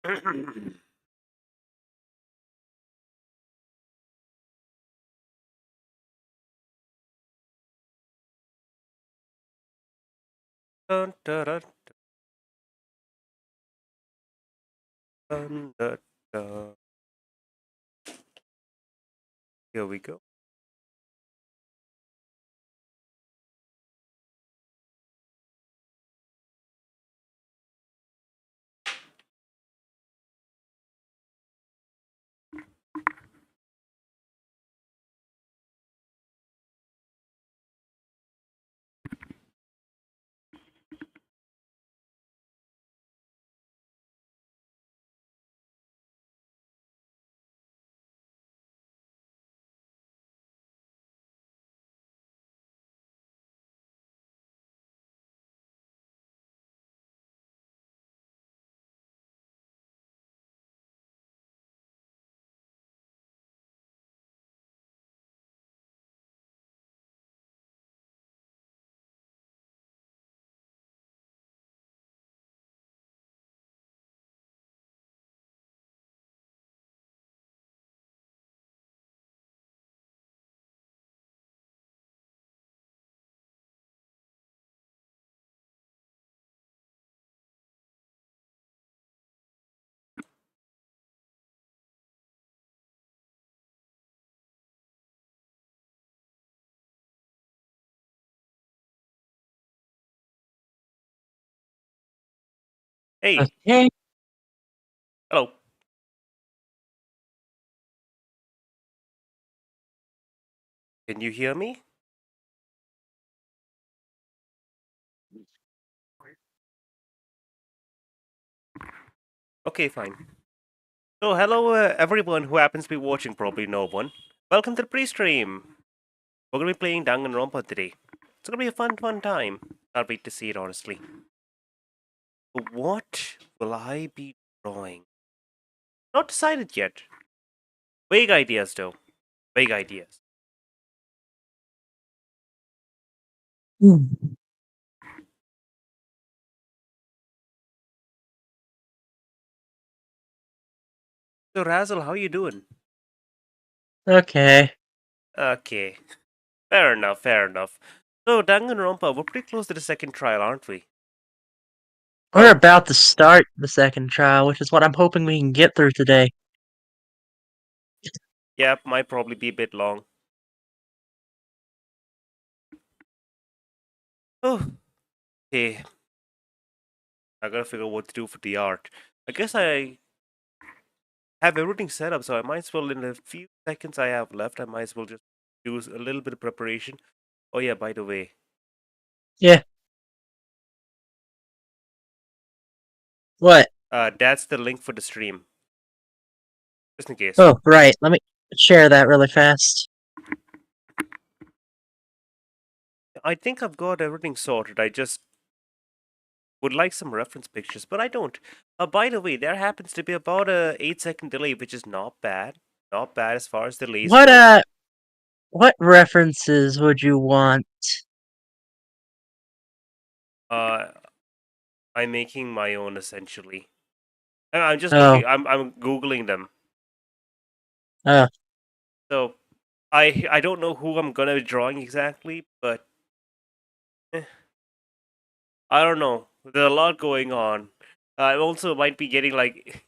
Dun, dun, dun, dun, dun, dun. Here we go. Hey, Okay. hello. Can you hear me? Okay, fine. So, hello, everyone who happens to be watching. Probably no one. Welcome to the pre-stream. We're gonna be playing Danganronpa today. It's gonna be a fun time. Can't wait to see it, honestly. But what will I be drawing? Not decided yet. Vague ideas, though. Vague ideas. Hmm. So, Razzle, how you doing? Okay. Okay. Fair enough, fair enough. So, Danganronpa, we're pretty close to the second trial, aren't we? We're Well, about to start the second trial, which is what I'm hoping we can get through today. yeah, might probably be a bit long. Oh, okay. I gotta figure out what to do for the art. I guess I have everything set up, so I might as well, in the few seconds I have left, I might as well just do a little bit of preparation. Oh yeah, by the way, Yeah. What? that's the link for the stream, just in case. Oh, right. Let me share that really fast. I think I've got everything sorted. I just would like some reference pictures, but I don't. By the way, there happens to be about a 8-second delay, which is not bad. Not bad as far as delays What go. what references would you want? Uh, I'm making my own essentially. I'm just Oh, looking. I'm googling them. oh. So I don't know who I'm gonna be drawing exactly, but eh, I don't know. There's a lot going on. I also might be getting like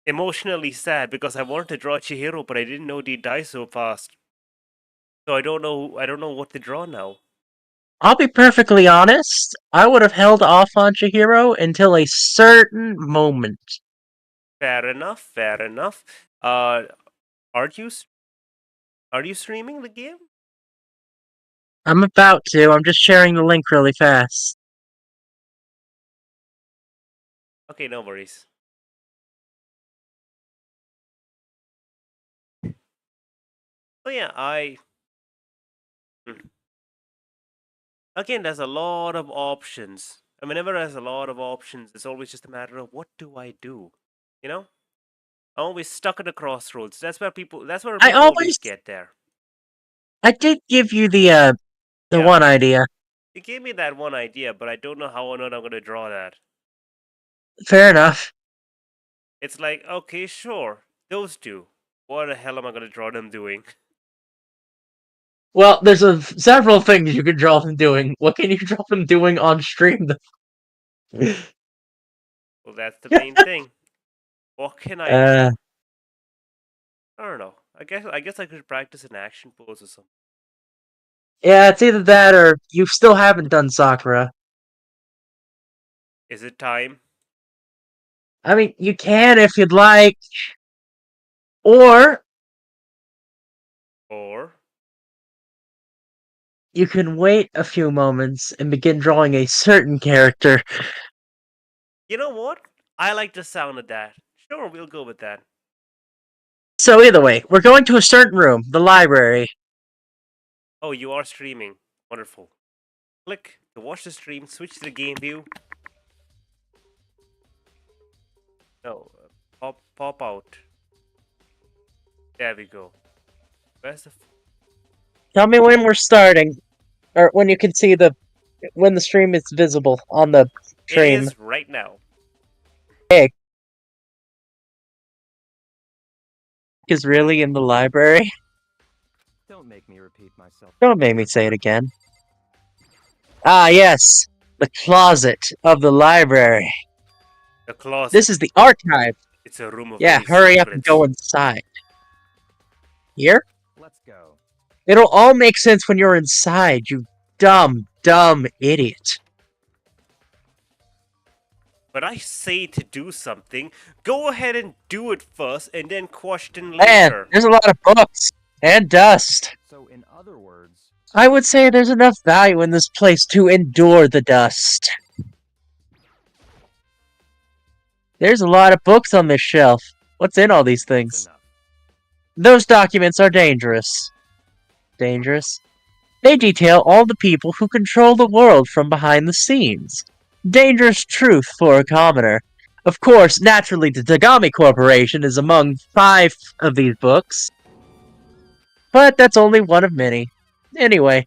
emotionally sad because I wanted to draw Chihiro, but I didn't know he'd die so fast. So I don't know. I don't know what to draw now. I'll be perfectly honest. I would have held off on Chihiro until a certain moment. Fair enough. Fair enough. Uh, are you are you streaming the game? I'm about to. I'm just sharing the link really fast. Okay, no worries. So yeah, Hmm. Again, there's a lot of options. And whenever there's a lot of options, it's always just a matter of what do I do? You know? I'm always stuck at a crossroads. That's where I people always always, get there. I did give you the Yeah. one idea. You gave me that one idea, but I don't know how on earth I'm gonna draw that. Fair enough. It's like, okay, sure. Those two. What the hell am I gonna draw them doing? Well, there's several things you can draw them doing. What can you draw them doing on stream? Well, that's the main thing. What can I uh, do? I don't know. I guess I could practice an action pose or something. yeah, it's either that or you still haven't done Sakura. Is it time? I mean, you can if you'd like, or Or you can wait a few moments and begin drawing a certain character. you know what? I like the sound of that. Sure, we'll go with that. So either way, we're going to a certain room, the library. Oh, you are streaming. Wonderful. Click to watch the stream, switch to the game view. No, pop out. There we go. Where's the Tell me when we're starting, or when you can see when the stream is visible on the It stream. is right now. Hey, is really in the library? Don't make me repeat myself. Don't make me say it again. Ah, yes, the closet of the library. The closet. This is the archive. It's a room of Yeah, many hurry up and secrets. go inside. Here? Let's go. It'll all make sense when you're inside, you dumb, dumb idiot. But I say to do something, go ahead and do it first and then question Man, later. there's a lot of books and dust. So, in other words, I would say there's enough value in this place to endure the dust. There's a lot of books on this shelf. What's in all these that's things? enough. Those documents are dangerous. Dangerous? They detail all the people who control the world from behind the scenes. Dangerous truth for a commoner. Of course, naturally, the Tagami Corporation is among 5 of these books. But that's only one of many. Anyway,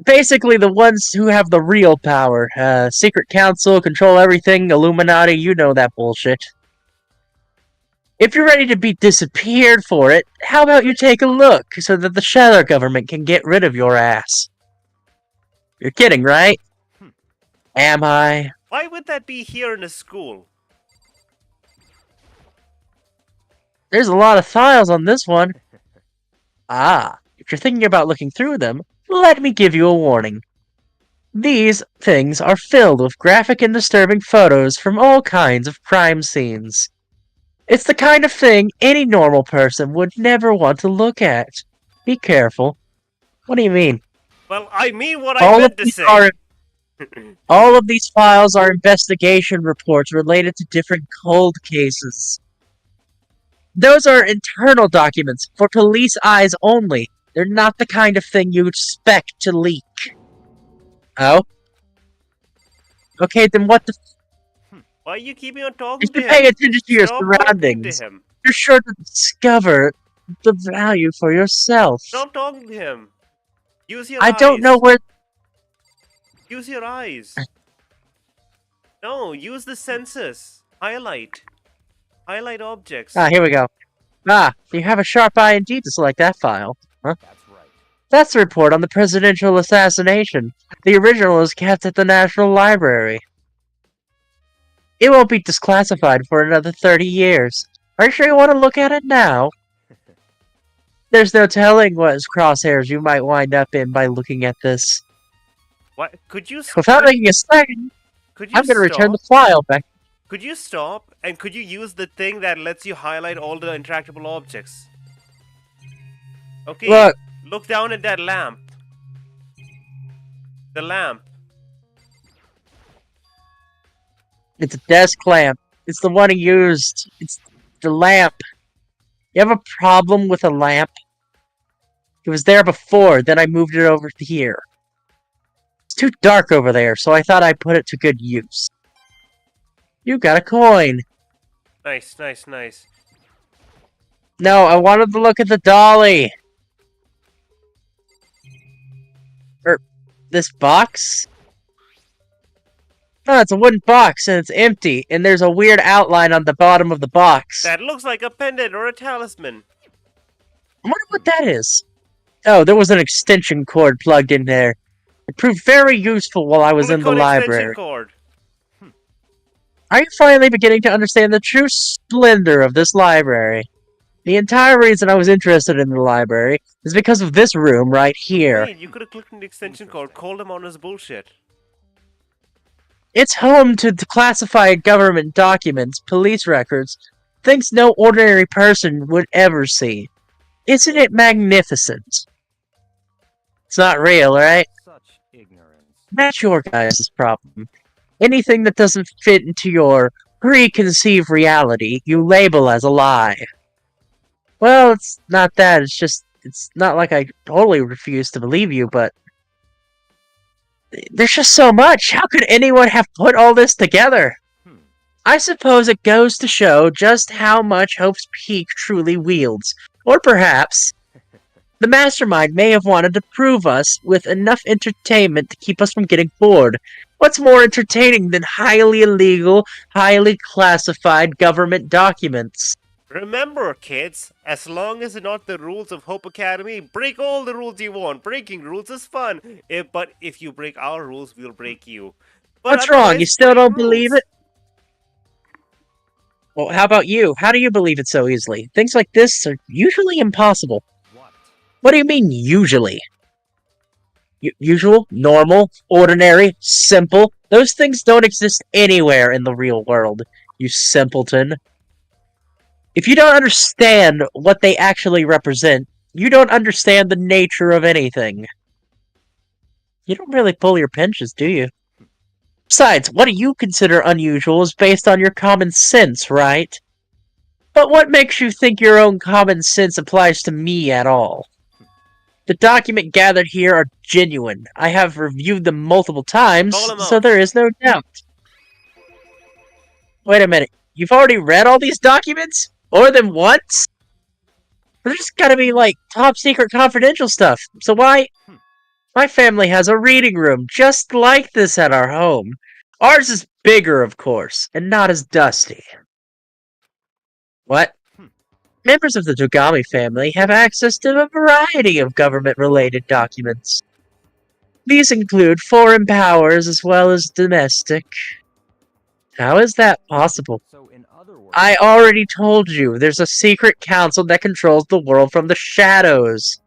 basically the ones who have the real power. Secret Council, control everything, Illuminati, you know that bullshit. If you're ready to be disappeared for it, how about you take a look so that the shadow government can get rid of your ass? You're kidding, right? Am I? Why would that be here in a school? There's a lot of files on this one. Ah, if you're thinking about looking through them, let me give you a warning. These things are filled with graphic and disturbing photos from all kinds of crime scenes. It's the kind of thing any normal person would never want to look at. Be careful. What do you mean? Well, I mean what I All of meant to these say. are all of these files are investigation reports related to different cold cases. Those are internal documents for police eyes only. They're not the kind of thing you expect to leak. Oh? Okay, then what the Why are you keeping on you talking to should pay him? attention to your Stop talking to surroundings. him. You're sure to discover the value for yourself. Stop talking to him. Use your I eyes. don't know where. Use your eyes. No, use the senses. Highlight. Highlight objects. Ah, here we go. Ah, you have a sharp eye indeed to select that file. Huh? That's right. That's the report on the presidential assassination. The original is kept at the National Library. It won't be declassified for another 30 years. Are you sure you want to look at it now? There's no telling what crosshairs you might wind up in by looking at this. What? Could you? Without making a second, Could you I'm going to return the stop? file back. Could you stop? And could you use the thing that lets you highlight all the interactable objects? Okay. Look down at that lamp. The lamp. It's a desk lamp. It's the one he used. It's the lamp. You have a problem with a lamp? It was there before, then I moved it over to here. It's too dark over there, so I thought I'd put it to good use. You got a coin. Nice, nice, nice. No, I wanted to look at the dolly. This box? Oh, it's a wooden box, and it's empty, and there's a weird outline on the bottom of the box. That looks like a pendant or a talisman. I wonder what that is. Oh, there was an extension cord plugged in there. It proved very useful while I was in the Silicone extension library. cord. Are you finally beginning to understand the true splendor of this library? The entire reason I was interested in the library is because of this room right here. Wait, you could have clicked on the extension cord, called him on his bullshit. It's home to classified government documents, police records, things no ordinary person would ever see. Isn't it magnificent? It's not real, right? Such ignorance. That's your guys' problem. Anything that doesn't fit into your preconceived reality, you label as a lie. Well, it's not that, it's not like I totally refuse to believe you, but there's just so much. How could anyone have put all this together? I suppose it goes to show just how much Hope's Peak truly wields. Or perhaps the mastermind may have wanted to prove us with enough entertainment to keep us from getting bored. What's more entertaining than highly illegal, highly classified government documents? Remember, kids, as long as it's not the rules of Hope Academy, break all the rules you want. Breaking rules is fun. But if you break our rules, we'll break you. But What's wrong? You otherwise, still break don't believe rules. it? Well, how about you? How do you believe it so easily? Things like this are usually impossible. What? What do you mean, usually? Usual? Normal? Ordinary? Simple? Those things don't exist anywhere in the real world, you simpleton. If you don't understand what they actually represent, you don't understand the nature of anything. You don't really pull your punches, do you? Besides, what do you consider unusual is based on your common sense, right? But what makes you think your own common sense applies to me at all? The documents gathered here are genuine. I have reviewed them multiple times, Call 'em so out. there is no doubt. Wait a minute. You've already read all these documents? More than once? There's gotta be, like, top secret confidential stuff. So why? My family has a reading room just like this at our home. Ours is bigger, of course, and not as dusty. What? Members of the Togami family have access to a variety of government-related documents. These include foreign powers as well as domestic. How is that possible? So in other words, I already told you, there's a secret council that controls the world from the shadows.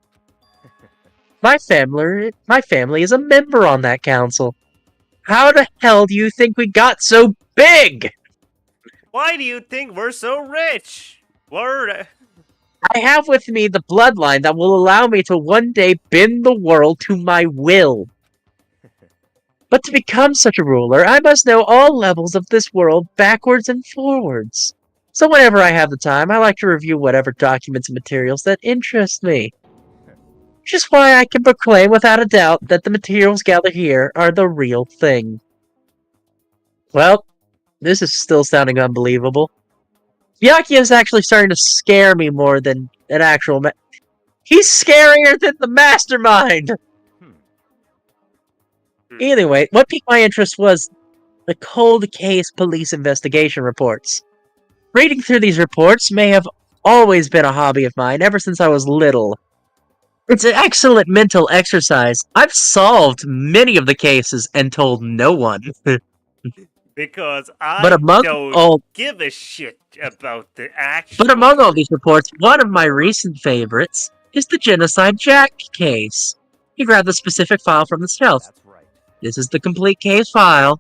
My family is a member on that council. How the hell do you think we got so big? Why do you think we're so rich? We're... I have with me the bloodline that will allow me to one day bend the world to my will. But to become such a ruler, I must know all levels of this world backwards and forwards. So whenever I have the time, I like to review whatever documents and materials that interest me. Which is why I can proclaim without a doubt that the materials gathered here are the real thing. Well, this is still sounding unbelievable. Byakuya is actually starting to scare me more than an actual He's scarier than the mastermind! Anyway, what piqued my interest was the cold case police investigation reports. Reading through these reports may have always been a hobby of mine ever since I was little. It's an excellent mental exercise. I've solved many of the cases and told no one. Because I But among don't all give a shit about the actual... But among all these reports, one of my recent favorites is the Genocide Jack case. You grab the specific file from the shelf. that's right. This is the complete case file.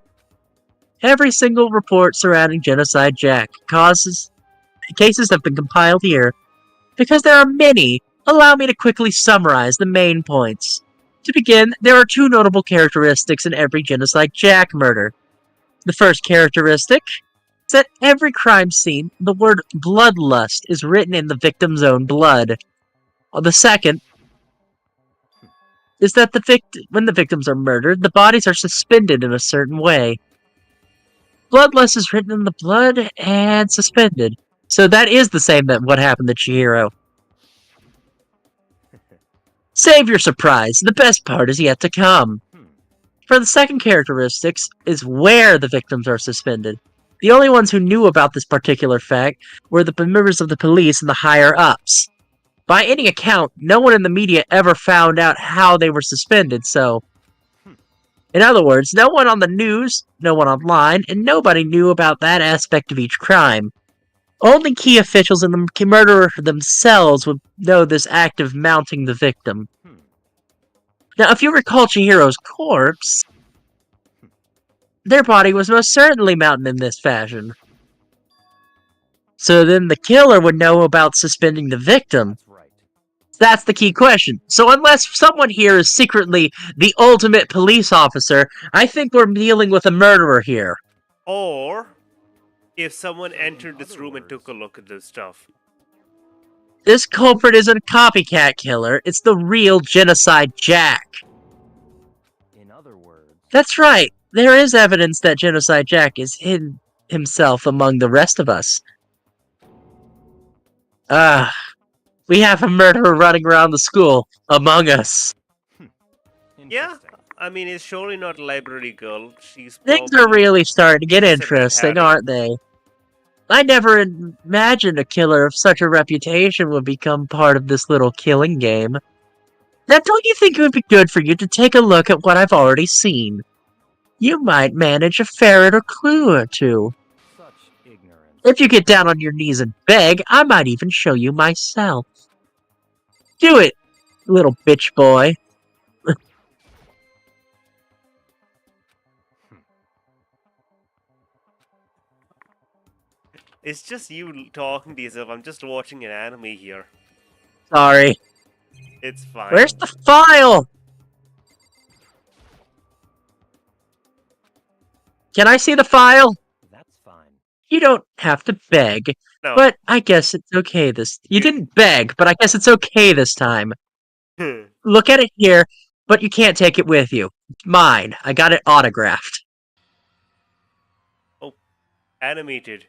Every single report surrounding Genocide Jack cases have been compiled here. Because there are many, allow me to quickly summarize the main points. To begin, there are two notable characteristics in every Genocide Jack murder. The first characteristic is that every crime scene, the word bloodlust is written in the victim's own blood. The second is that when the victims are murdered, the bodies are suspended in a certain way. Bloodlust is written in the blood and suspended. So that is the same that what happened to Chihiro. Save your surprise. The best part is yet to come. For the second characteristics is where the victims are suspended. The only ones who knew about this particular fact were the members of the police and the higher-ups. By any account, no one in the media ever found out how they were suspended, so... In other words, no one on the news, no one online, and nobody knew about that aspect of each crime. Only key officials and the murderer themselves would know this act of mounting the victim. Now, if you recall Chihiro's corpse, their body was most certainly mounted in this fashion. So then the killer would know about suspending the victim. That's right. That's the key question. So unless someone here is secretly the ultimate police officer, I think we're dealing with a murderer here. Or if someone entered this room and took a look at this stuff. This culprit isn't a copycat killer, it's the real Genocide Jack. In other words, That's right, there is evidence that Genocide Jack is hidden himself among the rest of us. We have a murderer running around the school, among us. Yeah, interesting. I mean, it's surely not a library girl. She's Things probably are really starting to get decent at interesting, hiding. aren't they? I never imagined a killer of such a reputation would become part of this little killing game. Now, don't you think it would be good for you to take a look at what I've already seen? You might manage a ferret or clue or two. Such ignorance. If you get down on your knees and beg, I might even show you myself. Do it, little bitch boy. It's just you talking to yourself. I'm just watching an anime here. Sorry. It's fine. Where's the file? Can I see the file? That's fine. You don't have to beg, No. but I guess it's okay this... You didn't beg, but I guess it's okay this time. Look at it here, but you can't take it with you. It's mine. I got it autographed. Animated.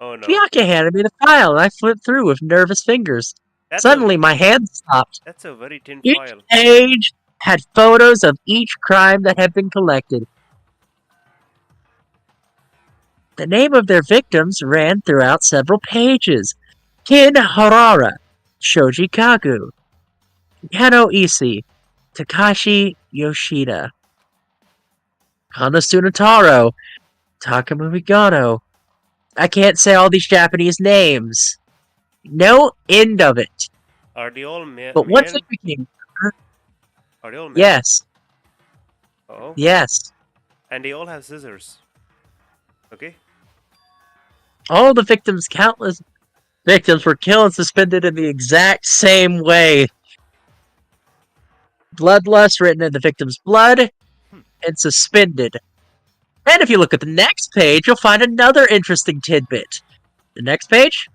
Oh no. Bianca handed me the file, and I flipped through with nervous fingers. Suddenly, my hand stopped. That's a very thin Each file. page had photos of each crime that had been collected. The name of their victims ran throughout several pages. Kin Harara, Shoji Kagu, Kano Isi, Takashi Yoshida, Hana Tsunetaro, Takamumi Gano. I can't say all these Japanese names. No end of it. Are they all men? But once it became... Are they all men? Yes, Oh. yes. And they all have scissors. Okay. All the victims, countless victims, were killed and suspended in the exact same way. Bloodlust written in the victim's blood and suspended. And if you look at the next page, you'll find another interesting tidbit. The next page?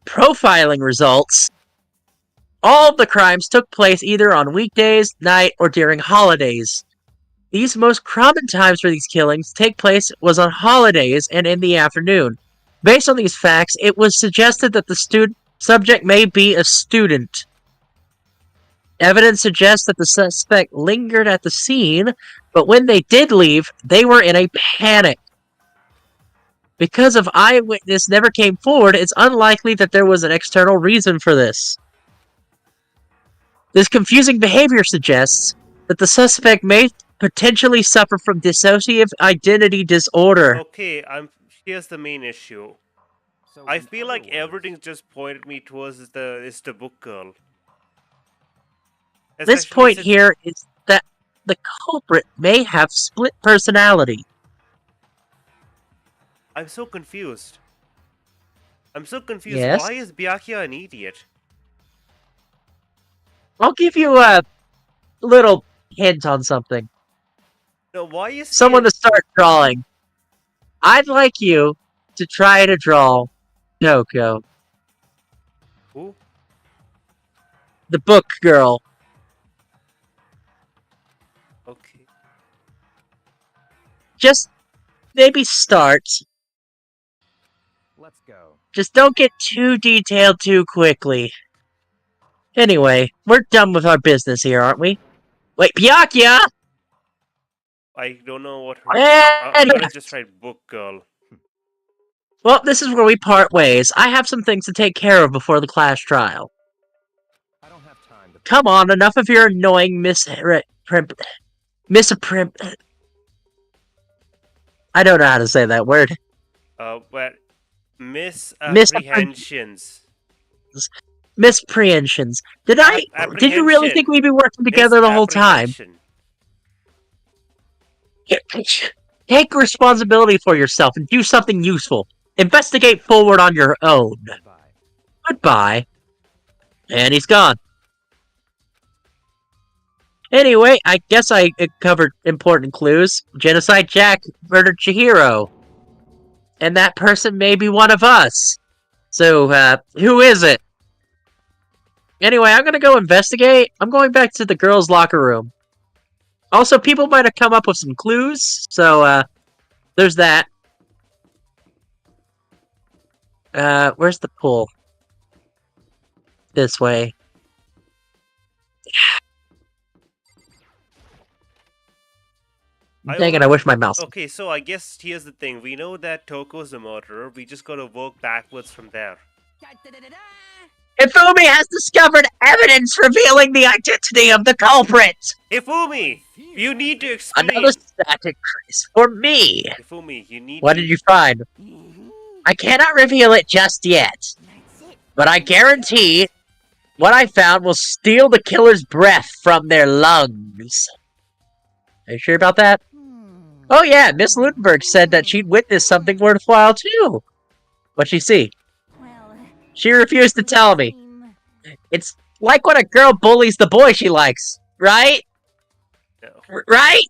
Profiling results. All of the crimes took place either on weekdays, night, or during holidays. These most common times for these killings take place was on holidays and in the afternoon. Based on these facts, it was suggested that the subject may be a student. Evidence suggests that the suspect lingered at the scene, but when they did leave, they were in a panic. Because of eyewitness never came forward, it's unlikely that there was an external reason for this. This confusing behavior suggests that the suspect may potentially suffer from dissociative identity disorder. Okay, here's the main issue. So I in feel other like words, everything just pointed me towards the book girl. This Especially point since- here is that the culprit may have split personality. I'm so confused. I'm so confused. Yes? Why is Byakuya an idiot? I'll give you a little hint on something. No, why is he Someone to start drawing. I'd like you to try to draw Doko. Who? The book girl. Okay. Just maybe start. Let's go. Just don't get too detailed too quickly. Anyway, we're done with our business here, aren't we? Wait, Byakuya! I don't know what her. I'm And gonna just write book girl. well, this is where we part ways. I have some things to take care of before the class trial. I don't have time to. Come on, enough of your annoying I don't know how to say that word. But Misappre- misapprehensions. Misprehensions. Did you really think Apprehension. we'd be working together the whole time? Misapprehension. Take responsibility for yourself and do something useful. Investigate forward on your own. Goodbye. Goodbye. And he's gone. Anyway, I guess I covered important clues. Genocide Jack murdered Chihiro. And that person may be one of us. So, who is it? Anyway, I'm gonna go investigate. I'm going back to the girls' locker room. Also, people might have come up with some clues, so, there's that. Where's the pool? This way. Dang it, I wish my mouse... Okay, so I guess here's the thing. We know that Toko's the murderer. We just gotta work backwards from there. Ifumi has discovered evidence revealing the identity of the culprit! Ifumi, you need to explain. Another static trace for me! Ifumi, you need What to... did you find? I cannot reveal it just yet. But I guarantee what I found will steal the killer's breath from their lungs. Are you sure about that? Oh yeah, Miss Ludenberg said that she'd witnessed something worthwhile too. What'd she see? She refused to tell me. It's like when a girl bullies the boy she likes, right? No. Right?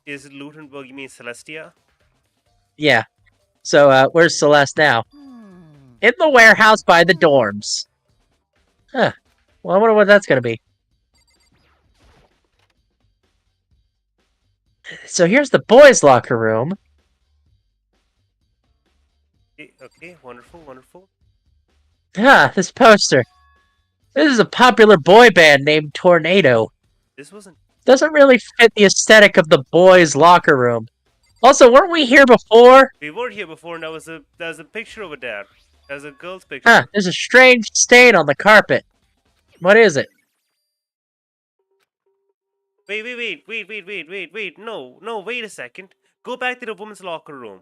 Is it Lutenberg, you mean Celestia? Yeah. So, where's Celeste now? In the warehouse by the dorms. Huh. Well, I wonder what that's gonna be. So here's the boys' locker room. Okay, wonderful, wonderful. Ah, this poster. This is a popular boy band named Tornado. This wasn't... Doesn't really fit the aesthetic of the boys' locker room. Also, weren't we here before? We were here before and there was a picture over there. There's a girl's picture. Huh, there's a strange stain on the carpet. What is it? Wait. No, wait a second. Go back to the women's locker room.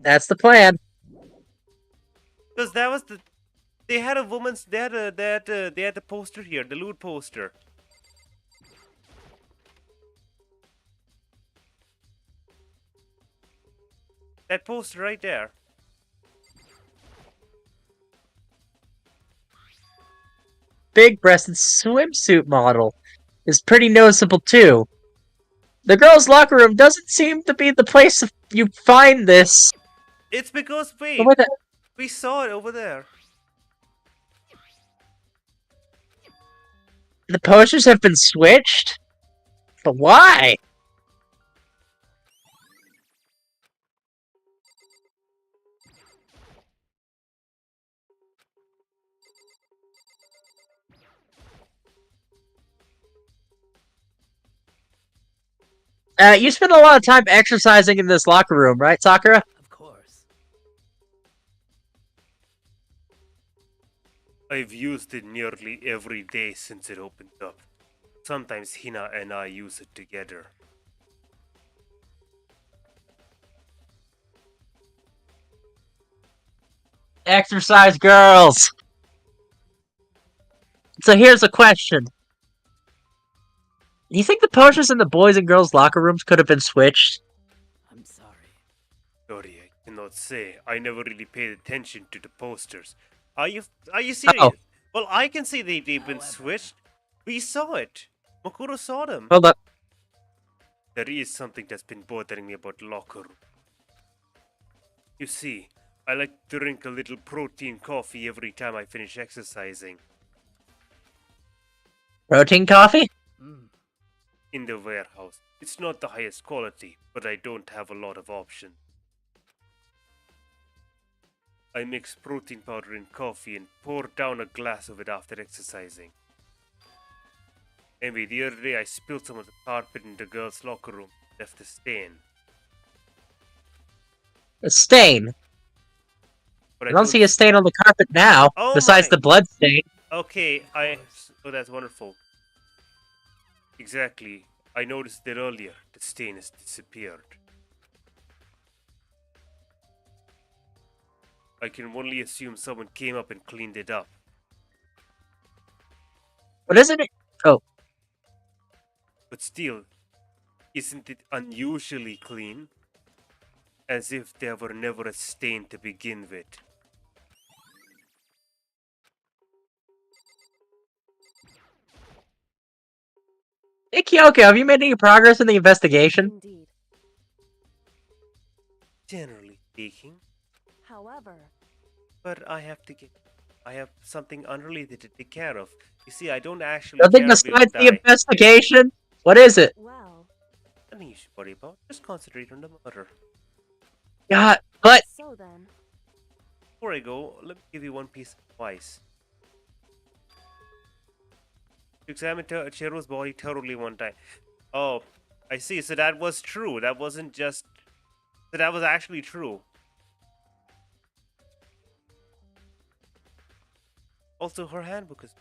That's the plan. Because that was the... They had a woman's... They had the poster here, the lewd poster. That poster right there. Big-breasted swimsuit model is pretty noticeable too. The girls' locker room doesn't seem to be the place you find this. It's because, wait, we saw it over there. The posters have been switched? But why? You spend a lot of time exercising in this locker room, right, Sakura? Of course. I've used it nearly every day since it opened up. Sometimes Hina and I use it together. Exercise girls! So here's a question. Do you think the posters in the boys' and girls' locker rooms could have been switched? I'm sorry. Sorry, I cannot say. I never really paid attention to the posters. Are you serious? Oh. Well, I can see they've been switched. We saw it. Makuro saw them. Hold up. There is something that's been bothering me about locker room. You see, I like to drink a little protein coffee every time I finish exercising. Protein coffee? Mm. In the warehouse. It's not the highest quality, but I don't have a lot of options. I mix protein powder in coffee and pour down a glass of it after exercising. Anyway, the other day I spilled some of the carpet in the girls' locker room, left a stain. A stain. But I I don't told. see a stain on the carpet now, Oh besides my! the blood stain. Okay, Oh, that's wonderful. Exactly. I noticed it earlier. The stain has disappeared. I can only assume someone came up and cleaned it up. But isn't it? Oh, But still, isn't it unusually clean? As if there were never a stain to begin with. hey Kyoko, have you made any progress in the investigation? Indeed. Generally speaking. However, But I have something unrelated to take care of. You see, I don't actually Nothing care if people besides the die. investigation? What is it? well, Nothing you should worry about. Just concentrate on the murder. God, but so then, Before I go, let me give you one piece of advice. Examine Chihiro's body thoroughly one time. Oh, I see. So that was true. That wasn't just. So that was actually true. Also, her handbook is.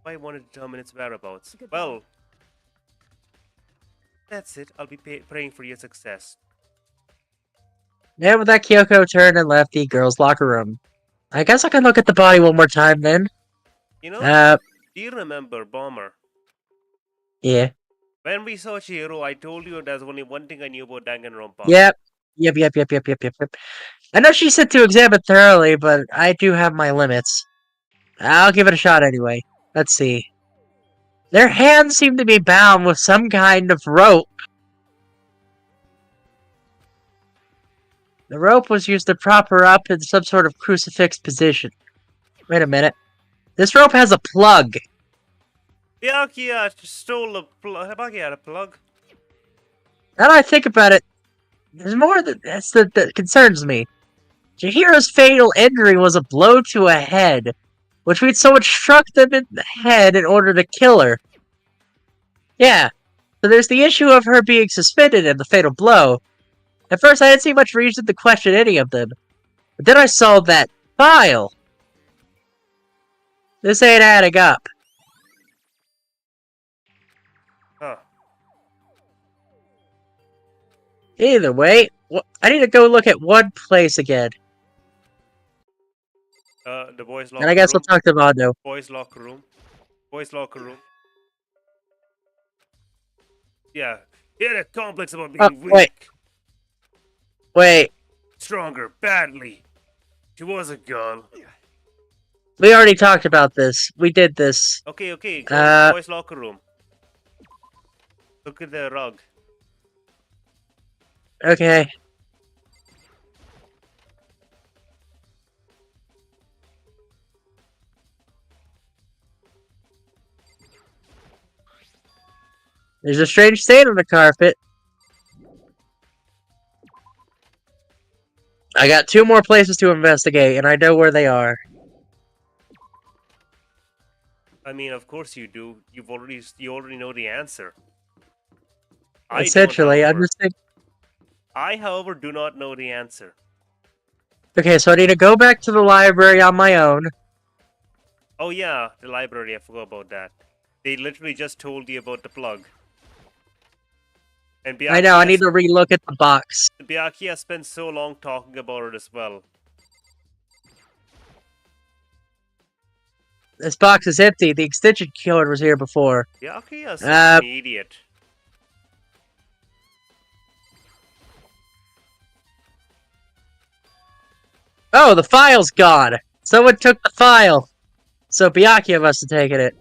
I want to determine its whereabouts. Goodbye. Well, that's it. I'll be praying for your success. yeah, with that Kyoko turned and left the girls' locker room. I guess I can look at the body one more time then. You know, Uh, do you remember Bomber? yeah. When we saw Chihiro, I told you there's only one thing I knew about Danganronpa. Yep. Yep. I know she said to examine thoroughly, but I do have my limits. I'll give it a shot anyway. Let's see. Their hands seem to be bound with some kind of rope. The rope was used to prop her up in some sort of crucifix position. Wait a minute. This rope has a plug. Byakuya stole a plug. Byakuya had a plug. Now that I think about it, there's more that concerns me. Chihiro's fatal injury was a blow to a head, which means someone struck them in the head in order to kill her. Yeah, so there's the issue of her being suspended and the fatal blow. At first, I didn't see much reason to question any of them, but then I saw that file. This ain't adding up. Huh. Either way, I need to go look at one place again. The boys' And I locker guess room. we'll talk to Mondo. Boys' locker room. Boys' locker room. Yeah. He had a complex about being weak. Wait. Stronger, badly. She was a girl. We already talked about this. We did this. Okay, go to the boys' locker room. Look at the rug. Okay. There's a strange stain on the carpet. I got 2 more places to investigate, and I know where they are. I mean, of course you do. You already know the answer. I don't, Essentially, I'm however. just thinking... I, however, do not know the answer. Okay, so I need to go back to the library on my own. Oh yeah, the library. I forgot about that. They literally just told you about the plug. And I know, I need to relook at the box. Byakuya spent so long talking about it as well. This box is empty. The extension cord was here before. Byakuya is such an idiot. Oh, the file's gone! Someone took the file! So Byakuya must have taken it.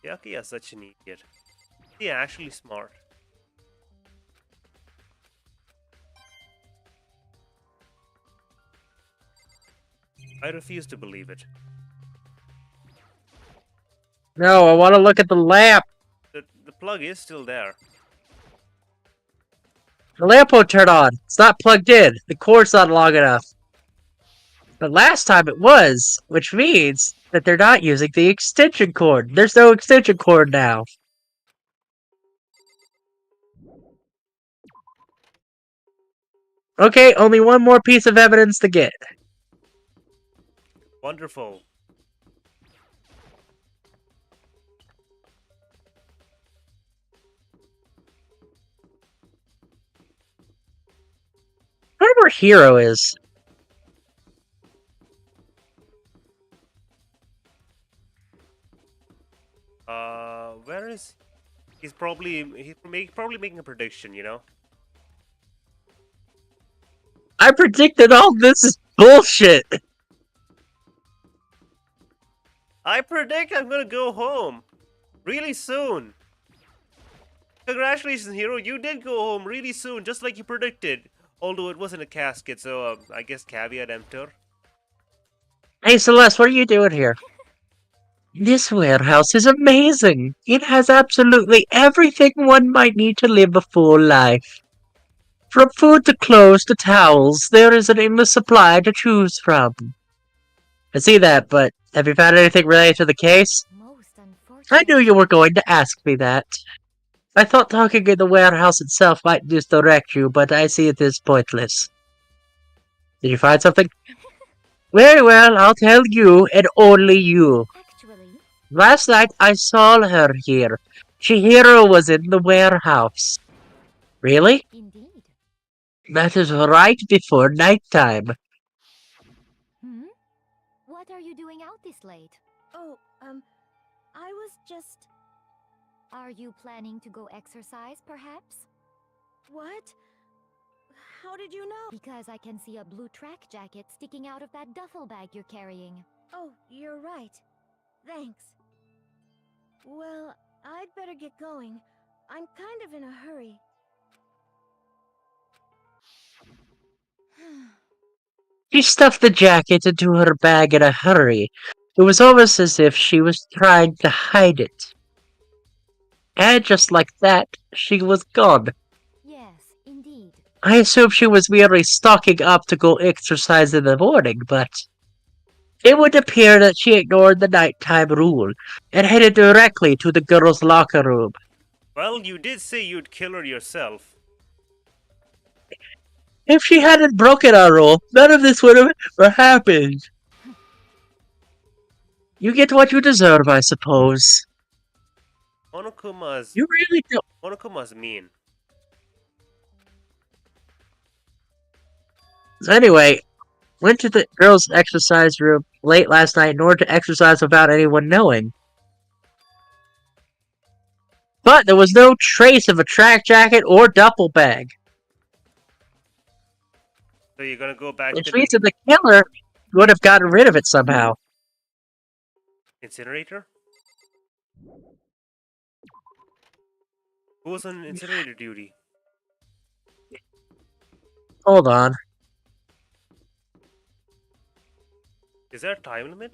Byakuya is such an idiot. He's actually smart. I refuse to believe it. No, I want to look at the lamp. The plug is still there. The lamp won't turn on. It's not plugged in. The cord's not long enough. But last time it was, which means that they're not using the extension cord. There's no extension cord now. Okay, only one more piece of evidence to get. Wonderful. I wonder where Hero is. Where is? He's probably probably making a prediction. You know. I predicted all this is bullshit. I predict I'm gonna go home really soon. Congratulations, hero! You did go home really soon, just like you predicted. Although it wasn't a casket, so I guess caveat emptor. Hey Celeste, what are you doing here? This warehouse is amazing. It has absolutely everything one might need to live a full life. From food to clothes to towels, there is an endless supply to choose from. I see that, but have you found anything related to the case? Most I knew you unfortunate. were going to ask me that. I thought talking in the warehouse itself might misdirect you, but I see it is pointless. Did you find something? Very well, I'll tell you, and only you. Actually, Last night I saw her here. Chihiro was in the warehouse. Really? indeed. That is right before nighttime. Hmm? What are you doing out this late? Oh, I was just... Are you planning to go exercise, perhaps? What? How did you know? Because I can see a blue track jacket sticking out of that duffel bag you're carrying. Oh, you're right. Thanks. Well, I'd better get going. I'm kind of in a hurry. She stuffed the jacket into her bag in a hurry. It was almost as if she was trying to hide it. And just like that, she was gone. Yes, indeed. I assumed she was merely stocking up to go exercise in the morning, but it would appear that she ignored the nighttime rule and headed directly to the girls' locker room. Well, you did say you'd kill her yourself. If she hadn't broken our rule, none of this would have ever happened. You get what you deserve, I suppose. Monokuma's You really don't. Monokuma's mean. Anyway, went to the girls' exercise room late last night in order to exercise without anyone knowing. But there was no trace of a track jacket or duffel bag, So you're gonna go back which to means the that the killer would have gotten rid of it somehow. incinerator? Who was on incinerator duty? Hold on. Is there a time limit?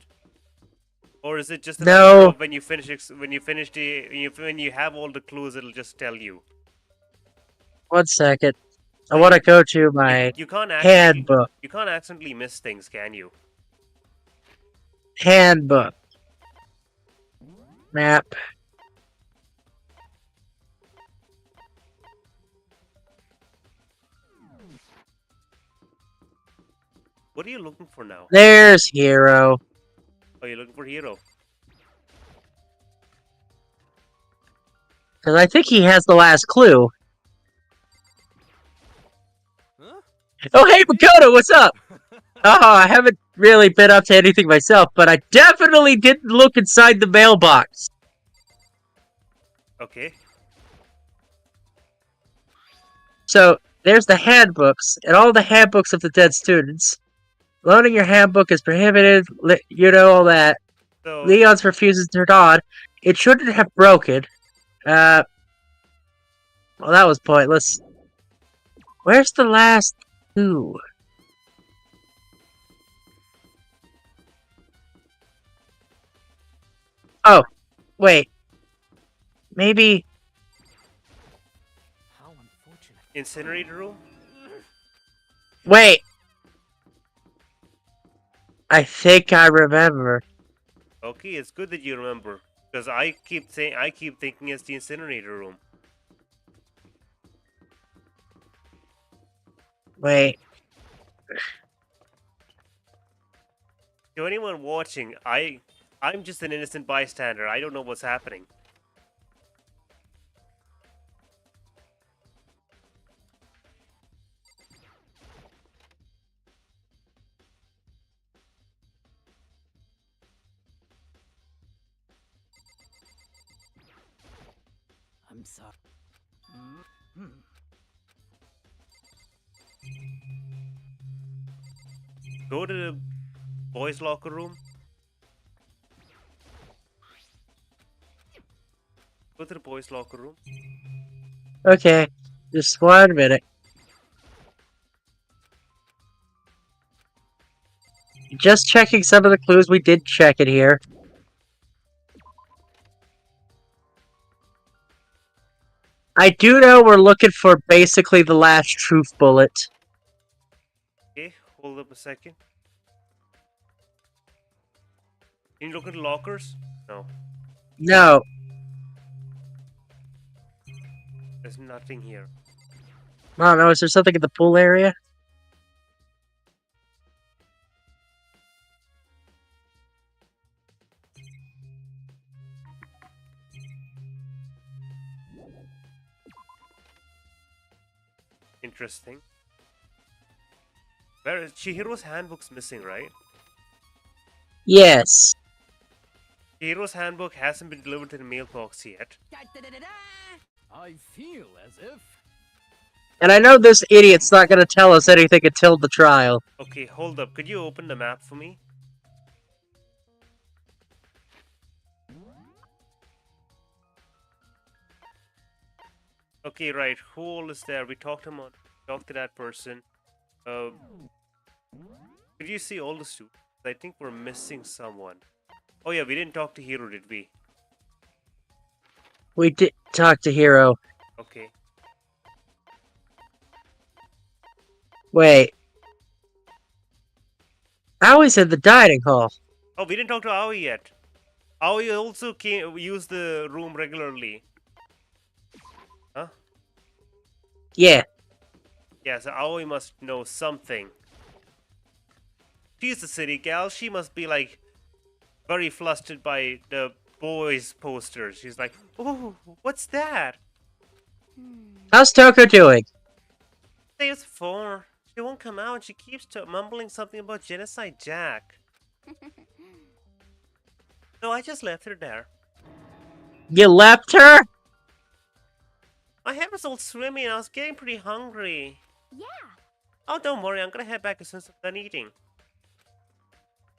Or is it just a No. matter of when you finish when you have all the clues, it'll just tell you. 1 second. I want to go to my You can't handbook. you can't accidentally miss things, can you? Handbook. Map. What are you looking for now? There's Hero. Oh, you're looking for hero. Because I think he has the last clue. Huh? Oh, hey, Makoto, what's up? Oh, I haven't really been up to anything myself, but I definitely didn't look inside the mailbox. Okay. So, there's the handbooks, and all the handbooks of the dead students. Loaning your handbook is prohibited, you know all that. So Leon's refuses to turn on. It shouldn't have broken. Well, that was pointless. Where's the last clue? Oh, wait. Maybe. How unfortunate. Incinerator room? Wait. I think I remember. Okay, it's good that you remember. Because I keep thinking it's the incinerator room. Wait. To anyone watching, I'm just an innocent bystander. I don't know what's happening. I'm sorry. Hmm. Go to the boys' locker room. Go to the boys' locker room. Okay. Just 1 minute. Just checking some of the clues we did check in here. I do know we're looking for basically the last truth bullet. Okay, hold up a second. Can you look at the lockers? No, No. there's nothing here. I don't know. Is there something in the pool area? Interesting. Where is Chihiro's handbook's missing, right? Yes. Chihiro's handbook hasn't been delivered to the mailbox yet. I feel as if. And I know this idiot's not going to tell us anything until the trial. Okay, hold up. Could you open the map for me? Okay, right. Who all is there? We talked to that person. Uh, could you see all the students? I think we're missing someone. Oh yeah, we didn't talk to Hiro, did we? We did talk to Hiro. Okay. Wait. Aoi's in the dining hall. Oh, we didn't talk to Aoi yet. Aoi also use the room regularly. Huh? Yeah. Yeah, so Aoi must know something. She's a city gal. She must be like very flustered by the boys' posters. She's like, "Oh, what's that?" How's Toko doing? Stage 4. She won't come out. She keeps mumbling something about Genocide Jack. So I just left her there. You left her? My head was all swimmy and I was getting pretty hungry. Yeah. Oh, don't worry. I'm gonna head back as soon as I'm done eating.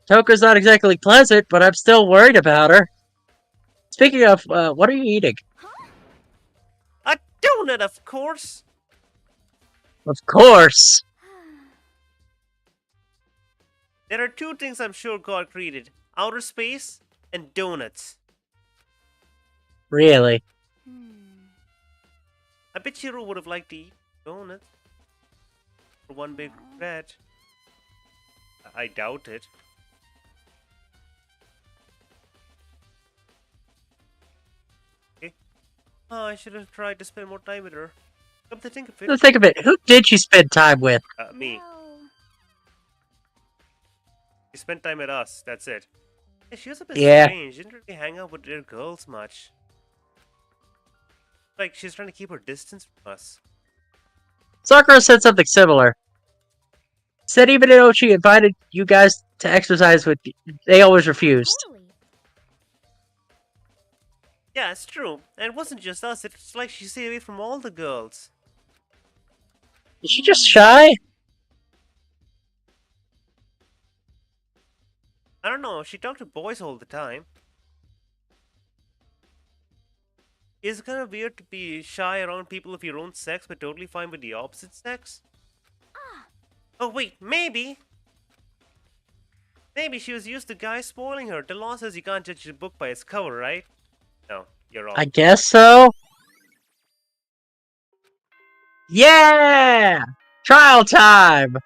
Toko's not exactly pleasant, but I'm still worried about her. Speaking of, what are you eating? A donut, of course. Of course. There are two things I'm sure God created: outer space and donuts. Really? I bet Shiro would have liked to eat donuts. For one big regret. I doubt it. Okay. Oh, I should have tried to spend more time with her. Come to think of it, Think of it. Who did she spend time with? me. Well, She spent time with us. That's it. Yeah, she was a bit Yeah. strange. Didn't really hang out with their girls much. Like she's trying to keep her distance from us. Sakura said something similar. Said even though she invited you guys to exercise with you, they always refused. totally. Yeah, it's true. And it wasn't just us. It's like she stayed away from all the girls. Is she just shy? I don't know. She talked to boys all the time. Is it kind of weird to be shy around people of your own sex but totally fine with the opposite sex? Oh, wait, maybe. Maybe she was used to guys spoiling her. The law says you can't judge a book by its cover, right? No, you're I wrong. guess so. Yeah! Trial time!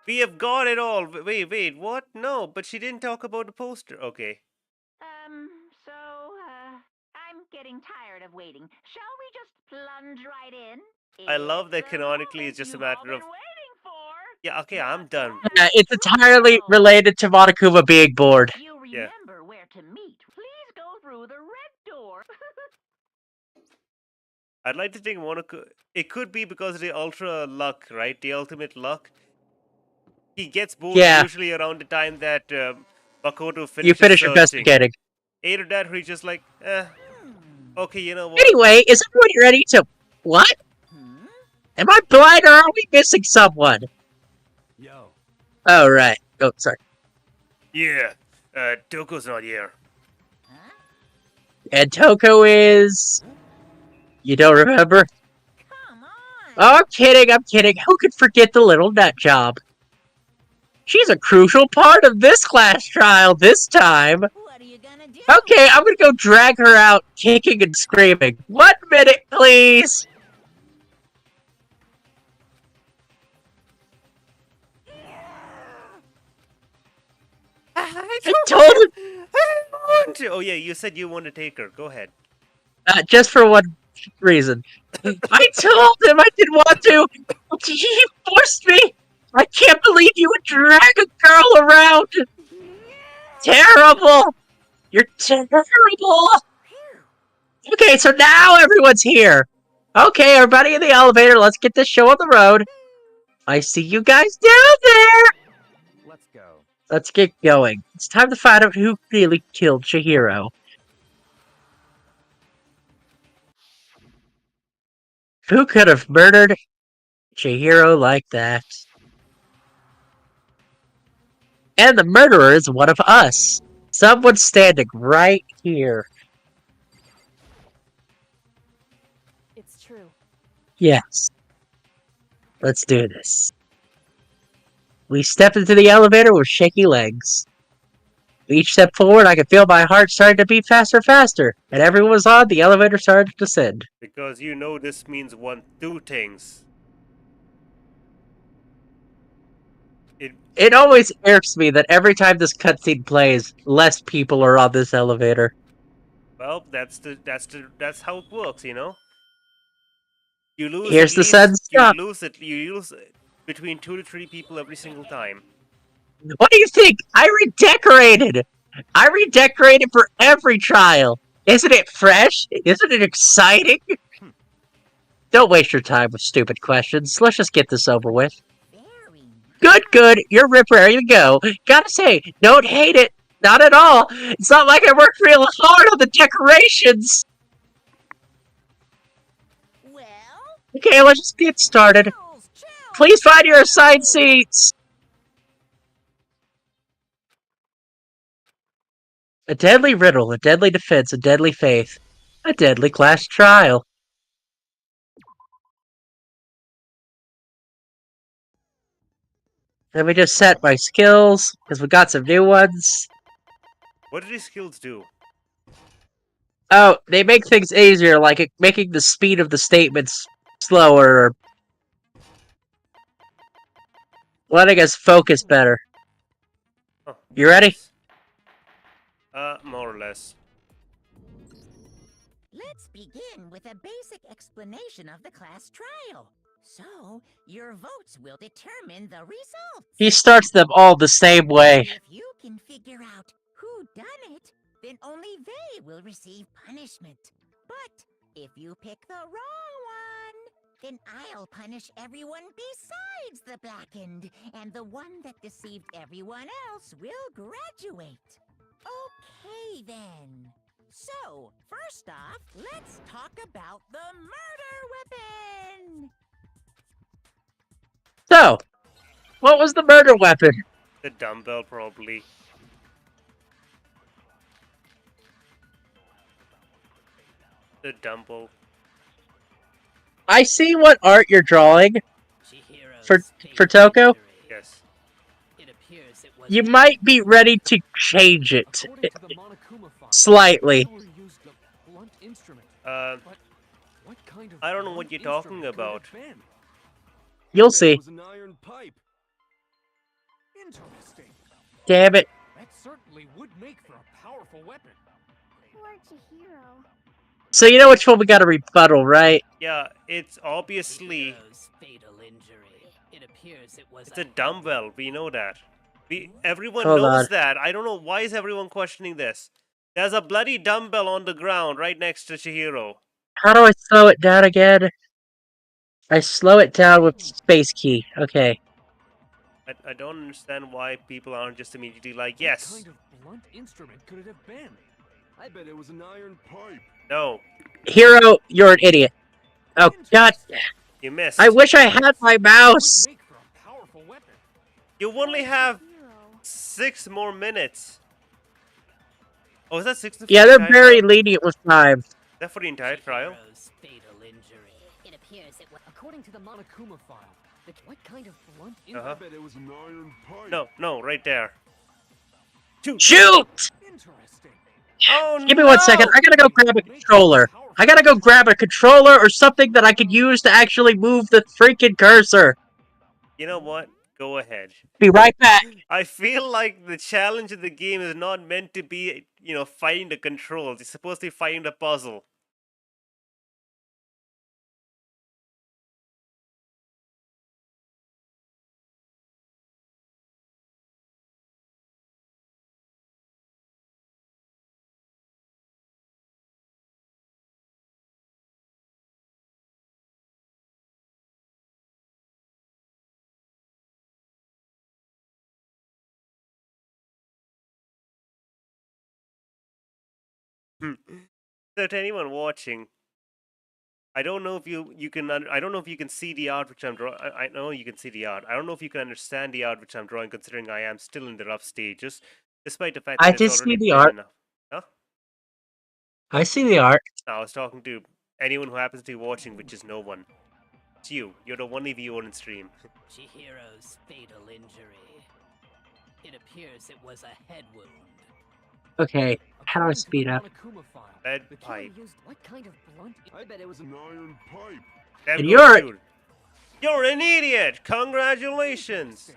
We have got it all. Wait, what? No, but she didn't talk about the poster. Okay. So, I'm getting tired of waiting. Shall we just plunge right in? I love that It's the canonically it's moment just a you've all matter been of. waiting for. Yeah, okay, I'm The done. class It's entirely trial. related to Monokuma being bored. You Yeah. remember where to meet. Please go through the red door. I'd like to think Monaco. It could be because of the ultra luck, right? The ultimate luck. He gets bored Yeah, usually around the time that Makoto you finishes finish searching. investigating. Either that or he's just like, okay, you know what? Anyway, is everybody ready to... What? Hmm? Am I blind or are we missing someone? Yo. Oh, right. Oh, sorry. Yeah, Toko's not here. Huh? And Toko is... You don't remember? Come on. Oh, I'm kidding. Who could forget the little nut job? She's a crucial part of this class trial this time. What are you gonna do? Okay, I'm gonna go drag her out, kicking and screaming. 1 minute, please! I I told him... I want to. Oh yeah, you said you want to take her. Go ahead. Just for one reason. I told him I didn't want to, but he forced me! I can't believe you would drag a girl around! Terrible! You're terrible! Okay, so now everyone's here. Okay, everybody in the elevator, let's get this show on the road. I see you guys down there! Let's go. Let's get going. It's time to find out who really killed Chihiro. Who could have murdered Chihiro like that? And the murderer is one of us. Someone standing right here. It's true. Yes. Let's do this. We step into the elevator with shaky legs. Each step forward, I could feel my heart starting to beat faster. And everyone was on, the elevator started to descend. Because you know this means two things. It always irks me that every time this cutscene plays, less people are on this elevator. Well, that's how it works, you know. You lose at Here's the least sudden stop. you lose between 2 to 3 people every single time. What do you think? I redecorated for every trial. Isn't it fresh? Isn't it exciting? Don't waste your time with stupid questions. Let's just get this over with. Very Good. You're ready to go. Gotta say, don't hate it. Not at all. It's not like I worked real hard on the decorations. well. Okay, let's just get started. Chill. Please find your assigned seats. A deadly riddle, a deadly defense, a deadly faith, a deadly class trial. Let me just set my skills, because we got some new ones. What do these skills do? Oh, they make things easier, like making the speed of the statements slower, or letting us focus better. Oh, You ready? more or less. Let's begin with a basic explanation of the class trial. So, your votes will determine the results. He starts them all the same way. If you can figure out who done it, then only they will receive punishment. But if you pick the wrong one, then I'll punish everyone besides the blackened, and the one that deceived everyone else will graduate. Okay, then. So, first off, let's talk about the murder weapon! So, what was the murder weapon? The dumbbell, probably. The dumbbell. I see what art you're drawing Chihiro's for fate Toko. victory. Yes. It appears it you might be ready to change it According to the Monokuma file, slightly. the killer used a blunt instrument. Uh, But what kind of I don't know blunt what you're talking instrument could it about. have been? You'll Bet it see. was an iron pipe. Interesting. Damn it. That certainly would make for a powerful weapon. Poor Chihiro. So you know which one we got a rebuttal, right? yeah, it's obviously Chihiro's fatal injury. It appears it was it's a dumbbell. We know that. Everyone Hold knows on. that. I don't know why is everyone questioning this. There's a bloody dumbbell on the ground right next to Chihiro. How do I slow it down again? I slow it down with space key. Okay. I don't understand why people aren't just immediately like, What yes, kind of blunt instrument could it have been? I bet it was an iron pipe. no, Hero, you're an idiot. Oh, God. Interesting. you missed. I wish I had my Would mouse. make for a powerful weapon. You only have Chihiro. 6 more minutes. Oh, is that 6 for Yeah, the they're entire very trial? lenient with time. Is that for the entire trial? Chihiro's fatal injury. It appears it was According to the Monokuma file, what kind of blunt Uh-huh. instrument? I bet it was an iron pipe. No, right there. Shoot! Interesting. Oh Give me 1 second. I gotta go grab a controller. I gotta go grab a controller or something that I could use to actually move the freaking cursor. You know what? Go ahead. Be right back. I feel like the challenge of the game is not meant to be, fighting the controls. It's supposed to be fighting the puzzle. So to anyone watching, I don't know if you can I don't know if you can see the art which I'm drawing. I know you can see the art. I don't know if you can understand the art which I'm drawing, considering I am still in the rough stages, despite the fact I that it's just already see the been art. enough. Huh? I see the art. I was talking to anyone who happens to be watching, which is no one. It's you. You're the only viewer on stream. Chihiro's fatal injury. It appears it was a head wound. Okay, how do I According to speed the up? Monokuma file, Lead the killer pipe. used what kind of blunt? I bet it was an iron pipe. There And goes you're- dude. You're an idiot! Congratulations!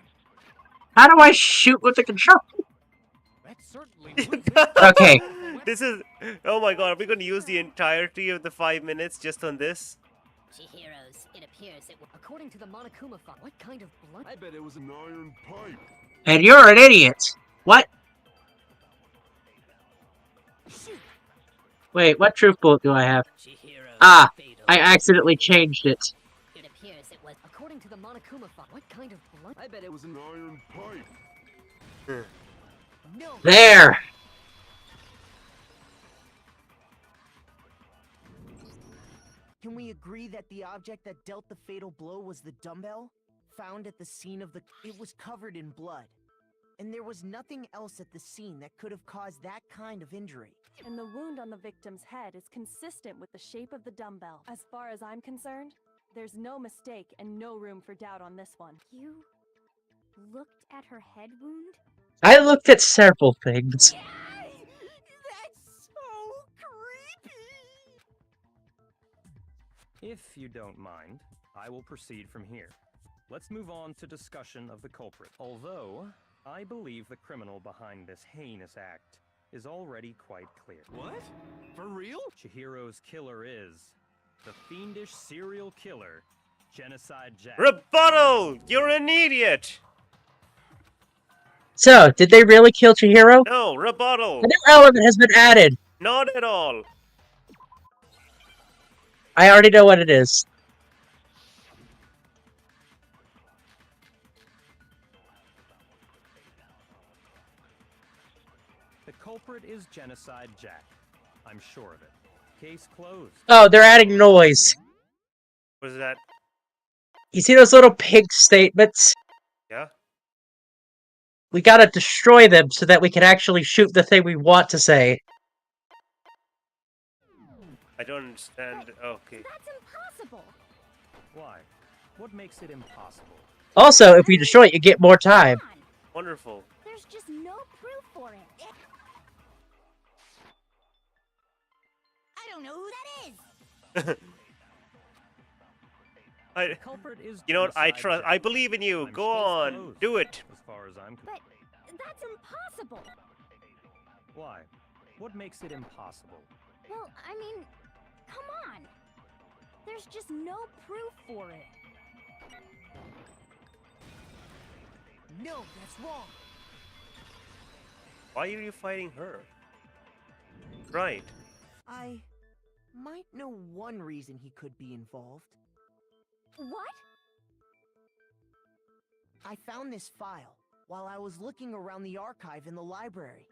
How do I shoot with the controller? That certainly would make for a Okay. powerful weapon. This is. Oh my god, are we going to use the entirety of the 5 minutes just on this? Chihiro's. It appears it was. According to the Monokuma file, what kind of blunt? I bet it was an iron pipe. And you're an idiot. What? Wait, what truth bullet do I have? Chihiro's Ah, fatal I injury. accidentally changed it. It appears it was. According to the Monokuma file, what kind of blunt? I bet it was an iron pipe. No. There! Can we agree that the object that dealt the fatal blow was the dumbbell? Found at the scene of the... It was covered in blood. And there was nothing else at the scene that could have caused that kind of injury. And the wound on the victim's head is consistent with the shape of the dumbbell. As far as I'm concerned, there's no mistake and no room for doubt on this one. You looked at her head wound? I looked at several things. That's so creepy! If you don't mind, I will proceed from here. Let's move on to discussion of the culprit. Although, I believe the criminal behind this heinous act is already quite clear. What? For real? Chihiro's killer is the fiendish serial killer, Genocide Jack. Rebuttal! You're an idiot! So, did they really kill Chihiro? No, rebuttal! A new element has been added. Not at all! I already know what it is. The culprit is Genocide Jack. I'm sure of it. Case closed. Oh, they're adding noise. What is that? You see those little pig statements? Yeah? We gotta destroy them so that we can actually shoot the thing we want to say. I don't understand. Okay. That's impossible. Why? What makes it impossible? Also, if we destroy it, you get more time. Wonderful. There's There's just no proof for it. I don't know who that is. I, Culprit is you know what? I genocide trust. Jack. I believe in you. I'm Go case on. closed, Do it. As far as I'm But that's impossible. Why? What makes it impossible? Well, I mean, come on. There's just no proof for it. No, that's wrong. Why are you fighting her? Right. I might know one reason he could be involved. What? I found this file while I was looking around the archive in the library.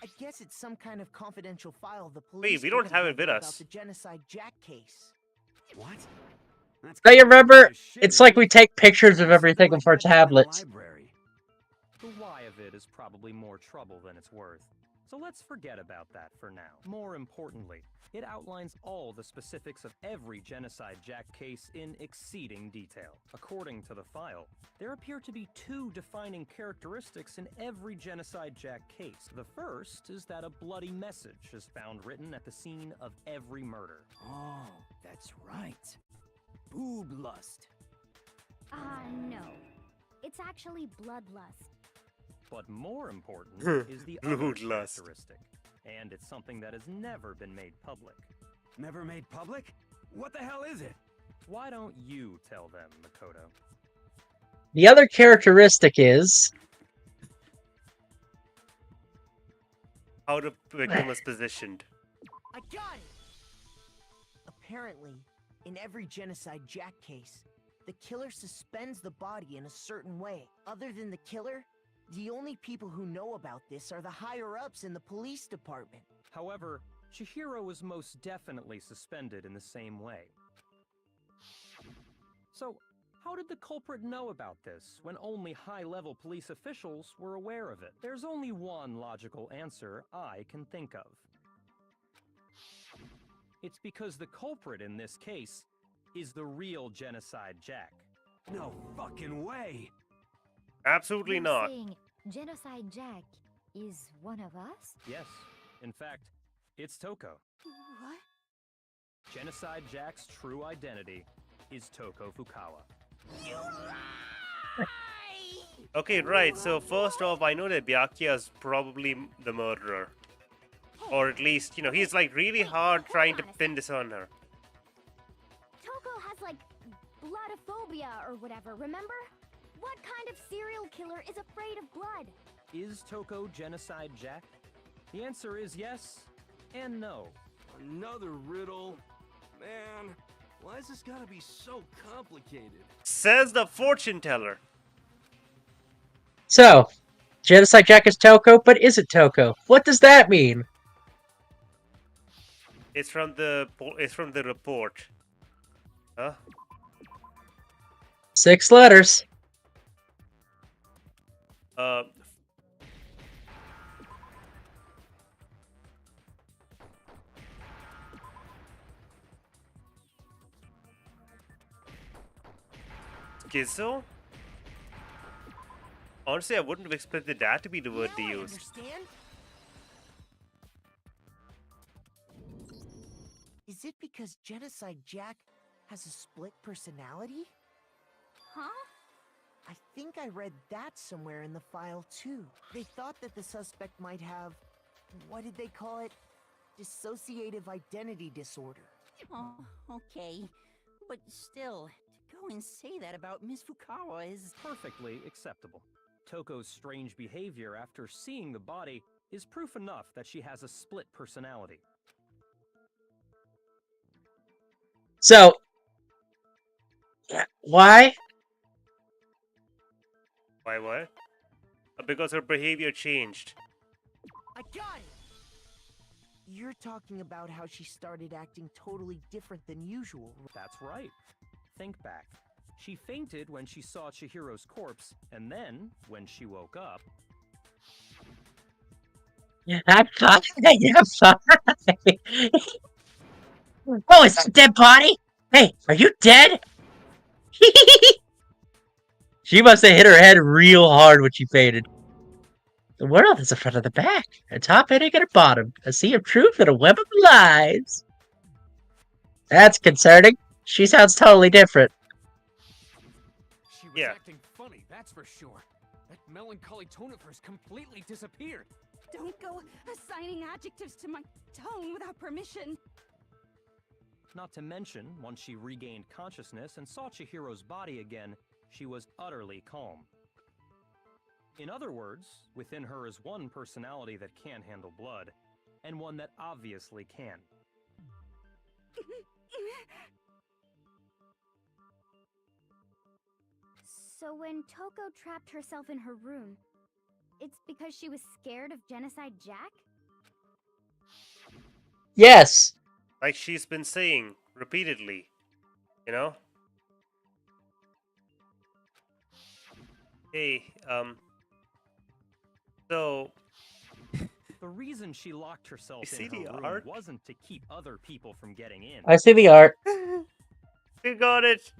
I guess it's some kind of confidential file the police we don't put have it together with about us. the genocide Jack case. What? That's Now you remember, kinda shit, it's isn't like we it? take pictures of Something everything like with our that's in the tablets. library. The why of it is probably more trouble than it's worth. So let's forget about that for now. More importantly, it outlines all the specifics of every Genocide Jack case in exceeding detail. According to the file, there appear to be two defining characteristics in every Genocide Jack case. The first is that a bloody message is found written at the scene of every murder. Oh, that's right. Boob lust. No. It's actually bloodlust. But more important is the other Bloodlust. characteristic, and it's something that has never been made public. Never made public? What the hell is it? Why don't you tell them, Makoto? The other characteristic is How the victim was positioned. I got it! Apparently, in every Genocide Jack case, the killer suspends the body in a certain way. Other than the killer, the only people who know about this are the higher-ups in the police department. However, Chihiro was most definitely suspended in the same way. So, how did the culprit know about this when only high-level police officials were aware of it? There's only one logical answer I can think of. It's because the culprit in this case is the real Genocide Jack. No fucking way! Absolutely You're not. saying Genocide Jack is one of us? Yes, in fact, it's Toko. What? Genocide Jack's true identity is Toko Fukawa. You lie! Okay, right. So first off, I know that Byakuya is probably the murderer, or at least, you know, he's like really hard trying to pin this on her. Toko has like bloodophobia or whatever, remember? What kind of serial killer is afraid of blood? Is Toko Genocide Jack? The answer is yes and no. Another riddle? Man, why is this gotta be so complicated? Says the fortune teller. so. Genocide Jack is Toko, but is it Toko? What does that mean? It's from the report. Huh? 6 letters. Uh. Schizo? Honestly, I wouldn't have expected that to be the word they Now I used. understand. Is it because Genocide Jack has a split personality? Huh? I think I read that somewhere in the file too. They thought that the suspect might have, what did they call it? Dissociative identity disorder. Oh, okay. But still, to go and say that about Miss Fukawa is... Perfectly acceptable. Toko's strange behavior after seeing the body is proof enough that she has a split personality. So, why? Why what? Because her behavior changed. I got it! You're talking about how she started acting totally different than usual. That's right. Think back. She fainted when she saw Chihiro's corpse, and then, when she woke up... I'm fine. I'm fine. Oh, is that a dead body? Hey, are you dead? She must have hit her head real hard when she fainted. The world is a front of the back, a top heading and a bottom, a sea of truth and a web of lies. That's concerning. She sounds totally different. She was Yeah. acting funny, that's for sure. That melancholy tone of hers completely disappeared. Don't go assigning adjectives to my tone without permission. Not to mention, once she regained consciousness and saw Chihiro's body again, she was utterly calm. In other words, within her is one personality that can't handle blood, and one that obviously can. So when Toko trapped herself in her room, it's because she was scared of Genocide Jack? Yes. Like she's been saying repeatedly, you know? Hey, so The reason she locked herself You see in her the room art? wasn't to keep other people from getting in. I see the art. we got it.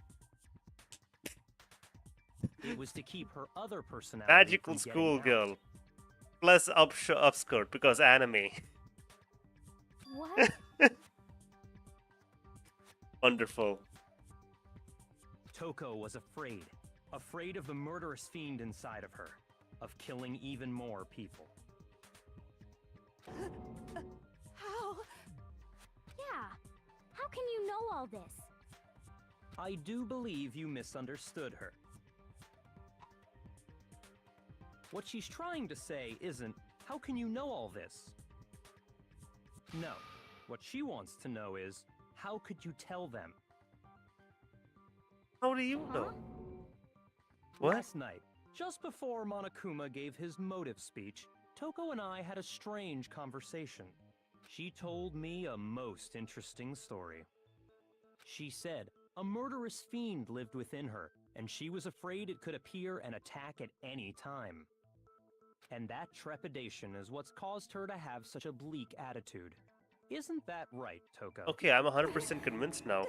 It was to keep her other personality Magical from getting out. schoolgirl. Plus upskirt because anime. What? Wonderful. Toko was afraid. Afraid of the murderous fiend inside of her. Of killing even more people. How? Yeah. How can you know all this? I do believe you misunderstood her. What she's trying to say isn't, how can you know all this? No. What she wants to know is, how could you tell them? How do you know? What? Last night, just before Monokuma gave his motive speech, Toko and I had a strange conversation. She told me a most interesting story. She said a murderous fiend lived within her, and she was afraid it could appear and attack at any time. And that trepidation is what's caused her to have such a bleak attitude. Isn't that right, Toko? Okay, I'm 100% convinced now.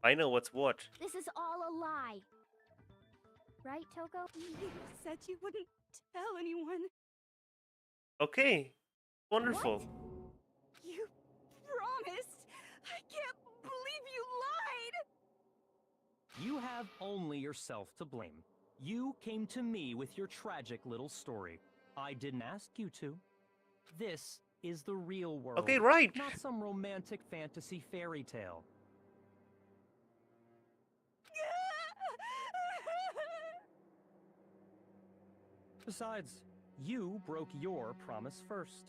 I know what's what. This is all a lie. Right, Toko? You said you wouldn't tell anyone. Okay, wonderful. You promised. I can't believe you lied. You have only yourself to blame. You came to me with your tragic little story. I didn't ask you to. This is the real world. Okay, right. Not some romantic fantasy fairy tale. Besides, you broke your promise first.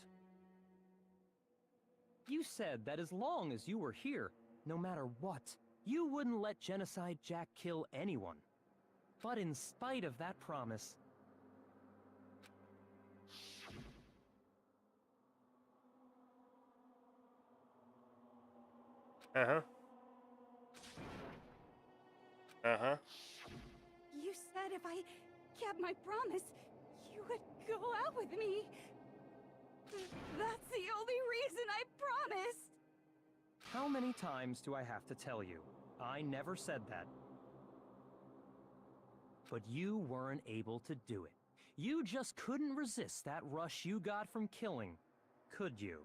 You said that as long as you were here, no matter what, you wouldn't let Genocide Jack kill anyone. But in spite of that promise... Uh-huh. Uh-huh. You said if I kept my promise, you would go out with me. That's the only reason I promised. How many times do I have to tell you? I never said that. But you weren't able to do it. You just couldn't resist that rush you got from killing, could you?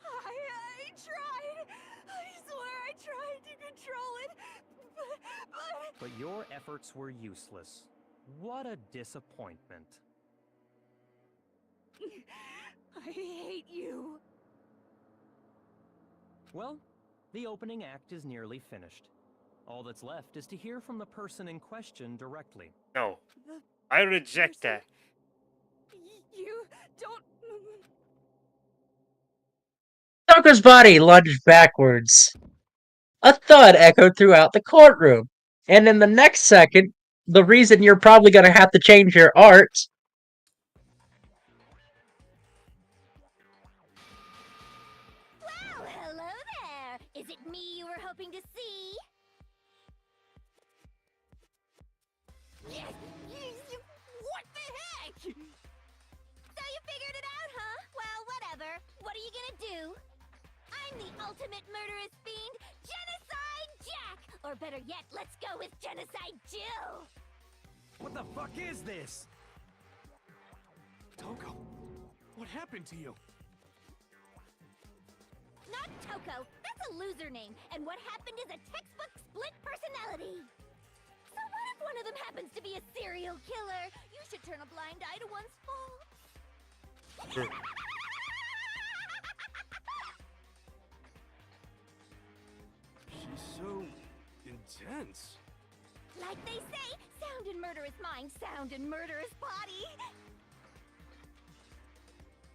I tried. I swear I tried to control it, but... But your efforts were useless. What a disappointment. I hate you. Well, the opening act is nearly finished. All that's left is to hear from the person in question directly. No. The I reject person- that. You don't... Toko's body lunged backwards. A thud echoed throughout the courtroom. And in the next second, the reason you're probably going to have to change your art... Well, hello there. Is it me you were hoping to see? What the heck? So you figured it out, huh? Well, whatever. What are you gonna do? I'm the ultimate murderous fiend, Genocide Jack! Or better yet, let's go with Genocide Jill! What the fuck is this? Toko, what happened to you? Not Toko. That's a loser name. And what happened is a textbook split personality. So what if one of them happens to be a serial killer? You should turn a blind eye to one's faults. She's so intense. Like they say, sound and murderous mind, sound and murderous body.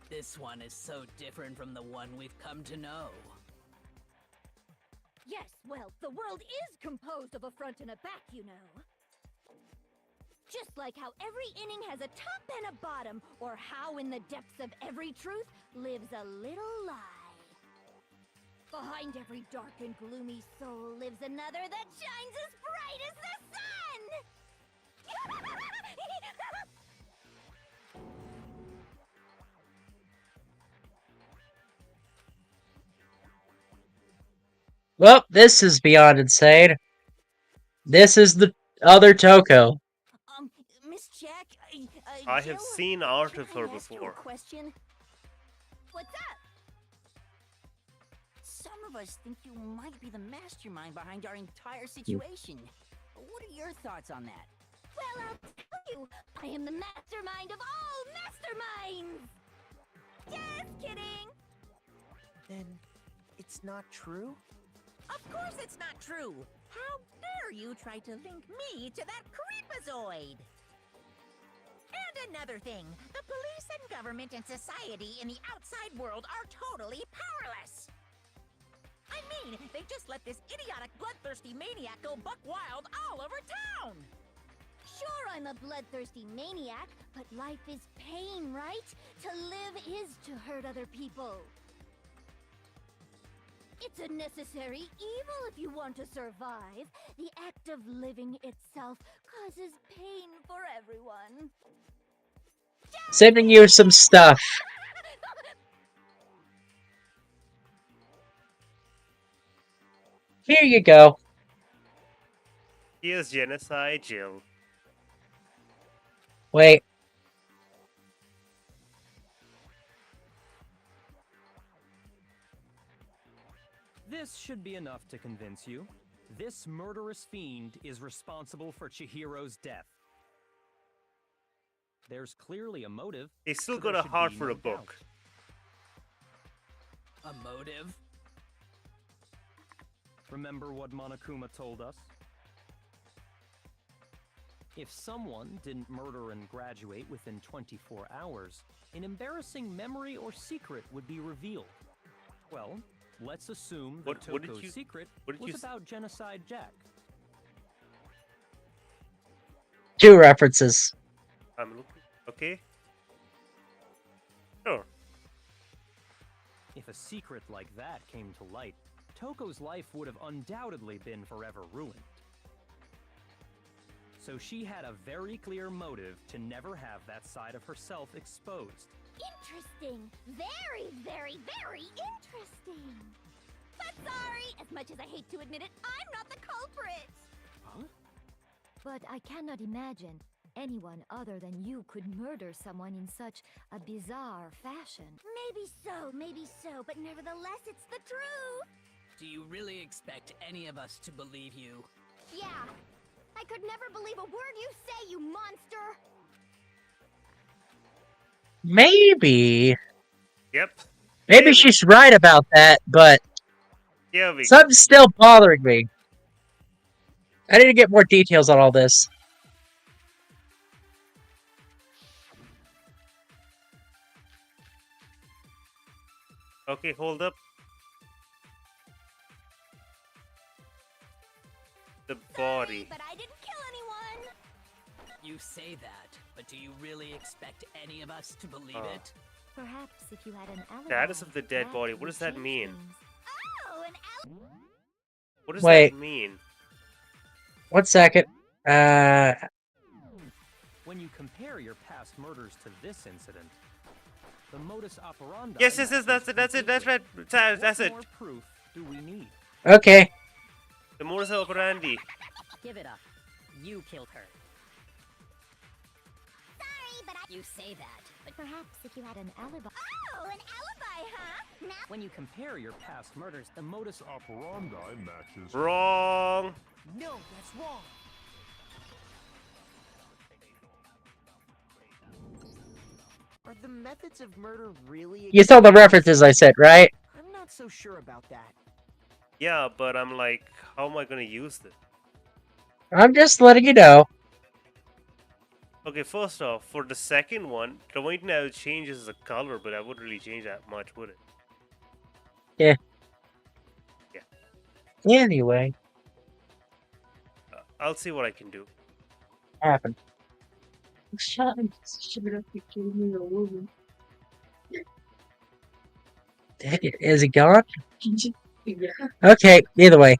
This one is so different from the one we've come to know. Yes, well, the world is composed of a front and a back, you know. Just like how every inning has a top and a bottom, or how in the depths of every truth lives a little lie. Behind every dark and gloomy soul lives another that shines as bright as the sun! Well, this is beyond insane. This is the other Toko. Miss Jack, I Jill, have seen art can of her I ask you a before. question? What's up? Some of us think you might be the mastermind behind our entire situation. What are your thoughts on that? Well, I'll tell you, I am the mastermind of all masterminds! Just kidding! Then it's not true? Of course it's not true! How dare you try to link me to that creepazoid? And another thing, the police and government and society in the outside world are totally powerless! I mean, they just let this idiotic bloodthirsty maniac go buck wild all over town! Sure, I'm a bloodthirsty maniac, but life is pain, right? To live is to hurt other people. It's a necessary evil if you want to survive. The act of living itself causes pain for everyone. Sending you some stuff. Here you go. Here's Genocide Jill. Wait. This should be enough to convince you. This murderous fiend is responsible for Chihiro's death. There's clearly a motive. They still so got there a should heart be for no a book. A motive? Remember what Monokuma told us? If someone didn't murder and graduate within 24 hours, an embarrassing memory or secret would be revealed. Well, let's assume that What did Toko's you- secret what did was you s- about Genocide Jack. Two references. I'm looking. Okay. Sure. If a secret like that came to light, Toko's life would have undoubtedly been forever ruined. So she had a very clear motive to never have that side of herself exposed. Interesting. Very, very, very interesting. But sorry, as much as I hate to admit it, I'm not the culprit. Huh? But I cannot imagine anyone other than you could murder someone in such a bizarre fashion. Maybe so, but nevertheless, it's the truth. Do you really expect any of us to believe you? Yeah. I could never believe a word you say, you monster. Maybe. Yep. Maybe Here we- she's right about that, but Here we go. something's still bothering me. I need to get more details on all this. Okay, hold up. The body. But I didn't kill anyone. You say that, but do you really expect any of us to believe Oh. it? Perhaps if you had an alibi. Status of the dead that body. What would does that change mean? things. Oh, an What does Wait. that mean? 1 second. When you compare your past murders to this incident, the modus operandi... Yes, that's it, that's right. That's What it. more proof do we need? Okay. The modus operandi. Give it up. You killed her. Sorry, but You say that, but perhaps if you had an alibi. Oh, an alibi, huh? Now When you compare your past murders, the modus operandi matches. Wrong. No, that's wrong. Are the methods of murder really? You saw the references I said, right? I'm not so sure about that. Yeah, but I'm like, how am I gonna use this? I'm just letting you know. Okay, first off, for the second one, the only thing I would change is the color, but I wouldn't really change that much, would it? Yeah. Yeah. Anyway, I'll see what I can do. happened. Dang it, is it gone? Okay, either way.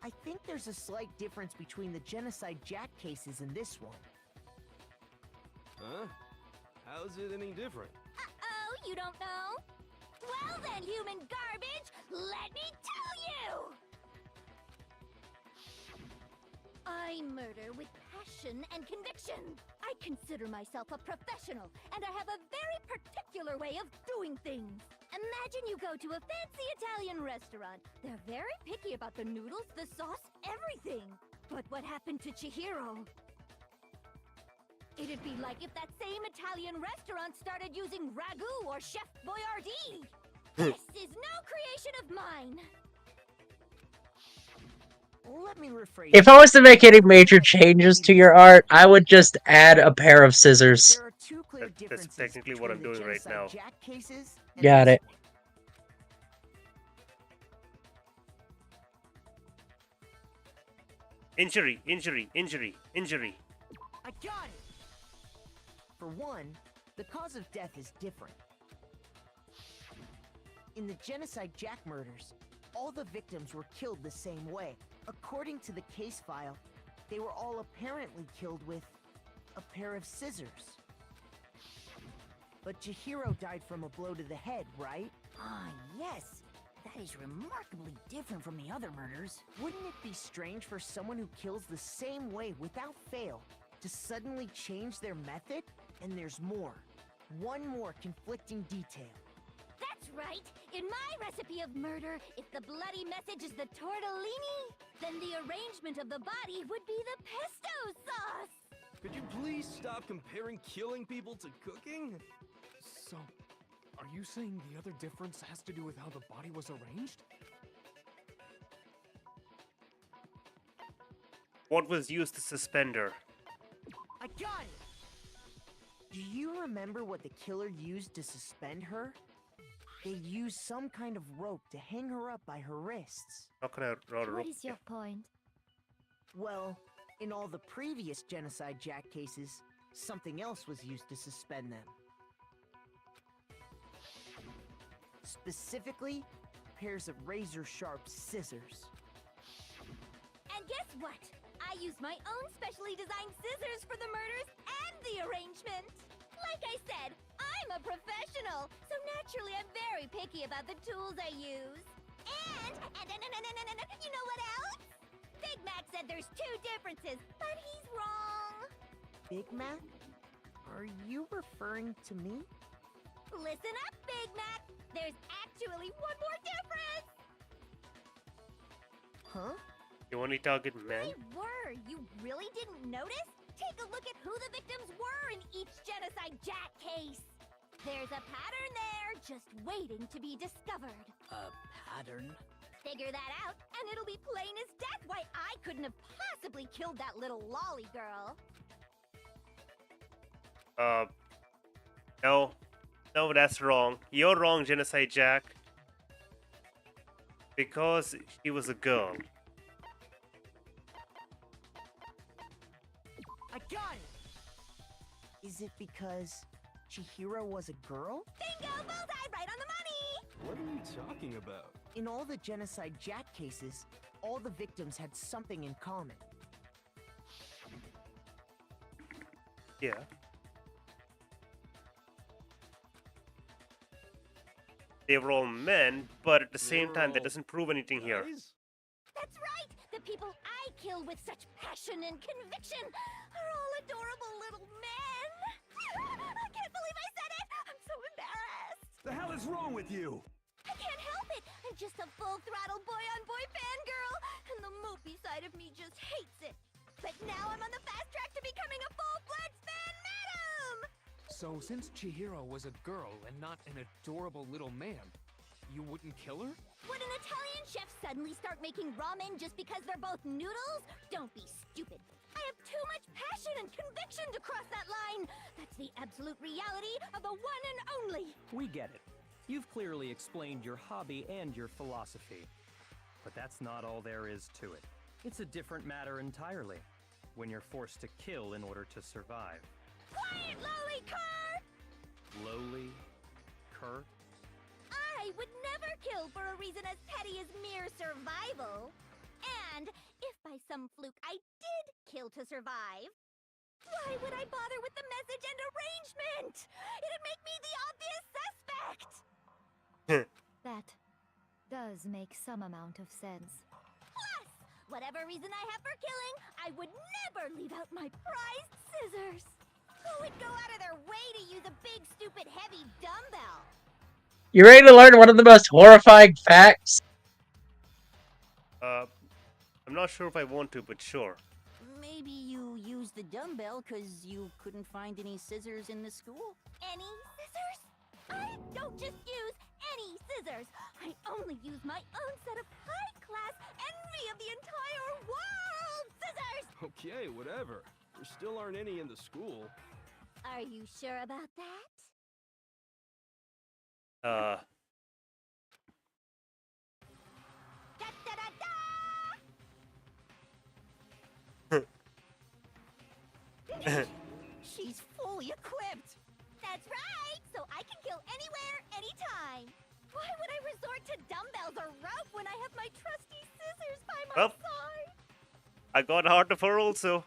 I think there's a slight difference between the Genocide Jack cases and this one. Huh? How's it any different? Uh-oh, you don't know? Well then, human garbage, let me tell you! I murder with passion and conviction. I consider myself a professional, and I have a very particular way of doing things. Imagine you go to a fancy Italian restaurant. They're very picky about the noodles, the sauce, everything. But what happened to Chihiro? It'd be like if that same Italian restaurant started using ragu or Chef Boyardee. This is no creation of mine. Let me rephrase. If I was to make any major changes to your art, I would just add a pair of scissors. There are two clear That's differences technically what I'm between the doing right Genocide now. Jack cases and Got this it. one. Injury, injury, injury, injury. I got it! For one, the cause of death is different. In the Genocide Jack murders, all the victims were killed the same way. According to the case file, they were all apparently killed with a pair of scissors. But Chihiro died from a blow to the head, right? Ah, yes. That is remarkably different from the other murders. Wouldn't it be strange for someone who kills the same way without fail to suddenly change their method? And there's more. One more conflicting detail. That's right! In my recipe of murder, if the bloody message is the tortellini, then the arrangement of the body would be the pesto sauce! Could you please stop comparing killing people to cooking? So, are you saying the other difference has to do with how the body was arranged? What was used to suspend her? I got it! Do you remember what the killer used to suspend her? They used some kind of rope to hang her up by her wrists. How can I route a What rope? is your point? Well, in all the previous Genocide Jack cases, something else was used to suspend them. Specifically, pairs of razor-sharp scissors. And guess what? I used my own specially designed scissors for the murders and the arrangement! Like I said, I'm a professional, so naturally I'm very picky about the tools I use. And you know what else? Big Mac said there's two differences, but he's wrong. Big Mac? Are you referring to me? Listen up, Big Mac. There's actually one more difference. Huh? You only target men? They were. You really didn't notice? Take a look at who the victims were in each Genocide Jack case. There's a pattern there, just waiting to be discovered. A pattern? Figure that out, and it'll be plain as death why I couldn't have possibly killed that little lolly girl. No. No, that's wrong. You're wrong, Genocide Jack. Because she was a girl. I got it! Is it because Chihiro was a girl? Bingo! Bullseye! Right on the money! What are you talking about? In all the Genocide Jack cases, all the victims had something in common. Yeah. They were all men, but at the same time, that doesn't prove anything here. Guys? That's right! The people I I kill with such passion and conviction are all adorable little men. I can't believe I said it! I'm so embarrassed! The hell is wrong with you? I can't help it! I'm just a full-throttle boy-on-boy fangirl, and the mopey side of me just hates it. But now I'm on the fast track to becoming a full-fledged fan madam! So, since Chihiro was a girl and not an adorable little man, you wouldn't kill her? Would an Italian chef suddenly start making ramen just because they're both noodles? Don't be stupid. I have too much passion and conviction to cross that line. That's the absolute reality of the one and only. We get it. You've clearly explained your hobby and your philosophy. But that's not all there is to it. It's a different matter entirely, when you're forced to kill in order to survive. Quiet, lowly cur! Lowly? Cur? I would never kill for a reason as petty as mere survival. And if by some fluke I did kill to survive, why would I bother with the message and arrangement? It'd make me the obvious suspect! That does make some amount of sense. Plus, whatever reason I have for killing, I would never leave out my prized scissors. Who would go out of their way to use a big, stupid, heavy dumbbell? You ready to learn one of the most horrifying facts? I'm not sure if I want to, but sure. Maybe you used the dumbbell because you couldn't find any scissors in the school? Any scissors? I don't just use any scissors. I only use my own set of high-class envy of the entire world scissors! Okay, whatever. There still aren't any in the school. Are you sure about that? Da da da da! She's fully equipped! That's right! So I can kill anywhere, anytime! Why would I resort to dumbbells or rope when I have my trusty scissors by my Well, side? I got a heart of her also.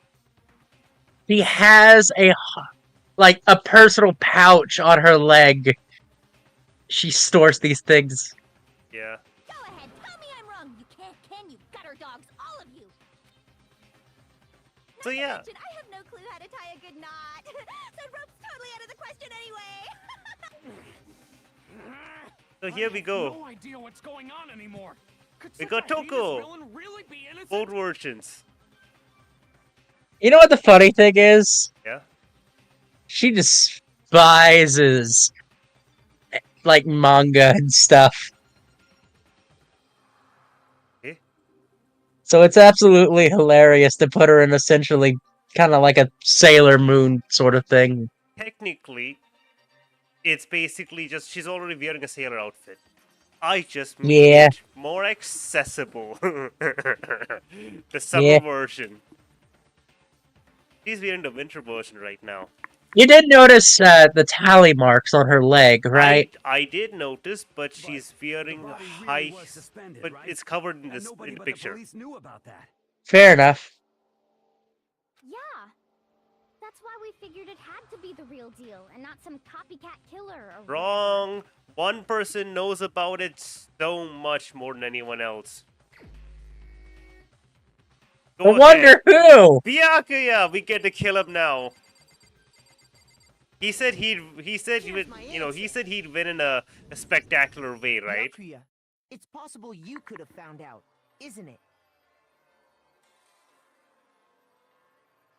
She has a personal pouch on her leg. She stores these things. Yeah. Go ahead, tell me I'm wrong. You can't, can you? Gutter dogs, all of you. So yeah. Not to mention, I have no clue how to tie a good knot. So rope's totally out of the question anyway. So here we go. No idea what's going on anymore. Could We such got a heinous Toko. villain really be innocent? Both versions. You know what the funny thing is? Yeah. She despises like manga and stuff. Eh? So it's absolutely hilarious to put her in essentially kind of like a Sailor Moon sort of thing. Technically, it's basically just she's already wearing a sailor outfit. I just made Yeah. it more accessible. The summer Yeah. version. She's wearing the winter version right now. You did notice the tally marks on her leg, right? I did notice, but she's wearing body really high. was suspended, But right? it's covered in And this nobody in the but picture. police knew about that. Fair enough. Yeah. That's why we figured it had to be the real deal and not some copycat killer or Wrong. One person knows about it so much more than anyone else. I Go wonder who. Byakuya, we get to kill him now. He said he said he Here's would, my he answer. said he'd win in a spectacular way, right? Byakuya, it's possible you could have found out, isn't it?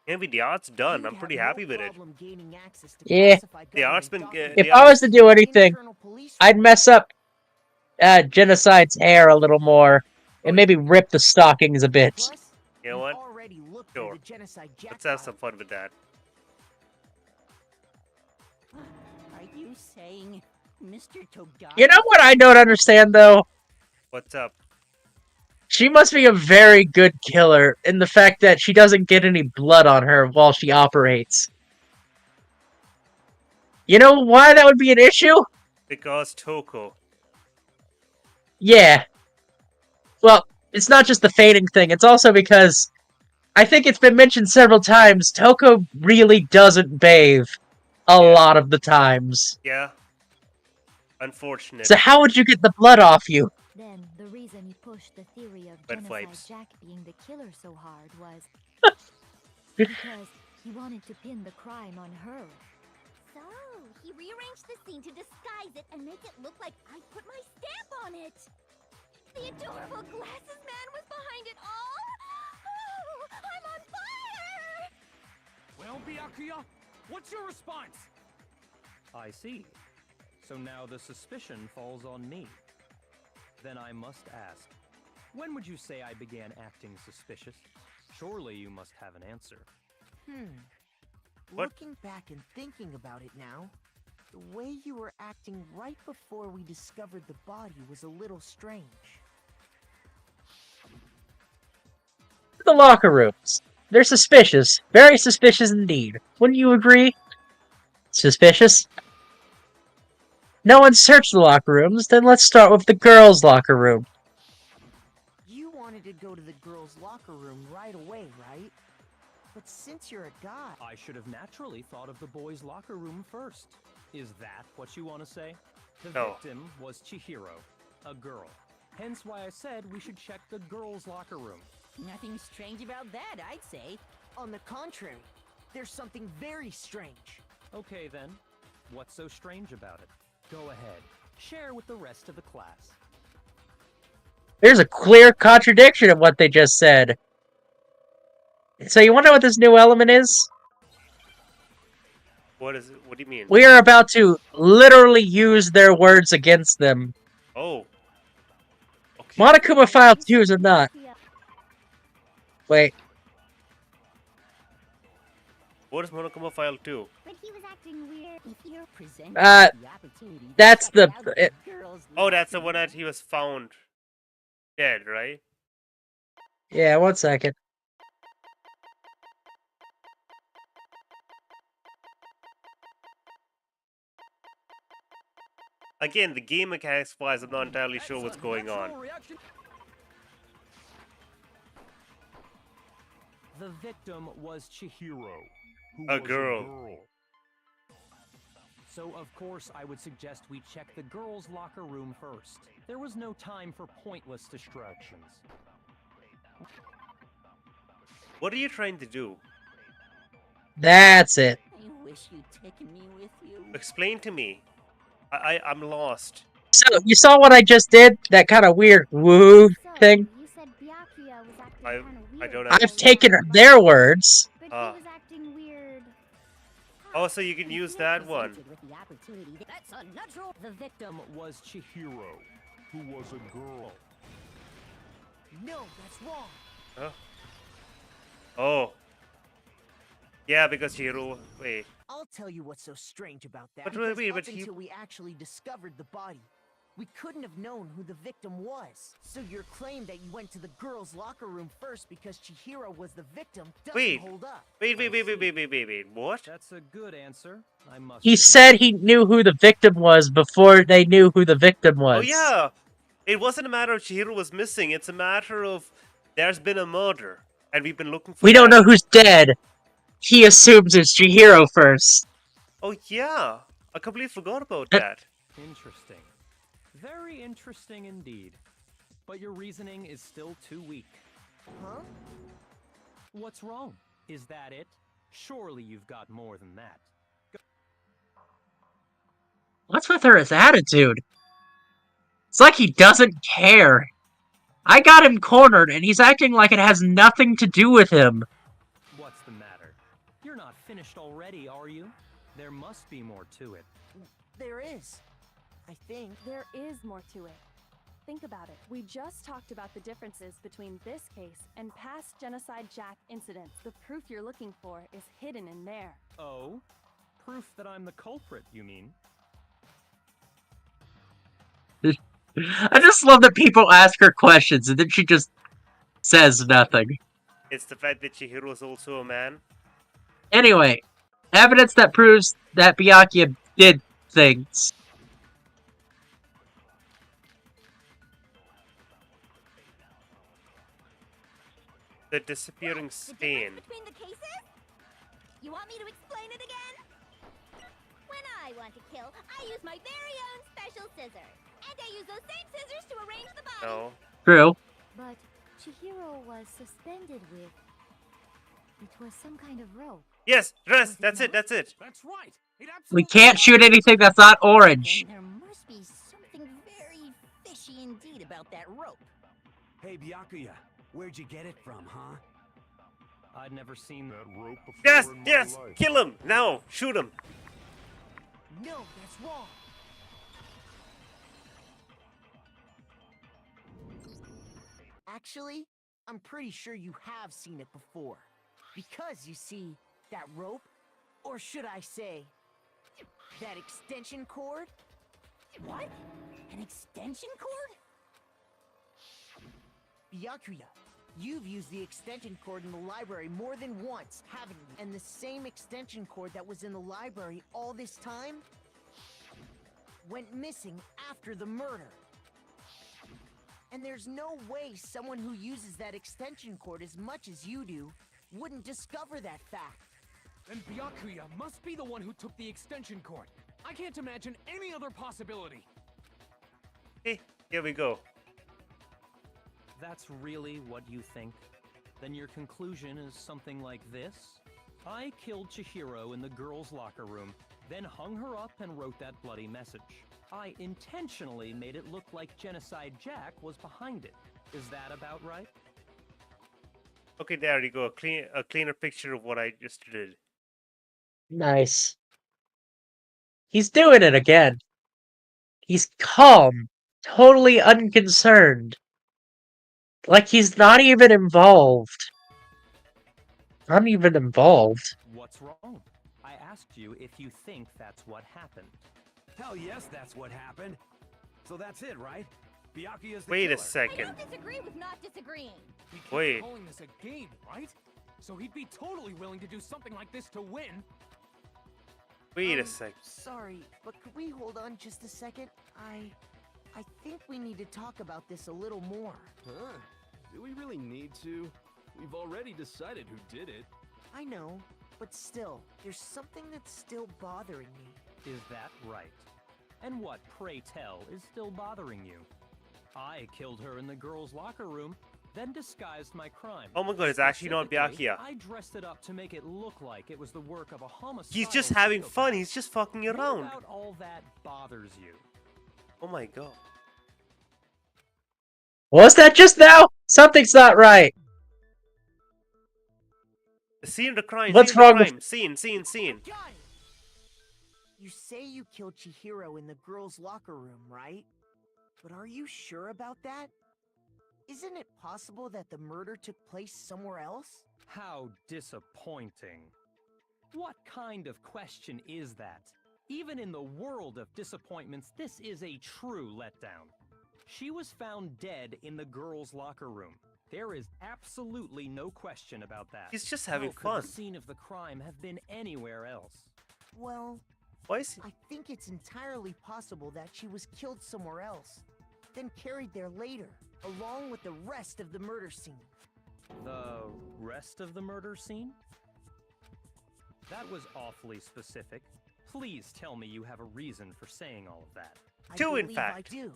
Maybe the art's done. You'd I'm pretty have no happy with it. problem gaining access to Yeah. classified The art's government been documents. If I was to do anything, Internal police I'd mess up Genocide's hair a little more and maybe rip the stockings a bit. Plus, You know we've what? already looked Sure. through the genocide Let's have jackpot. some fun with that. Are you saying Mr. Togashi? You know what I don't understand, though? What's up? She must be a very good killer in the fact that she doesn't get any blood on her while she operates. You know why that would be an issue? Because Toko. Yeah. Well, it's not just the fading thing, it's also because I think it's been mentioned several times, Toko really doesn't bathe a lot of the times. Yeah. Unfortunate. So how would you get the blood off you? Then the reason you pushed the theory of Bad Genocide vibes. Jack being the killer so hard was because he wanted to pin the crime on her. So, he rearranged the scene to disguise it and make it look like I put my stamp on it. The adorable glasses man was behind it all? Oh, I'm on fire! Well, Byakuya, what's your response? I see. So now the suspicion falls on me. Then I must ask, when would you say I began acting suspicious? Surely you must have an answer. What? Looking back and thinking about it now, the way you were acting right before we discovered the body was a little strange. The locker rooms. They're suspicious. Very suspicious indeed. Wouldn't you agree? Suspicious? No one searched the locker rooms, then let's start with the girls' locker room. You wanted to go to the girls' locker room right away, right? But since you're a guy... I should have naturally thought of the boys' locker room first. Is that what you want to say? The No. victim was Chihiro, a girl. Hence why I said we should check the girls' locker room. Nothing strange about that, I'd say. On the contrary, there's something very strange. Okay then, what's so strange about it? Go ahead, share with the rest of the class. There's a clear contradiction of what they just said. So you wonder what this new element is? What is it? What do you mean? We are about to literally use their words against them. Oh. Okay. Monokuma File 2s or not. Wait. What is Monokuma File 2? But he was acting weird. If you're presented Uh, with the opportunity to that's check the- out the girls' Oh, that's the locker one that room, he was found dead, right? Yeah, 1 second. Again, the game mechanics wise, I'm not entirely sure what's going on. The victim was Chihiro, who A was girl. a girl. So of course I would suggest we check the girls' locker room first. There was no time for pointless distractions. What are you trying to do? That's it. I wish you'd taken me with you. Explain to me. I'm lost. So, you saw what I just did? That kind of weird woo thing? You said Byakuya was acting I- kind of I weird. don't while I've we taken were their words. But Ah. he was acting weird. Oh, so you can use that one. Presented with the opportunity to- That's unnatural. The victim. Was Chihiro, who was a girl. No, that's wrong. Huh? Oh. Yeah, because Hiro. Wait. I'll tell you what's so strange about that. But because wait, up but he- until we actually discovered the body, we couldn't have known who the victim was. So your claim that you went to the girls' locker room first because Chihiro was the victim doesn't Wait. hold up. Wait. What? That's a good answer, I must He admit. said he knew who the victim was before they knew who the victim was. Oh, yeah. It wasn't a matter of Chihiro was missing. It's a matter of there's been a murder. And we've been looking for We don't that. know who's dead. He assumes it's Chihiro first. Oh, yeah. I completely forgot about that. Interesting. Very interesting indeed. But your reasoning is still too weak. Huh? What's wrong? Is that it? Surely you've got more than that. What's with his attitude? It's like he doesn't care. I got him cornered, and he's acting like it has nothing to do with him. What's the matter? You're not finished already, are you? There must be more to it. There is. I think. There is more to it. Think about it. We just talked about the differences between this case and past Genocide Jack incidents. The proof you're looking for is hidden in there. Oh? Proof that I'm the culprit, you mean? I just love that people ask her questions, and then she just says nothing. It's the fact that Chihiro is also a man. Anyway, evidence that proves that Byakuya did things. The disappearing The stain. difference between the cases? You want me to explain it again? When I want to kill, I use my very own special scissors. And I use those same scissors to arrange the body. No. True. But Chihiro was suspended with... It was some kind of rope. Yes, dress. That's it. That's it. That's right. It We absolutely can't shoot anything that's not orange. Then there must be something very fishy indeed about that rope. Hey, Byakuya, where'd you get it from, huh? I'd never seen That rope before Yes, in my yes. life. Kill him now. Shoot him. No, that's wrong. Actually, I'm pretty sure you have seen it before. Because, you see, that rope, or should I say, that extension cord? What? An extension cord? Byakuya, you've used the extension cord in the library more than once, haven't you? And the same extension cord that was in the library all this time went missing after the murder. And there's no way someone who uses that extension cord as much as you do wouldn't discover that fact. Then Byakuya must be the one who took the extension cord. I can't imagine any other possibility. Hey, here we go. That's really what you think? Then your conclusion is something like this? I killed Chihiro in the girls' locker room, then hung her up and wrote that bloody message. I intentionally made it look like Genocide Jack was behind it. Is that about right? Okay, there you go. A cleaner picture of what I just did. Nice. He's doing it again. He's calm, totally unconcerned. Like he's not even involved. Not even involved. What's wrong? I asked you if you think that's what happened. Hell yes, that's what happened. So that's it, right? Byakuya's the Wait killer. a second. I don't disagree with not disagreeing. He keeps Wait. calling this a game, right? So he'd be totally willing to do something like this to win. Wait a sec. Sorry, but could we hold on just a second? I think we need to talk about this a little more. Huh? Do we really need to? We've already decided who did it. I know, but still, there's something that's still bothering me. Is that right? And what, pray tell, is still bothering you? I killed her in the girls' locker room, then disguised my crime. Oh my god, it's actually not Specifically, Byakuya. I dressed it up to make it look like it was the work of a homicide. He's just having fun. He's just fucking around. What about all that bothers you? Oh my god. What was that just now? Something's not right. The scene of the crime. What's scene of the wrong with- crime. Scene. Got it! You say you killed Chihiro in the girls' locker room, right? But are you sure about that? Isn't it possible that the murder took place somewhere else? How disappointing. What kind of question is that? Even in the world of disappointments, this is a true letdown. She was found dead in the girls' locker room. There is absolutely no question about that. He's just having How could fun. the scene of the crime have been anywhere else? Well, Why is he? I think it's entirely possible that she was killed somewhere else, then carried there later, along with the rest of the murder scene. The rest of the murder scene? That was awfully specific. Please tell me you have a reason for saying all of that. I Two, in believe I fact. do.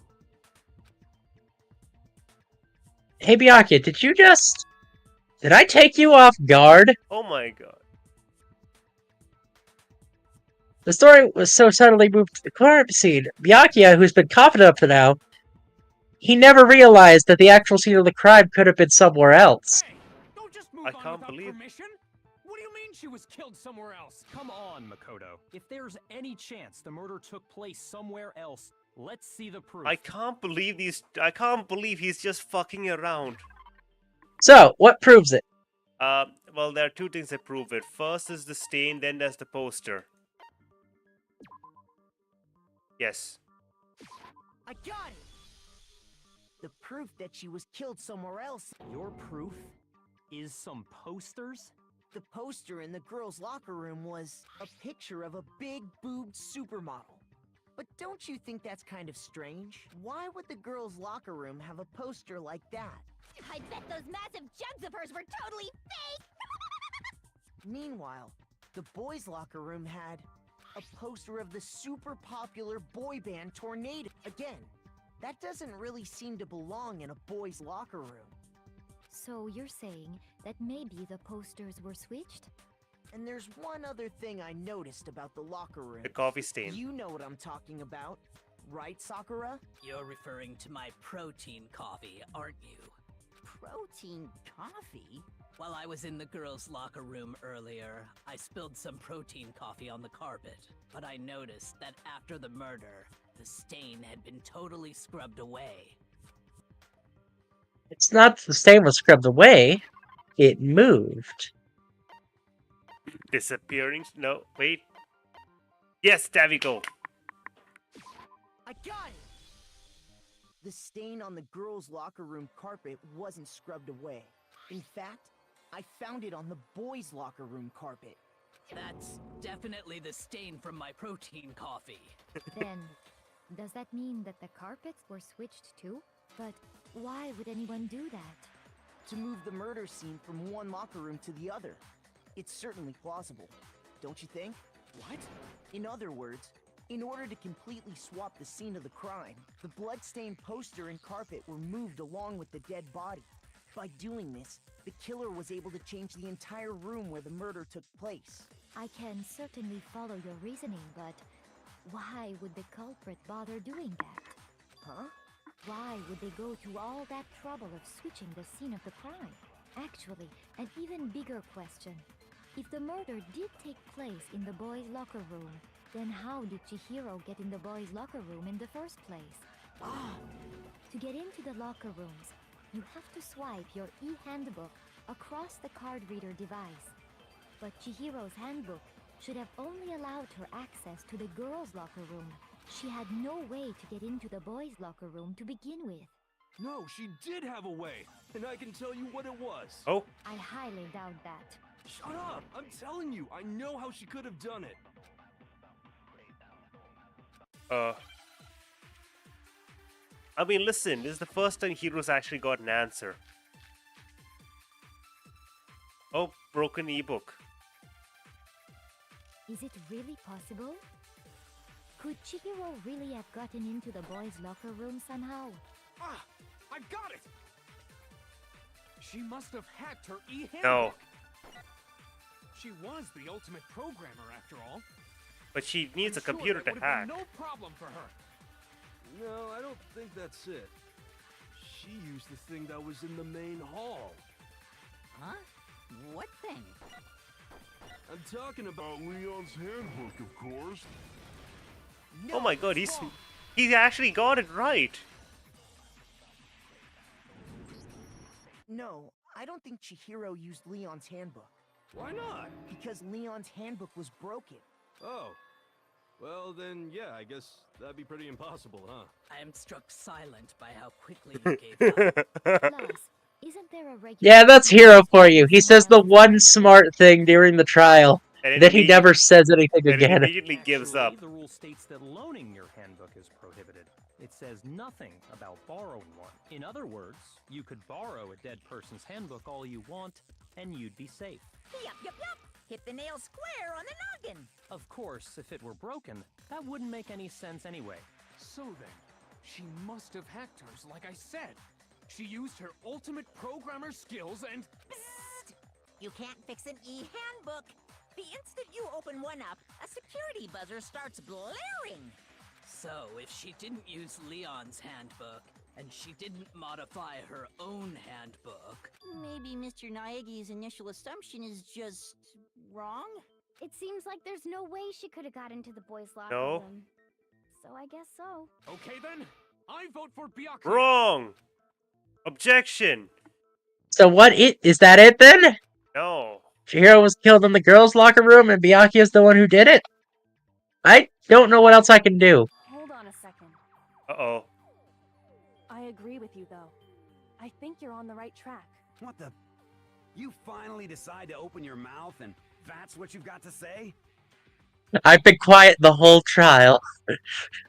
Hey Byakuya, did I take you off guard? Oh my god. The story was so suddenly moved to the crime scene. Byakuya, who's been confident up to now, he never realized that the actual scene of the crime could have been somewhere else. Hey, don't just move I on can't without believe- permission. What do you mean she was killed somewhere else? Come on, Makoto. If there's any chance the murder took place somewhere else, let's see the proof. I can't believe he's just fucking around. So, what proves it? Well, there are two things that prove it. First is the stain, then there's the poster. Yes. I got it! The proof that she was killed somewhere else. Your proof is some posters? The poster in the girls' locker room was a picture of a big-boobed supermodel. But don't you think that's kind of strange? Why would the girls' locker room have a poster like that? I bet those massive jugs of hers were totally fake! Meanwhile, the boys' locker room had A poster of the super popular boy band Tornado. Again, that doesn't really seem to belong in a boy's locker room. So you're saying that maybe the posters were switched? And there's one other thing I noticed about the locker room. The coffee stain. You know what I'm talking about, right, Sakura? You're referring to my protein coffee, aren't you? Protein coffee? While I was in the girls' locker room earlier, I spilled some protein coffee on the carpet. But I noticed that after the murder, the stain had been totally scrubbed away. It's not the stain was scrubbed away. It moved. Disappearing? No, wait. Yes, there we go. I got it! The stain on the girls' locker room carpet wasn't scrubbed away. In fact, I found it on the boys' locker room carpet. That's definitely the stain from my protein coffee. Then, does that mean that the carpets were switched too? But why would anyone do that? To move the murder scene from one locker room to the other. It's certainly plausible, don't you think? What? In other words, in order to completely swap the scene of the crime, the blood-stained poster and carpet were moved along with the dead body. By doing this, the killer was able to change the entire room where the murder took place. I can certainly follow your reasoning, but why would the culprit bother doing that? Huh? Why would they go to all that trouble of switching the scene of the crime? Actually, an even bigger question. If the murder did take place in the boys' locker room, then how did Chihiro get in the boys' locker room in the first place? To get into the locker rooms, you have to swipe your e-handbook across the card reader device. But Chihiro's handbook should have only allowed her access to the girls' locker room. She had no way to get into the boys' locker room to begin with. No, she did have a way, and I can tell you what it was. Oh, I highly doubt that. Shut up! I'm telling you, I know how she could have done it. I mean, listen, this is the first time Heroes actually got an answer. Oh, broken ebook. Is it really possible? Could Chihiro really have gotten into the boys' locker room somehow? Ah! I got it! She must have hacked her e-handbook. No, She was the ultimate programmer, after all. but she needs I'm a computer sure that to would have hack. been no problem for her. No, I don't think that's it. She used the thing that was in the main hall. Huh? What thing? I'm talking about Leon's handbook, of course. Oh my god, he actually got it right. No, I don't think Chihiro used Leon's handbook. Why not? Because Leon's handbook was broken. Oh. Well, then, yeah, I guess that'd be pretty impossible, huh? I am struck silent by how quickly you gave up. Plus, isn't there a regular... Yeah, that's Hero for you. He says the one smart thing during the trial. And Then he never says anything and he again. immediately gives up. The rule states that loaning your handbook is prohibited. It says nothing about borrowing one. In other words, you could borrow a dead person's handbook all you want, and you'd be safe. Yup. Hit the nail square on the noggin. Of course, if it were broken, that wouldn't make any sense anyway. So then, she must have hacked hers, like I said. She used her ultimate programmer skills and... Psst! You can't fix an e-handbook. The instant you open one up, a security buzzer starts blaring. So, if she didn't use Leon's handbook, and she didn't modify her own handbook... Maybe Mr. Naegi's initial assumption is just... wrong? It seems like there's no way she could have got into the boys' locker No. room. So I guess so. Okay then, I vote for Byakuya. Wrong! Objection! So is that it then? No. Chihiro was killed in the girls' locker room and Byakuya's the one who did it? I don't know what else I can do. Hold on a second. Uh-oh. I agree with you, though. I think you're on the right track. What the? You finally decide to open your mouth and that's what you've got to say? I've been quiet the whole trial.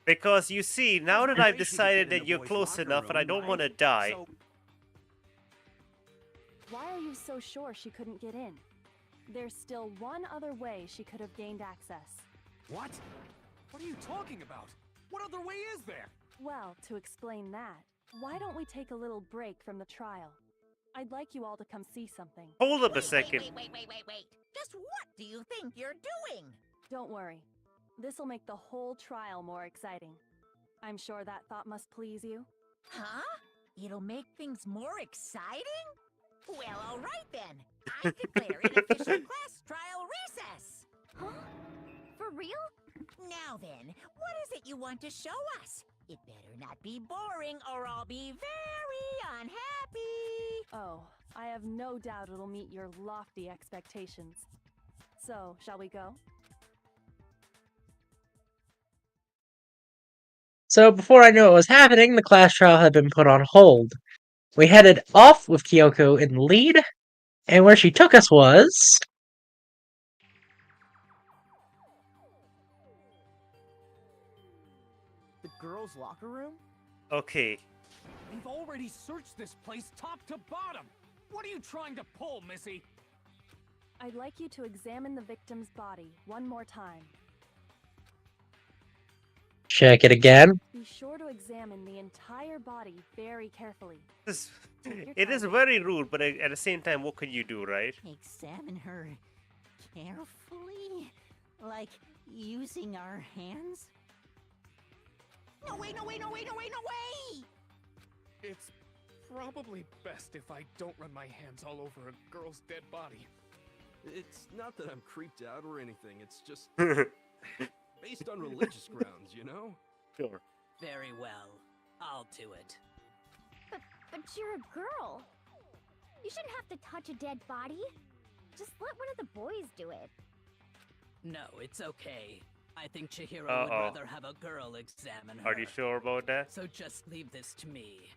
Because you see, now that I've decided that you're close enough and I don't want to die. Why are you so sure she couldn't get in? There's still one other way she could have gained access. What? What are you talking about? What other way is there? Well, to explain that, why don't we take a little break from the trial? I'd like you all to come see something. Hold up a Wait, second. wait. Just what do you think you're doing? Don't worry. This'll make the whole trial more exciting. I'm sure that thought must please you. Huh? It'll make things more exciting? Well, all right then. I declare an official class trial recess. Huh? For real? Now then, what is it you want to show us? It better not be boring or I'll be very unhappy. Oh, I have no doubt it'll meet your lofty expectations. So, shall we go? So before I knew what was happening, the class trial had been put on hold. We headed off with Kyoko in the lead, and where she took us was... The girls' locker room? Okay. We've already searched this place top to bottom. What are you trying to pull, Missy? I'd like you to examine the victim's body one more time. Check it again. Be sure to examine the entire body very carefully. It is very rude, but at the same time, what can you do, right? Examine her carefully? Like using our hands? No way! It's probably best if I don't run my hands all over a girl's dead body. It's not that I'm creeped out or anything, it's just based on religious grounds, you know? Sure. Very well. I'll do it. But you're a girl. You shouldn't have to touch a dead body. Just let one of the boys do it. No, it's okay. I think Chihiro would Uh-oh. rather have a girl examine her. Are you sure about that? So just leave this to me.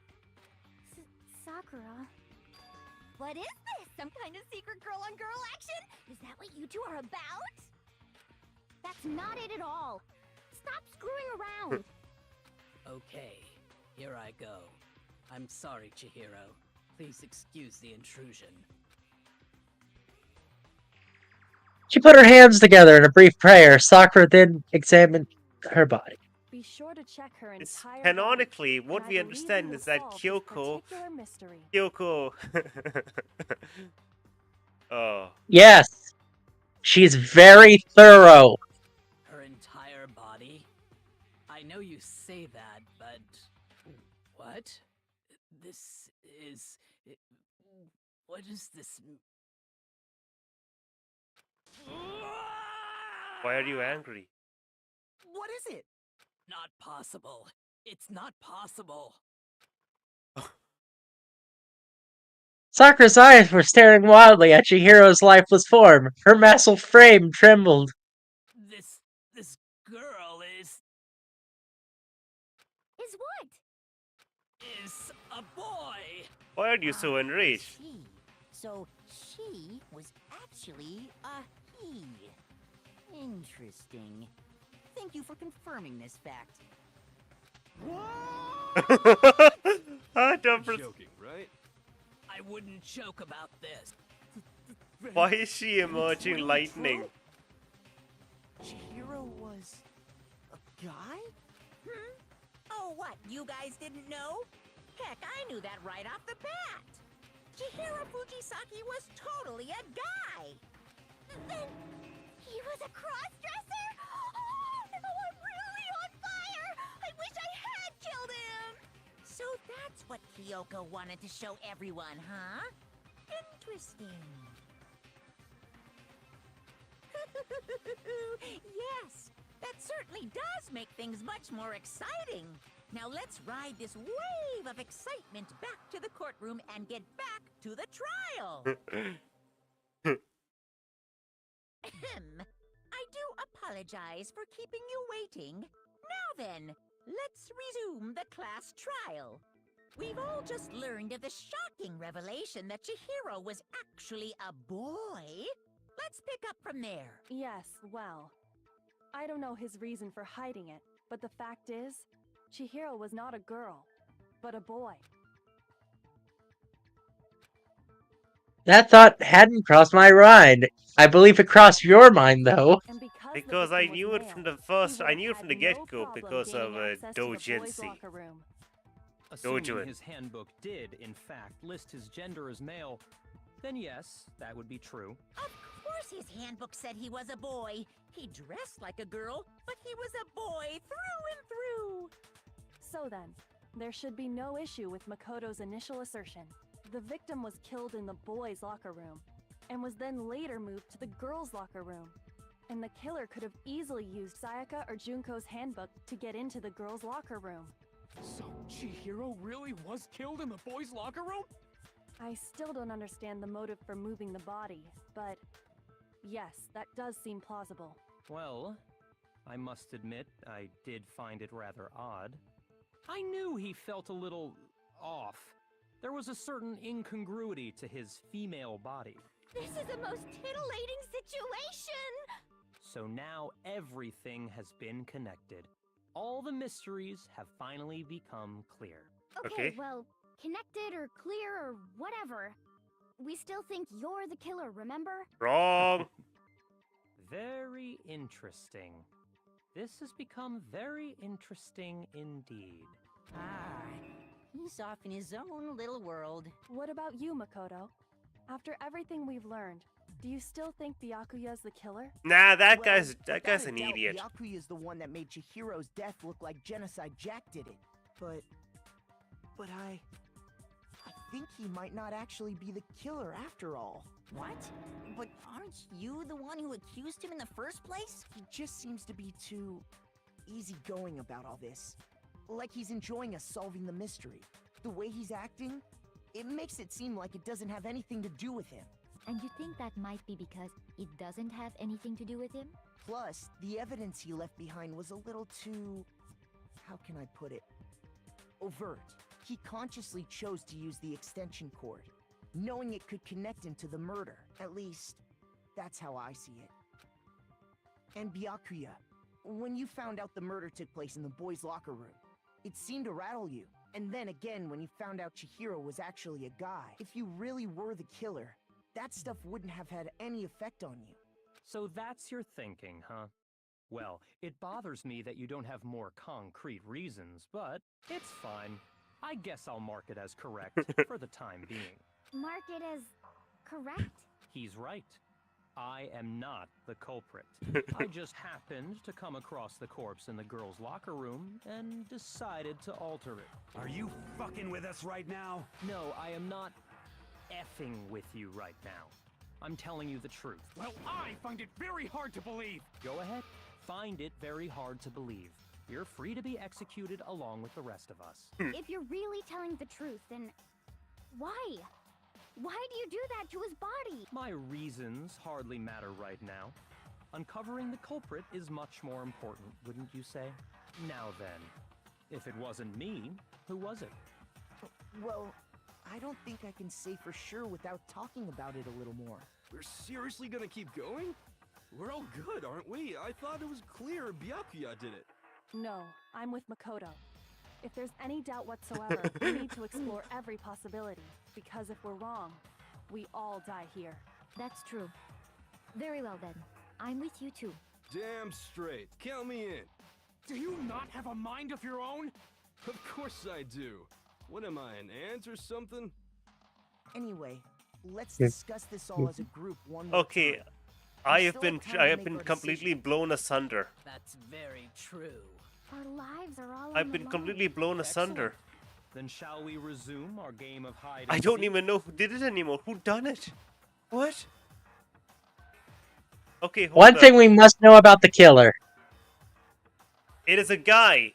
Sakura. What is this? Some kind of secret girl-on-girl action? Is that what you two are about? That's not it at all. Stop screwing around. Okay, here I go. I'm sorry, Chihiro. Please excuse the intrusion. She put her hands together in a brief prayer. Sakura then examined her body. Be sure to check her It's entire canonically, body, what and we I believe understand you is will that solve this Kyoko... particular mystery. Kyoko... oh. Yes, she's very thorough. Her entire body? I know you say that, but... What? This is... What is this... Why are you angry? What is it? Not possible. It's not possible. Sakura's eyes were staring wildly at Chihiro's lifeless form. Her massive frame trembled. This girl is what? Is a boy. Why are you so enraged? So she was actually a he. Interesting. Thank you for confirming this fact. You're joking, right? I wouldn't joke about this. Why is she emerging lightning? Chihiro was a guy? Oh, what? You guys didn't know? Heck, I knew that right off the bat. Chihiro Fujisaki was totally a guy. Then he was a cross-dresser? Oh, no, I'm really on fire! I wish I had killed him! So that's what Kyoko wanted to show everyone, huh? Interesting. Yes, that certainly does make things much more exciting. Now let's ride this wave of excitement back to the courtroom and get back to the trial. I do apologize for keeping you waiting. Now then, let's resume the class trial. We've all just learned of the shocking revelation that Chihiro was actually a boy. Let's pick up from there. Yes, well, I don't know his reason for hiding it, but the fact is, Chihiro was not a girl, but a boy. That thought hadn't crossed my mind. I believe it crossed your mind, though. And because Because I victim was knew it male, from the he first. would I have knew it had from the no get-go problem because of gaining access to the boys' doujinshi. locker room. Assuming Dojo. his handbook did, in fact, list his gender as male, then yes, that would be true. Of course his handbook said he was a boy. He dressed like a girl, but he was a boy through and through. So then, there should be no issue with Makoto's initial assertion. The victim was killed in the boys' locker room, and was then later moved to the girls' locker room. And the killer could have easily used Sayaka or Junko's handbook to get into the girls' locker room. So, Chihiro really was killed in the boys' locker room? I still don't understand the motive for moving the body, but yes, that does seem plausible. Well, I must admit, I did find it rather odd. I knew he felt a little off. There was a certain incongruity to his female body. This is a most titillating situation! So now everything has been connected. All the mysteries have finally become clear. Okay. Well, connected or clear or whatever. We still think you're the killer, remember? Wrong. Very interesting. This has become very interesting indeed. Ah, he's off in his own little world. What about you, Makoto? After everything we've learned, do you still think Byakuya's the killer? Nah, that Well, guy's without a an doubt, idiot. Byakuya's the one that made Chihiro's death look like Genocide Jack did it. But I think he might not actually be the killer after all. What? But aren't you the one who accused him in the first place? He just seems to be too easygoing about all this. Like he's enjoying us solving the mystery. The way he's acting, it makes it seem like it doesn't have anything to do with him. And you think that might be because it doesn't have anything to do with him? Plus, the evidence he left behind was a little too... how can I put it? Overt. He consciously chose to use the extension cord, knowing it could connect him to the murder. At least, that's how I see it. And Byakuya, when you found out the murder took place in the boys' locker room, it seemed to rattle you. And then again, when you found out Chihiro was actually a guy, if you really were the killer, that stuff wouldn't have had any effect on you. So that's your thinking, huh? Well, it bothers me that you don't have more concrete reasons, but it's fine. I guess I'll mark it as correct for the time being. Mark it as correct? He's right. I am not the culprit. I just happened to come across the corpse in the girls' locker room and decided to alter it. Are you fucking with us right now? No, I am not effing with you right now. I'm telling you the truth. Well, I find it very hard to believe. Go ahead. Find it very hard to believe. You're free to be executed along with the rest of us. If you're really telling the truth, then why? Why do you do that to his body? My reasons hardly matter right now. Uncovering the culprit is much more important, wouldn't you say? Now then, if it wasn't me, who was it? Well, I don't think I can say for sure without talking about it a little more. We're seriously gonna keep going? We're all good, aren't we? I thought it was clear Byakuya did it. No, I'm with Makoto. If there's any doubt whatsoever, we need to explore every possibility, because if we're wrong, we all die here. That's true. Very well then. I'm with you too. Damn straight. Count me in. Do you not have a mind of your own? Of course I do. What am I, an ant or something? Anyway, let's discuss this all as a group one more Okay, time. I We have still been time to I have make been our completely decision. blown asunder. That's very true. Our lives are all I've on been the completely blown asunder. Then shall we resume our game of hide and I don't seek? even know who did it anymore. Who done it? What? Okay, hold One up. thing we must know about the killer. It is a guy.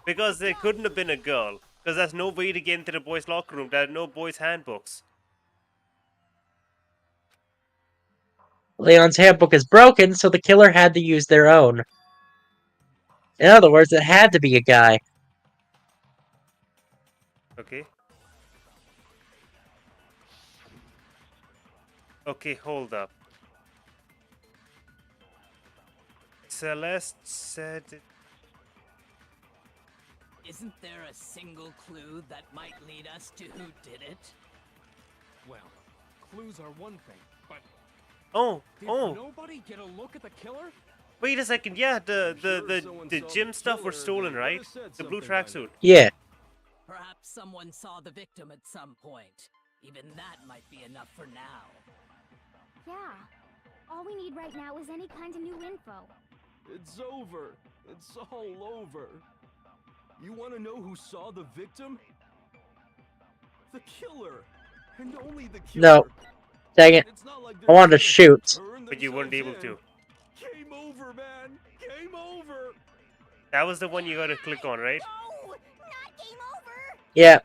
Because there couldn't have been a girl. Because there's no way to get into the boys' locker room. There are no boys' handbooks. Leon's handbook is broken, so the killer had to use their own. In other words, it had to be a guy. Okay. Okay, hold up. Celeste said... Isn't there a single clue that might lead us to who did it? Well, clues are one thing, but Oh, Did oh. nobody get a look at the killer? Wait a second. Yeah, Sure, someone the saw gym the stuff were killer, stolen, they right? would've said The blue something by tracksuit. Yeah. Perhaps someone saw the victim at some point. Even that might be enough for now. Yeah. All we need right now is any kind of new info. It's over. It's all over. You want to know who saw the victim? The killer. And only the killer. No. Dang it. It's not like I wanted to just shoot. gonna turn But you weren't able themselves to. in. Game over, man. Game over. That was the one you gotta click on, right? No! Not game over! Yeah.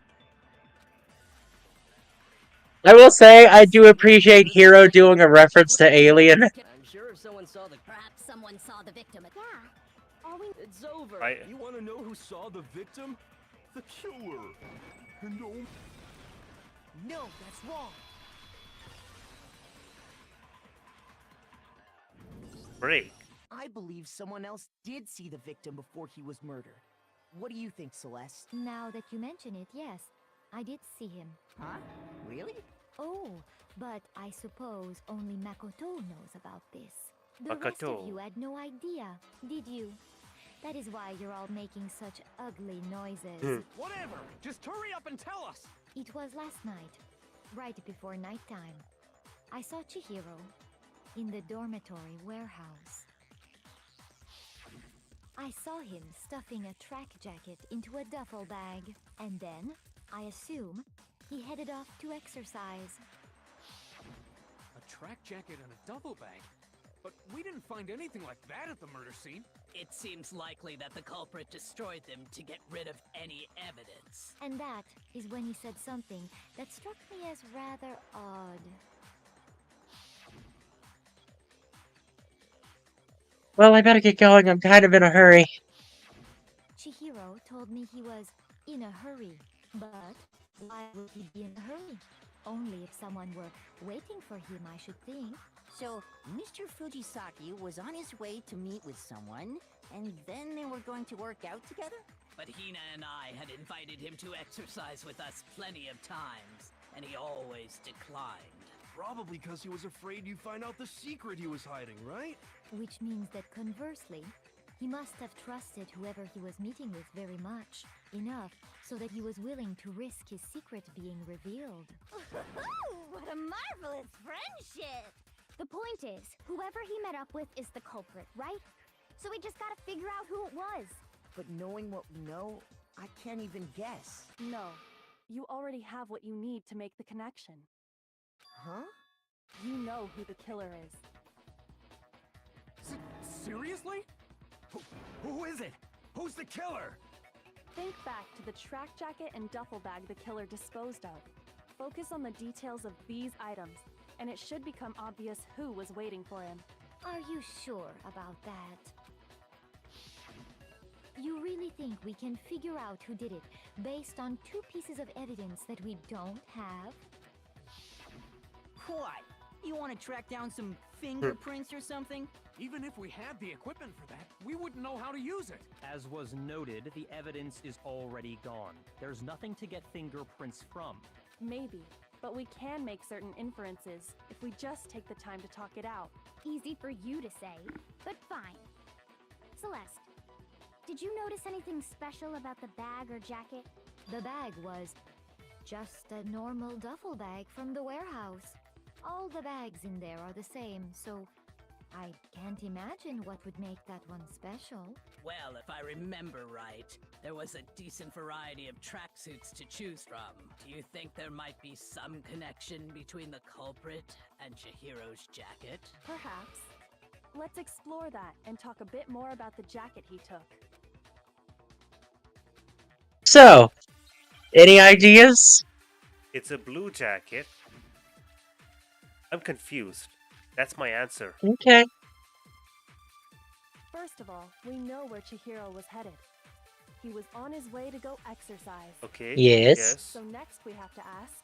I will say, I do appreciate Hero doing a reference to Alien. I'm sure if someone saw the... Perhaps someone saw the victim. Yeah. All we... It's over. You want to know who saw the victim? The killer. And only... No, that's wrong. Break. I believe someone else did see the victim before he was murdered. What do you think, Celeste? Now that you mention it, yes. I did see him. Huh? Really? Oh, but I suppose only Makoto knows about this. The rest Makoto. of you had no idea, did you? That is why you're all making such ugly noises. Whatever! Just hurry up and tell us! It was last night, right before nighttime. I saw Chihiro in the dormitory warehouse. I saw him stuffing a track jacket into a duffel bag, and then, I assume, he headed off to exercise. A track jacket and a duffel bag? But we didn't find anything like that at the murder scene. It seems likely that the culprit destroyed them to get rid of any evidence. And that is when he said something that struck me as rather odd. Well, I better get going. I'm kind of in a hurry. Chihiro told me he was in a hurry, but why would he be in a hurry? Only if someone were waiting for him, I should think. So, Mr. Fujisaki was on his way to meet with someone, and then they were going to work out together? But Hina and I had invited him to exercise with us plenty of times, and he always declined. Probably because he was afraid you'd find out the secret he was hiding, right? Which means that conversely, he must have trusted whoever he was meeting with very much, enough so that he was willing to risk his secret being revealed. What a marvelous friendship! The point is, whoever he met up with is the culprit, right? So we just gotta figure out who it was. But knowing what we know, I can't even guess. No. You already have what you need to make the connection. Huh? You know who the killer is. Seriously? Who is it? Who's the killer? Think back to the track jacket and duffel bag the killer disposed of. Focus on the details of these items, and it should become obvious who was waiting for him. Are you sure about that? You really think we can figure out who did it based on 2 pieces of evidence that we don't have? What? You want to track down some fingerprints or something? Even if we had the equipment for that, we wouldn't know how to use it. As was noted, the evidence is already gone. There's nothing to get fingerprints from. Maybe, but we can make certain inferences if we just take the time to talk it out. Easy for you to say, but fine. Celeste, did you notice anything special about the bag or jacket? The bag was just a normal duffel bag from the warehouse. All the bags in there are the same, so I can't imagine what would make that one special. Well, if I remember right, there was a decent variety of tracksuits to choose from. Do you think there might be some connection between the culprit and Chihiro's jacket? Perhaps. Let's explore that and talk a bit more about the jacket he took. So, any ideas? It's a blue jacket. I'm confused. That's my answer. Okay. First of all, we know where Chihiro was headed. He was on his way to go exercise. Okay. Yes. So next we have to ask,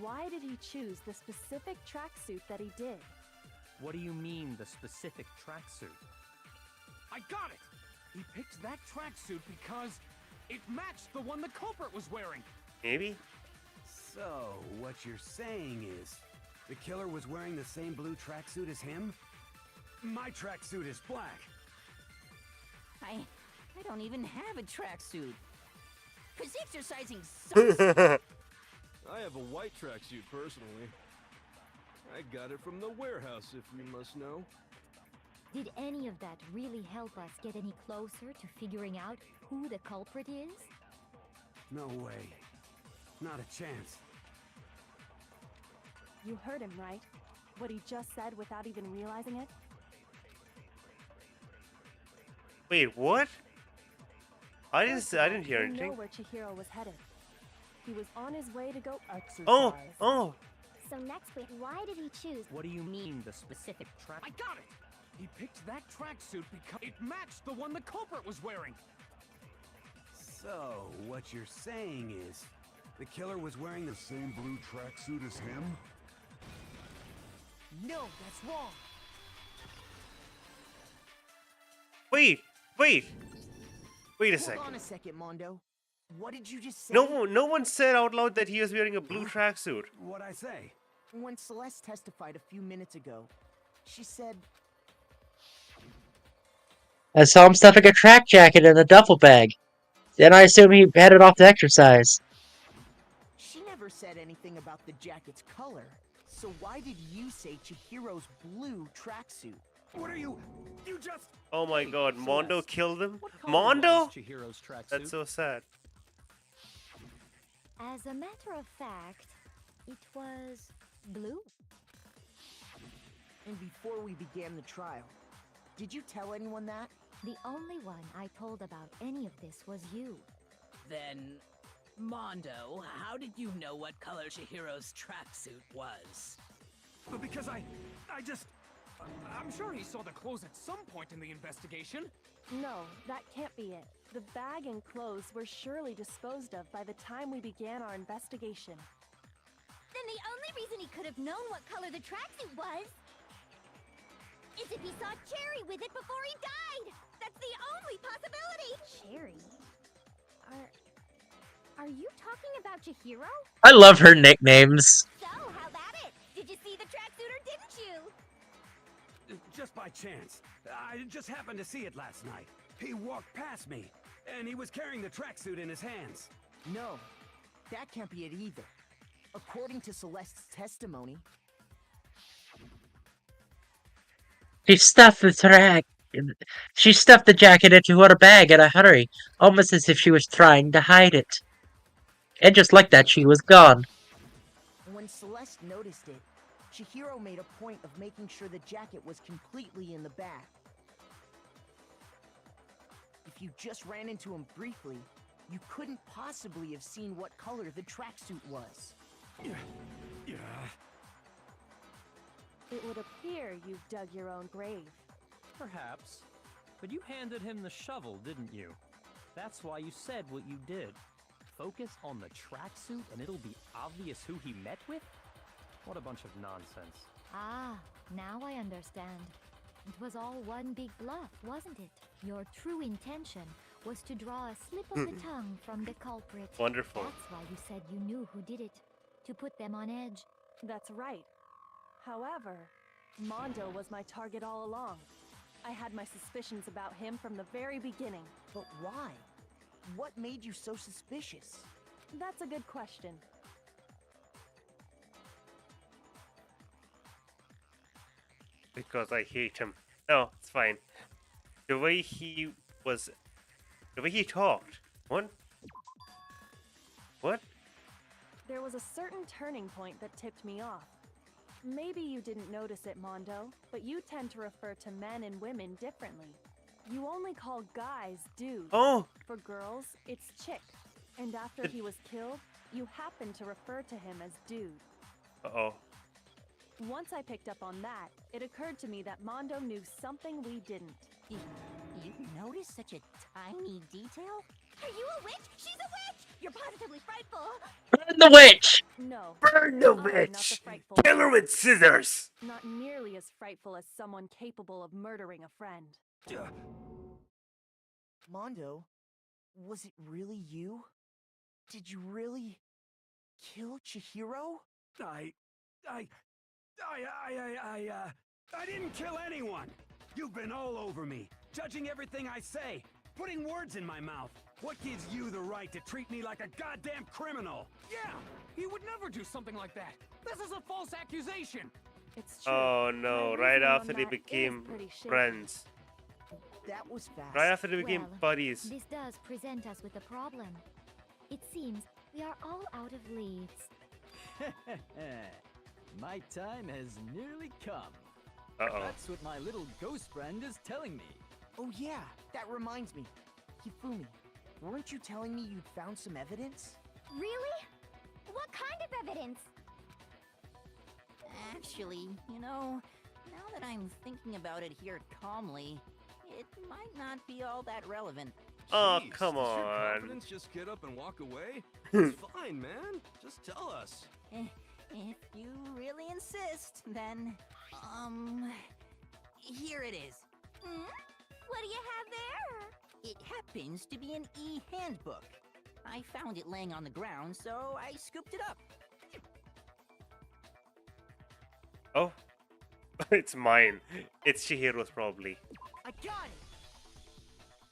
why did he choose the specific tracksuit that he did? What do you mean, the specific tracksuit? I got it! He picked that tracksuit because it matched the one the culprit was wearing. Maybe? So, what you're saying is, The killer was wearing the same blue tracksuit as him? My tracksuit is black. I don't even have a tracksuit. Cause exercising sucks. I have a white tracksuit personally. I got it from the warehouse, if you must know. Did any of that really help us get any closer to figuring out who the culprit is? No way. Not a chance. You heard him, right? What he just said without even realizing it? Wait, what? I didn't hear You anything. know where Chihiro was headed. He was on his way to go exercise. Oh. So next week, why did he choose? What do you mean, the specific track? I got it! He picked that tracksuit because it matched the one the culprit was wearing. So, what you're saying is, the killer was wearing the same blue tracksuit as him? No, that's wrong. Wait a Hold second. on a second, Mondo. What did you just say? No one said out loud that he was wearing a blue tracksuit. What'd I say? When Celeste testified a few minutes ago, she said... I saw him stuffing a track jacket in a duffel bag. Then I assume he headed off to exercise. She never said anything about the jacket's color. So why did you say Chihiro's blue tracksuit? What are you... You just... Oh my god, Mondo Celeste, killed him? What color Mondo? was Chihiro's tracksuit? That's so sad. As a matter of fact, it was blue. And before we began the trial, did you tell anyone that? The only one I told about any of this was you. Then, Mondo, how did you know what color Chihiro's tracksuit was? Because I just... I'm sure he saw the clothes at some point in the investigation. No, that can't be it. The bag and clothes were surely disposed of by the time we began our investigation. Then the only reason he could have known what color the tracksuit was is if he saw Cherry with it before he died! That's the only possibility! Cherry? Are you talking about Chihiro? I love her nicknames. So, how about it? Did you see the tracksuit or didn't you? Just by chance. I just happened to see it last night. He walked past me, and he was carrying the tracksuit in his hands. No, that can't be it either. According to Celeste's testimony, She stuffed the jacket into her bag in a hurry, almost as if she was trying to hide it. And just like that, she was gone. when Celeste noticed it, Chihiro made a point of making sure the jacket was completely in the bag. If you just ran into him briefly, you couldn't possibly have seen what color the tracksuit was. Yeah. It would appear you've dug your own grave. Perhaps. But you handed him the shovel, didn't you? That's why you said what you did. Focus on the tracksuit and it'll be obvious who he met with? What a bunch of nonsense. Ah, now I understand. It was all one big bluff, wasn't it? Your true intention was to draw a slip of the tongue from the culprit. Wonderful. That's why you said you knew who did it. To put them on edge. That's right. However, Mondo was my target all along. I had my suspicions about him from the very beginning. But why? What made you so suspicious? That's a good question. Because I hate him. No, it's fine. The way he talked. What? What? There was a certain turning point that tipped me off. Maybe you didn't notice it, Mondo, but you tend to refer to men and women differently. You only call guys dudes. Oh! For girls, it's chick. And after he was killed, you happen to refer to him as dude. Uh-oh. Once I picked up on that, it occurred to me that Mondo knew something we didn't. You noticed such a tiny detail? Are you a witch? She's a witch! You're positively frightful! Burn the witch! No. Burn the I'm not the witch! frightful Kill her one. with scissors! Not nearly as frightful as someone capable of murdering a friend. Mondo, was it really you? Did you really kill Chihiro? I didn't kill anyone. You've been all over me, judging everything I say, putting words in my mouth. What gives you the right to treat me like a goddamn criminal? Yeah, he would never do something like that. This is a false accusation. It's true. Oh no, My right reasoning on after they that is became pretty shaky. friends. That was fast. Right after they became Well, buddies. This does present us with a problem. It seems we are all out of leads. My time has nearly come. Uh-oh. That's what my little ghost friend is telling me. Oh yeah, that reminds me. Hifumi, weren't you telling me you'd found some evidence? Really? What kind of evidence? Actually, you know, now that I'm thinking about it here calmly, it might not be all that relevant. Oh, Jeez, come does your on. confidence just get up and walk away? It's fine, man. Just tell us. If you really insist, then, here it is. What do you have there? It happens to be an e-handbook. I found it laying on the ground, so I scooped it up. Oh, it's mine. It's Chihiro's probably. I got it!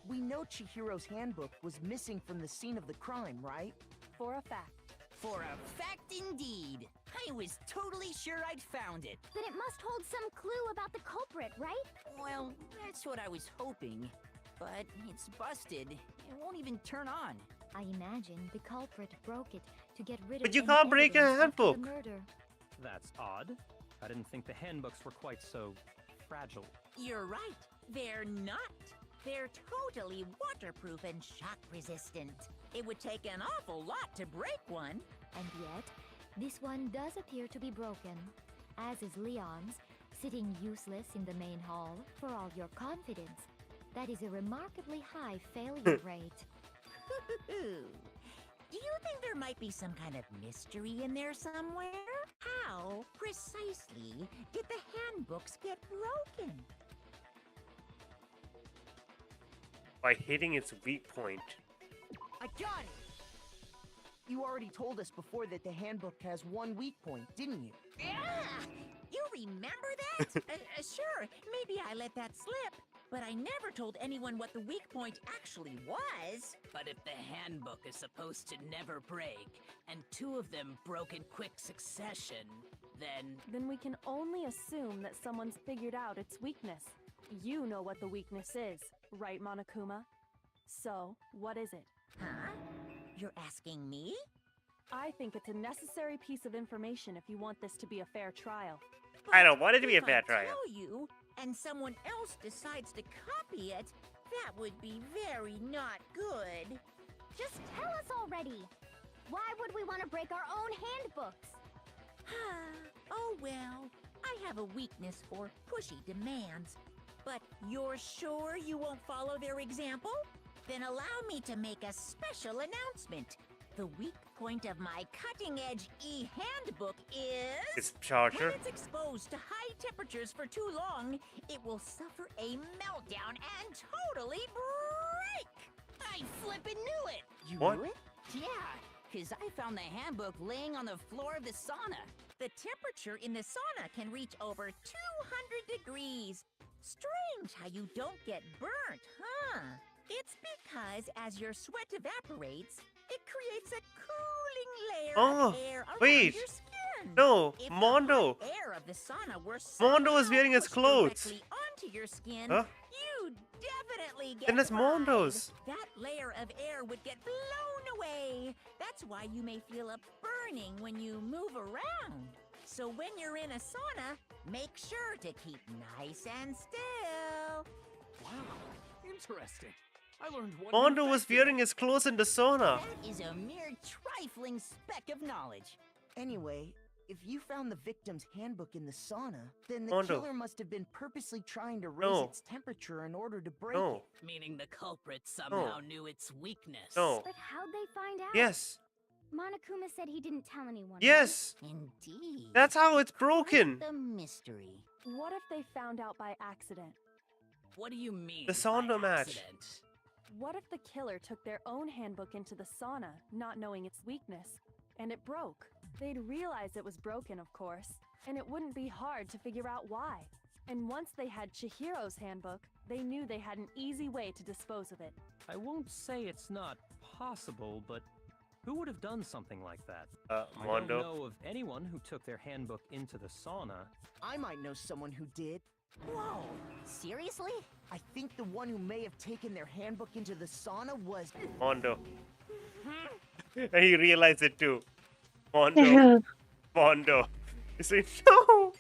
We know Chihiro's handbook was missing from the scene of the crime, right? For a fact. For a fact indeed. I was totally sure I'd found it. Then it must hold some clue about the culprit, right? Well, that's what I was hoping. But it's busted. It won't even turn on. I imagine the culprit broke it to get rid But of you any can't break a evidence after handbook. the murder. That's odd. I didn't think the handbooks were quite so fragile. You're right. They're not. They're totally waterproof and shock resistant. It would take an awful lot to break one. And yet, this one does appear to be broken, as is Leon's, sitting useless in the main hall for all your confidence. That is a remarkably high failure rate. Do you think there might be some kind of mystery in there somewhere? How precisely did the handbooks get broken? By hitting its weak point. I got it! You already told us before that the handbook has one weak point, didn't you? Yeah! You remember that? Sure, maybe I let that slip. But I never told anyone what the weak point actually was. But if the handbook is supposed to never break, and two of them broke in quick succession, Then we can only assume that someone's figured out its weakness. You know what the weakness is, right, Monokuma? So, what is it? Huh? You're asking me? I think it's a necessary piece of information if you want this to be a fair trial. I don't want it to be a If fair I trial. tell you, and someone else decides to copy it, that would be very not good. Just tell us already. Why would we want to break our own handbooks? Oh well, I have a weakness for pushy demands. But you're sure you won't follow their example? Then allow me to make a special announcement. The weak point of my cutting-edge e-handbook is... It's charger. When it's exposed to high temperatures for too long, it will suffer a meltdown and totally break! I flippin' knew it! You What? knew it? Yeah, because I found the handbook laying on the floor of the sauna. The temperature in the sauna can reach over 200 degrees. Strange how you don't get burnt, huh? It's because as your sweat evaporates, it creates a cooling layer of air around wait. your skin. No, If Mondo. the hot air of the sauna were Mondo is somehow wearing his pushed clothes. directly onto your skin, Huh? you'd definitely get Then it's fried. Mondo's. That layer of air would get blown away. That's why you may feel a burning when you move around. So when you're in a sauna, make sure to keep nice and still. Wow, interesting. I learned one. Mondo new was fact today. wearing his clothes in the sauna. That is a mere trifling speck of knowledge. Anyway, if you found the victim's handbook in the sauna, then the Mondo. killer must have been purposely trying to raise No. its temperature in order to break No. it. Meaning the culprit somehow knew its weakness. No. But how'd they find out? Yes. Monokuma said he didn't tell anyone. Yes. Indeed. That's how it's broken. The mystery. What if they found out by accident? What do you mean? The sauna by match. accident? What if the killer took their own handbook into the sauna, not knowing its weakness, and it broke? They'd realize it was broken, of course, and it wouldn't be hard to figure out why. And once they had Chihiro's handbook, they knew they had an easy way to dispose of it. I won't say it's not possible, but who would have done something like that? I don't Mondo. know of anyone who took their handbook into the sauna. I might know someone who did. Whoa, seriously? I think the one who may have taken their handbook into the sauna was... Mondo. And he realized it too. Mondo. Mondo. He said, no!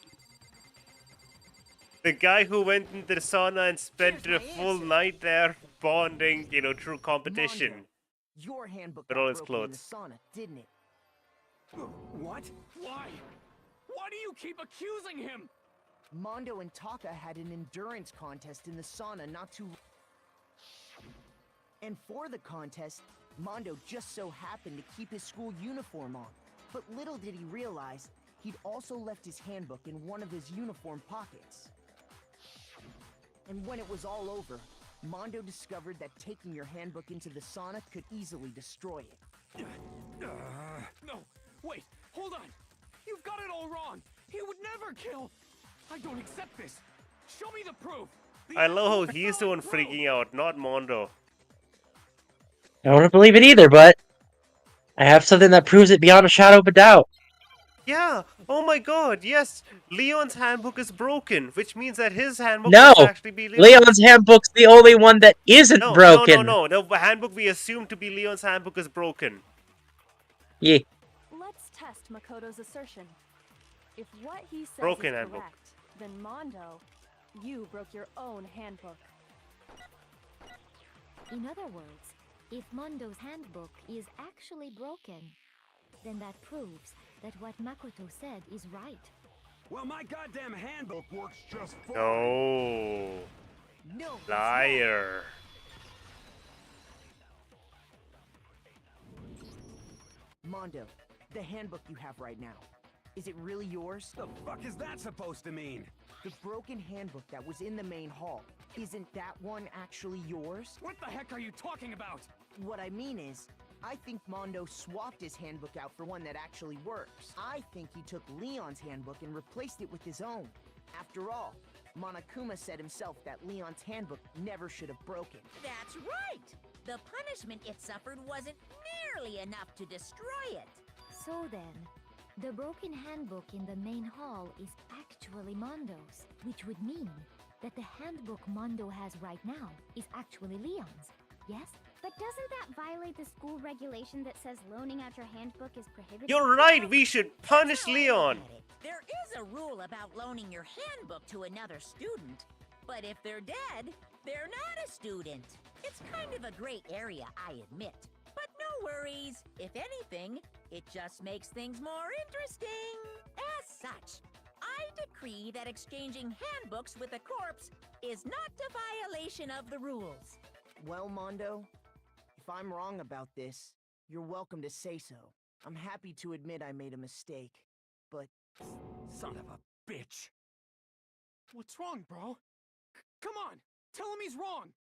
The guy who went into the sauna and spent a full night there bonding, you know, through competition. Mondo, your handbook With got all his broken in clothes. the sauna, didn't it? What? Why? Why do you keep accusing him? Mondo and Taka had an endurance contest in the sauna not too... And for the contest, Mondo just so happened to keep his school uniform on. But little did he realize, he'd also left his handbook in one of his uniform pockets. And when it was all over, Mondo discovered that taking your handbook into the sauna could easily destroy it. No, wait, hold on. You've got it all wrong. He would never kill. I don't accept this. Show me the proof. I love how he's the one freaking out, not Mondo. I don't believe it either, but I have something that proves it beyond a shadow of a doubt. Yeah, oh my god, yes. Leon's handbook is broken, which means that his handbook No! must actually be Leon's handbook's the only one that isn't broken. No. The handbook we assume to be Leon's handbook is broken. Yeah. Let's test Makoto's assertion. If what he says Broken is handbook. correct, then Mondo, you broke your own handbook. In other words, if Mondo's handbook is actually broken, then that proves that what Makoto said is right. Well, my goddamn handbook works just fine. No. No. Liar. Mondo, the handbook you have right now, is it really yours? The fuck is that supposed to mean? The broken handbook that was in the main hall, isn't that one actually yours? What the heck are you talking about? What I mean is, I think Mondo swapped his handbook out for one that actually works. I think he took Leon's handbook and replaced it with his own. After all, Monokuma said himself that Leon's handbook never should have broken. That's right! The punishment it suffered wasn't nearly enough to destroy it. So then, the broken handbook in the main hall is actually Mondo's, which would mean that the handbook Mondo has right now is actually Leon's, yes? But doesn't that violate the school regulation that says loaning out your handbook is prohibited? You're right, we should punish Leon. There is a rule about loaning your handbook to another student, but if they're dead, they're not a student. It's kind of a gray area, I admit. But no worries. If anything, it just makes things more interesting. As such, I decree that exchanging handbooks with a corpse is not a violation of the rules. Well, Mondo, if I'm wrong about this, you're welcome to say so. I'm happy to admit I made a mistake, but... Son of a bitch. What's wrong, bro? Come on, tell him he's wrong.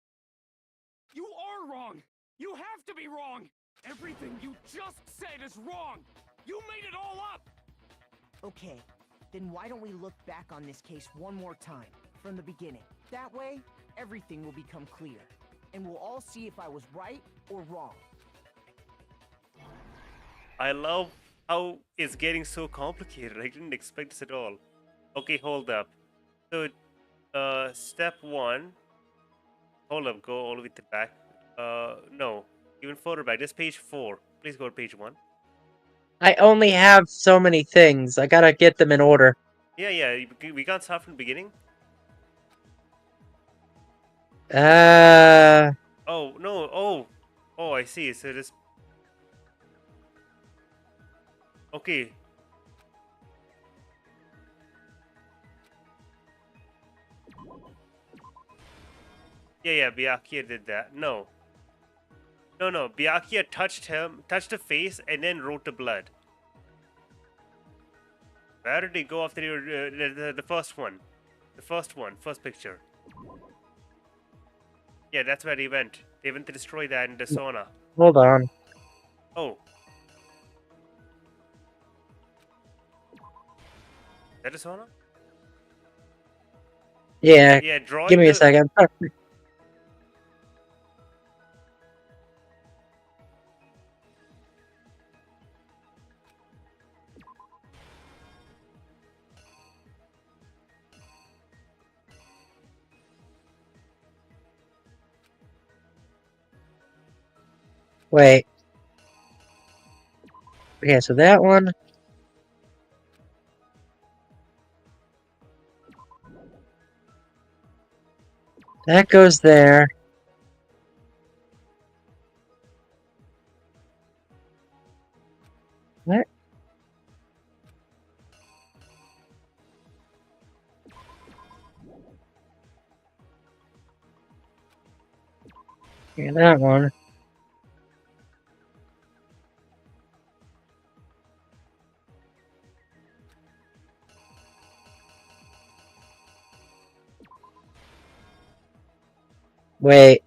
You are wrong. You have to be wrong. Everything you just said is wrong. You made it all up. Okay, then why don't we look back on this case one more time, from the beginning. That way, everything will become clear, and we'll all see if I was right or wrong. I love how it's getting so complicated. I didn't expect this at all. Okay, hold up. So, step 1. Hold up, go all the way to the back. No, even further back. This page 4. Please go to page 1. I only have so many things. I gotta get them in order. Yeah, we can't start from the beginning. Oh, no, oh, I see. So this... Okay. Yeah, Byakuya did that. No, Byakuya touched the face, and then wrote the blood. Where did he go after the first one? The first picture. Yeah, that's where he went. They went to destroy that in the sauna. Hold on. Oh. That is Sona? Yeah. Yeah, drawing Give me a the- second. Wait. Okay, so that one. That goes there. What? Okay, that one. Wait.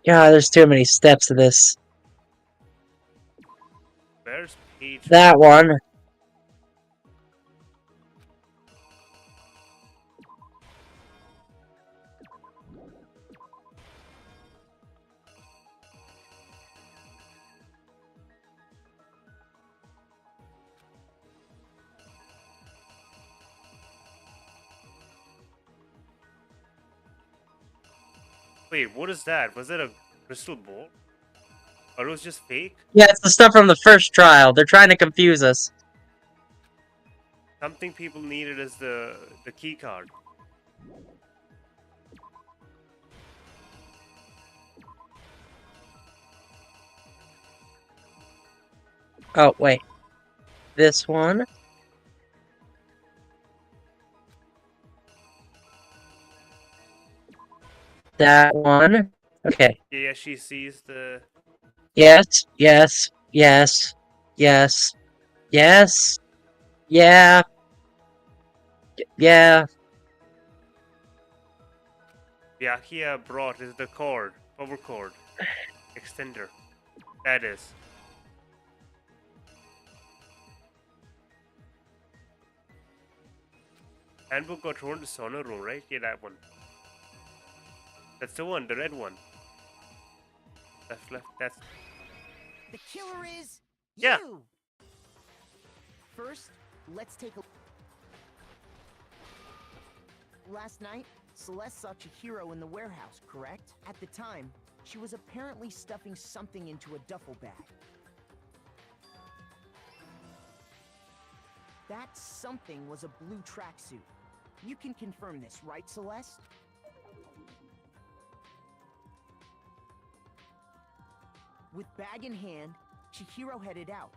God, there's too many steps to this. Where's page? That one. Wait, what is that? Was that a crystal ball? Or it was just fake? Yeah, it's the stuff from the first trial. They're trying to confuse us. Something people needed is the key card. Oh, wait. This one. That one. Okay. Yeah, she sees the... Yes, yes, yes, yes, yes, yeah, yeah. Yakia brought is the cord, power cord, extender. That is. Handbook got thrown to Sono room, right? Yeah, that one. That's the one, the red one. Left, that's... The killer is Yeah. you! First, let's take a... Last night, Celeste saw Chihiro in the warehouse, correct? At the time, she was apparently stuffing something into a duffel bag. That something was a blue tracksuit. You can confirm this, right, Celeste? With bag in hand, Chihiro headed out,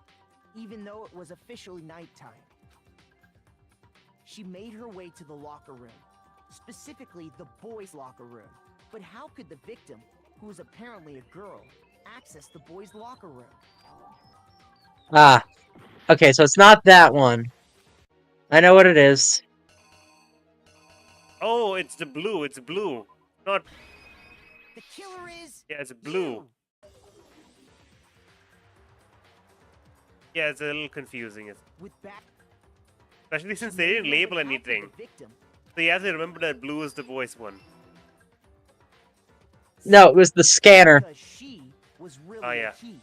even though it was officially nighttime. She made her way to the locker room, specifically the boys' locker room. But how could the victim, who was apparently a girl, access the boys' locker room? Ah. Okay, so it's not that one. I know what it is. Oh, it's the blue, it's blue. Not... The killer is... Yeah, it's blue. Yeah, it's a little confusing. Especially since they didn't label anything. So you have to remember that blue is the voice one. No, it was the scanner. Because she was really Oh, yeah. a he,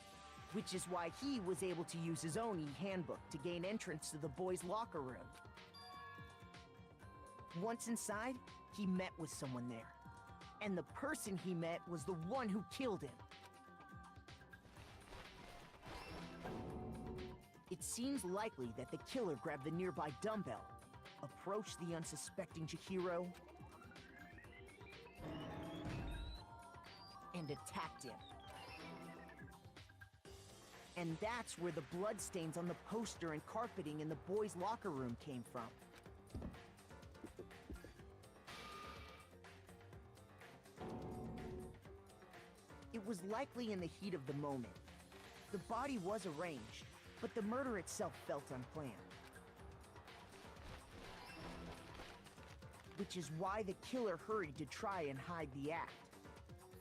which is why he was able to use his own e-handbook to gain entrance to the boys' locker room. Once inside, he met with someone there. And the person he met was the one who killed him. It seems likely that the killer grabbed the nearby dumbbell, approached the unsuspecting Chihiro, and attacked him. And that's where the bloodstains on the poster and carpeting in the boys' locker room came from. It was likely in the heat of the moment. The body was arranged, but the murder itself felt unplanned. which is why the killer hurried to try and hide the act.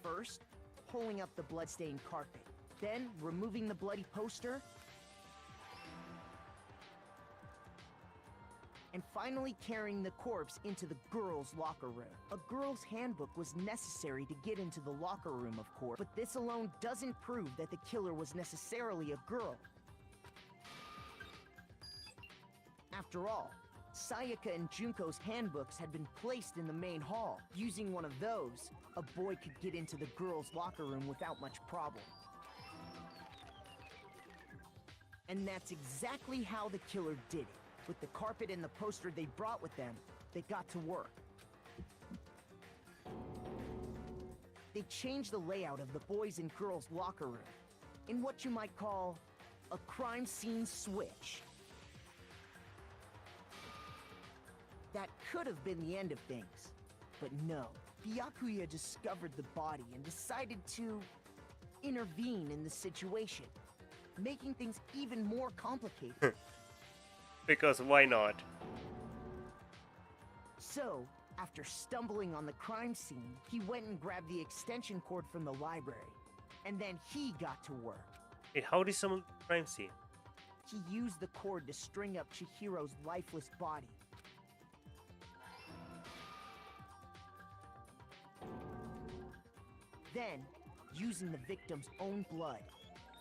First, pulling up the bloodstained carpet, then removing the bloody poster, and finally carrying the corpse into the girls' locker room. A girl's handbook was necessary to get into the locker room, of course, but this alone doesn't prove that the killer was necessarily a girl. After all, Sayaka and Junko's handbooks had been placed in the main hall. Using one of those, a boy could get into the girls' locker room without much problem. And that's exactly how the killer did it. With the carpet and the poster they brought with them, they got to work. They changed the layout of the boys' and girls' locker room in what you might call a crime scene switch. That could have been the end of things, but no. Byakuya discovered the body and decided to intervene in the situation, making things even more complicated. Because why not? So, after stumbling on the crime scene, he went and grabbed the extension cord from the library, and then he got to work. Hey, how did someone crime scene? He used the cord to string up Chihiro's lifeless body. Then, using the victim's own blood,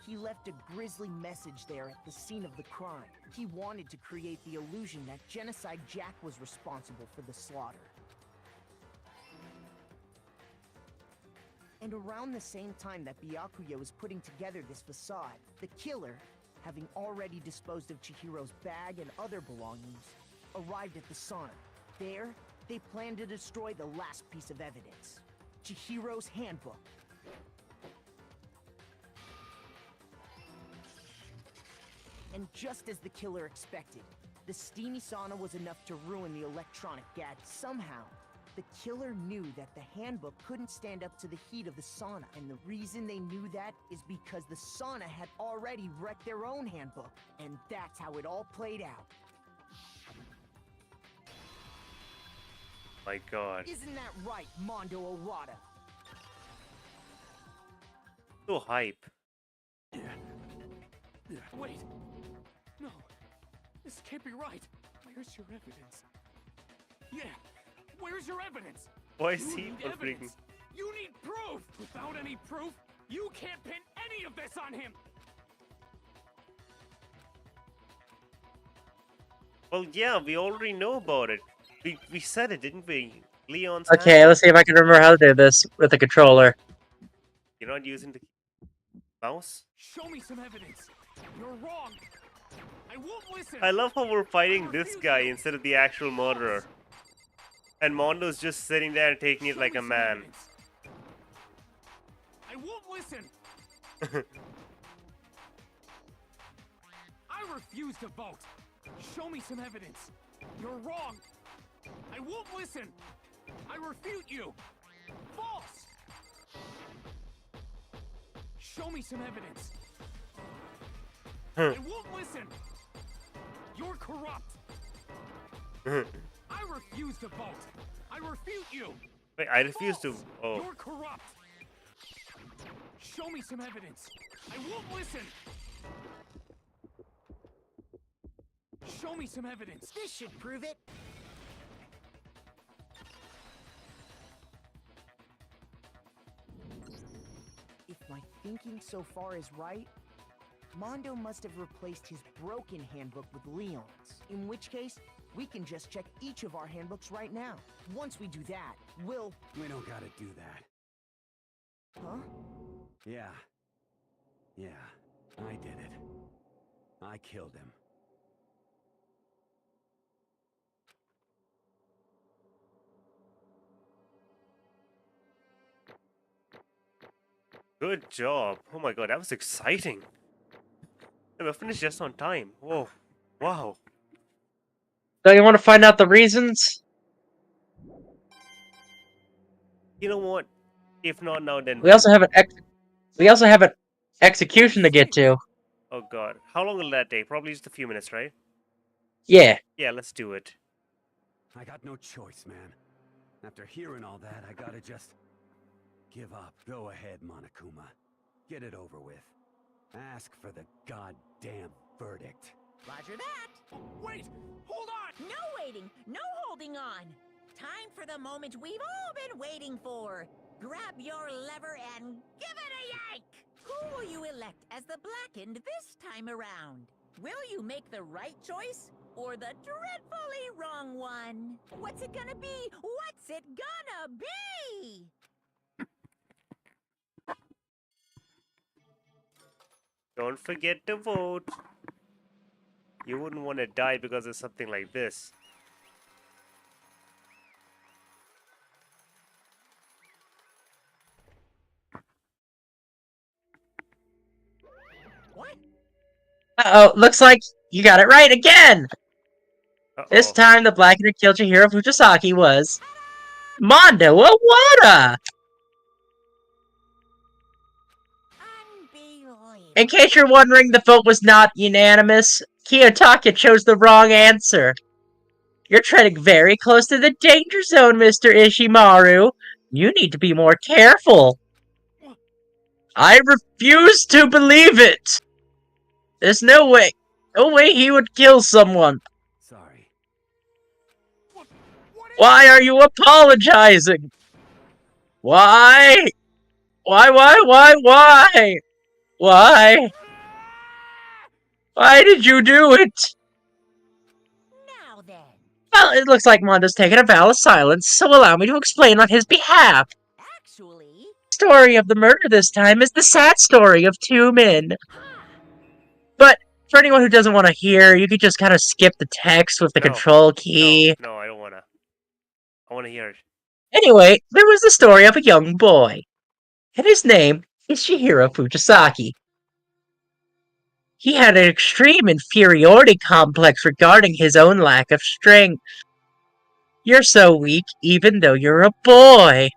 he left a grisly message there at the scene of the crime. He wanted to create the illusion that Genocide Jack was responsible for the slaughter. And around the same time that Byakuya was putting together this facade, the killer, having already disposed of Chihiro's bag and other belongings, arrived at the sauna. There, they planned to destroy the last piece of evidence, Chihiro's handbook. And just as the killer expected, the steamy sauna was enough to ruin the electronic gadget. Somehow, the killer knew that the handbook couldn't stand up to the heat of the sauna. And the reason they knew that is because the sauna had already wrecked their own handbook. And that's how it all played out. My God. Isn't that right, Mondo Owada? So hype. Wait. No. This can't be right. Where's your evidence? Yeah. Where's your evidence? Why is You he need freaking? evidence. You need proof. Without any proof, you can't pin any of this on him. Well, yeah, we already know about it. We said it, didn't we? Leon's Okay, hand. let's see if I can remember how to do this with the controller. You're not using the mouse? Show me some evidence. You're wrong. I won't listen. I love how we're fighting this guy instead of the actual murderer. And Mondo's just sitting there and taking it like a man. I won't listen. I refuse to vote. Show me some evidence. You're wrong. I won't listen. I refute you. False. Show me some evidence. I won't listen. You're corrupt. I refuse to vote. I refute you. Wait, I refuse to. Oh. You're corrupt. Show me some evidence. I won't listen. Show me some evidence. This should prove it. If my thinking so far is right, Mondo must have replaced his broken handbook with Leon's. In which case, we can just check each of our handbooks right now. Once we do that, we'll... We don't gotta do that. Huh? Yeah. Yeah, I did it. I killed him. Good job. Oh my God, that was exciting. And we finished just on time. Whoa. Wow. So you want to find out the reasons? You know what? If not now, then We also have an execution to get to. Oh God. How long will that take? Probably just a few minutes, right? Yeah. Yeah, let's do it. I got no choice, man. After hearing all that, I gotta just give up. Go ahead, Monokuma. Get it over with. Ask for the goddamn verdict. Roger that. Wait! Hold on! No waiting, no holding on. Time for the moment we've all been waiting for. Grab your lever and give it a yank! Who will you elect as the Blackened this time around? Will you make the right choice or the dreadfully wrong one? What's it gonna be? What's it gonna be? Don't forget to vote. You wouldn't want to die because of something like this. What? Uh-oh, looks like you got it right again! This time, the Blackened who killed Chihiro Fujisaki was... Mondo Owada! In case you're wondering, the vote was not unanimous. Kiyotaka chose the wrong answer. You're treading very close to the danger zone, Mr. Ishimaru. You need to be more careful. I refuse to believe it! There's no way he would kill someone. Sorry. Why are you apologizing? Why? Why? Why? Why did you do it? Now then. Well, it looks like Mondo's taken a vow of silence, so allow me to explain on his behalf. Actually... The story of the murder this time is the sad story of two men. But for anyone who doesn't want to hear, you could just kind of skip the text with the control key. No, I don't want to. I want to hear it. Anyway, there was the story of a young boy. And his name is Chihiro Fujisaki. He had an extreme inferiority complex regarding his own lack of strength. You're so weak, even though you're a boy.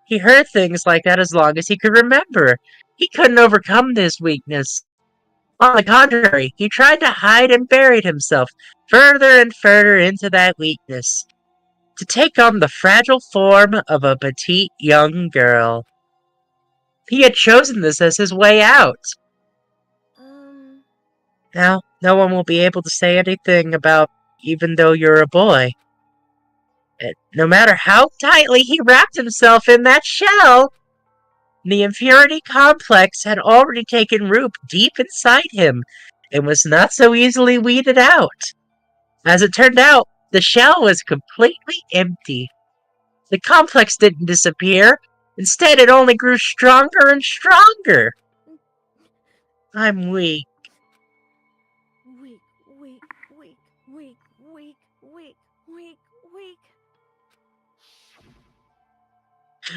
He heard things like that as long as he could remember. He couldn't overcome this weakness. On the contrary, he tried to hide and buried himself further and further into that weakness, to take on the fragile form of a petite young girl. He had chosen this as his way out. Now, no one will be able to say anything about even though you're a boy. No matter how tightly he wrapped himself in that shell, the inferiority complex had already taken root deep inside him and was not so easily weeded out. As it turned out, the shell was completely empty. The complex didn't disappear. Instead, it only grew stronger and stronger. I'm weak.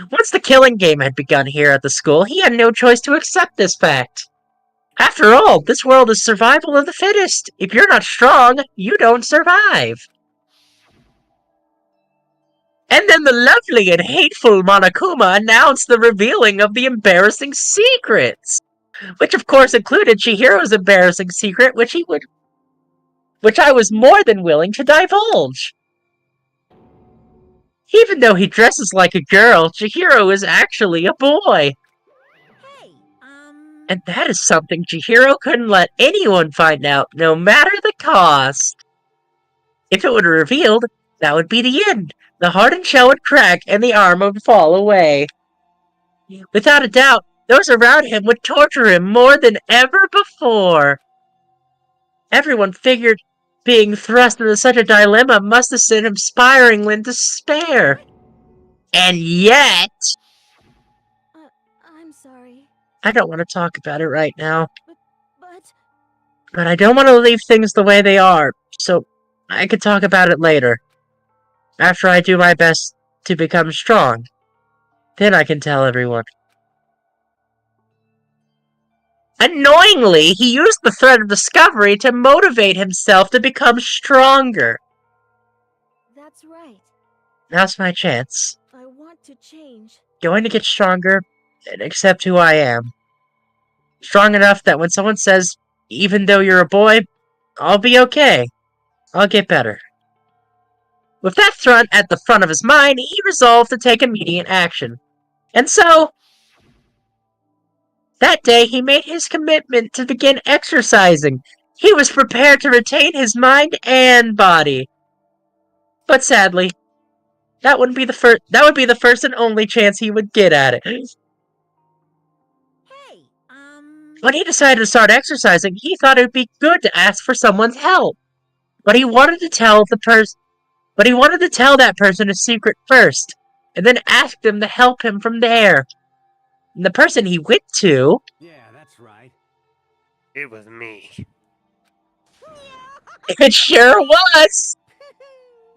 Once the killing game had begun here at the school, he had no choice to accept this fact. After all, this world is survival of the fittest. If you're not strong, you don't survive. And then the lovely and hateful Monokuma announced the revealing of the embarrassing secrets. Which of course included Chihiro's embarrassing secret, which I was more than willing to divulge. Even though he dresses like a girl, Chihiro is actually a boy. And that is something Chihiro couldn't let anyone find out, no matter the cost. If it were revealed, that would be the end. The hardened shell would crack and the arm would fall away. Without a doubt, those around him would torture him more than ever before. Everyone figured being thrust into such a dilemma must have sent him spiraling in despair. And yet... I'm sorry. I don't want to talk about it right now. But I don't want to leave things the way they are, so I could talk about it later. After I do my best to become strong. Then I can tell everyone. Annoyingly, he used the thread of discovery to motivate himself to become stronger. That's right. Now's my chance. I want to change. Going to get stronger and accept who I am. Strong enough that when someone says, even though you're a boy, I'll be okay. I'll get better. With that threat at the front of his mind, he resolved to take immediate action. And so, that day he made his commitment to begin exercising. He was prepared to retain his mind and body. But sadly, that would be the first and only chance he would get at it. When he decided to start exercising, he thought it would be good to ask for someone's help. But he wanted to tell that person a secret first, and then ask them to help him from there. And the person he went to... Yeah, that's right. It was me. It sure was!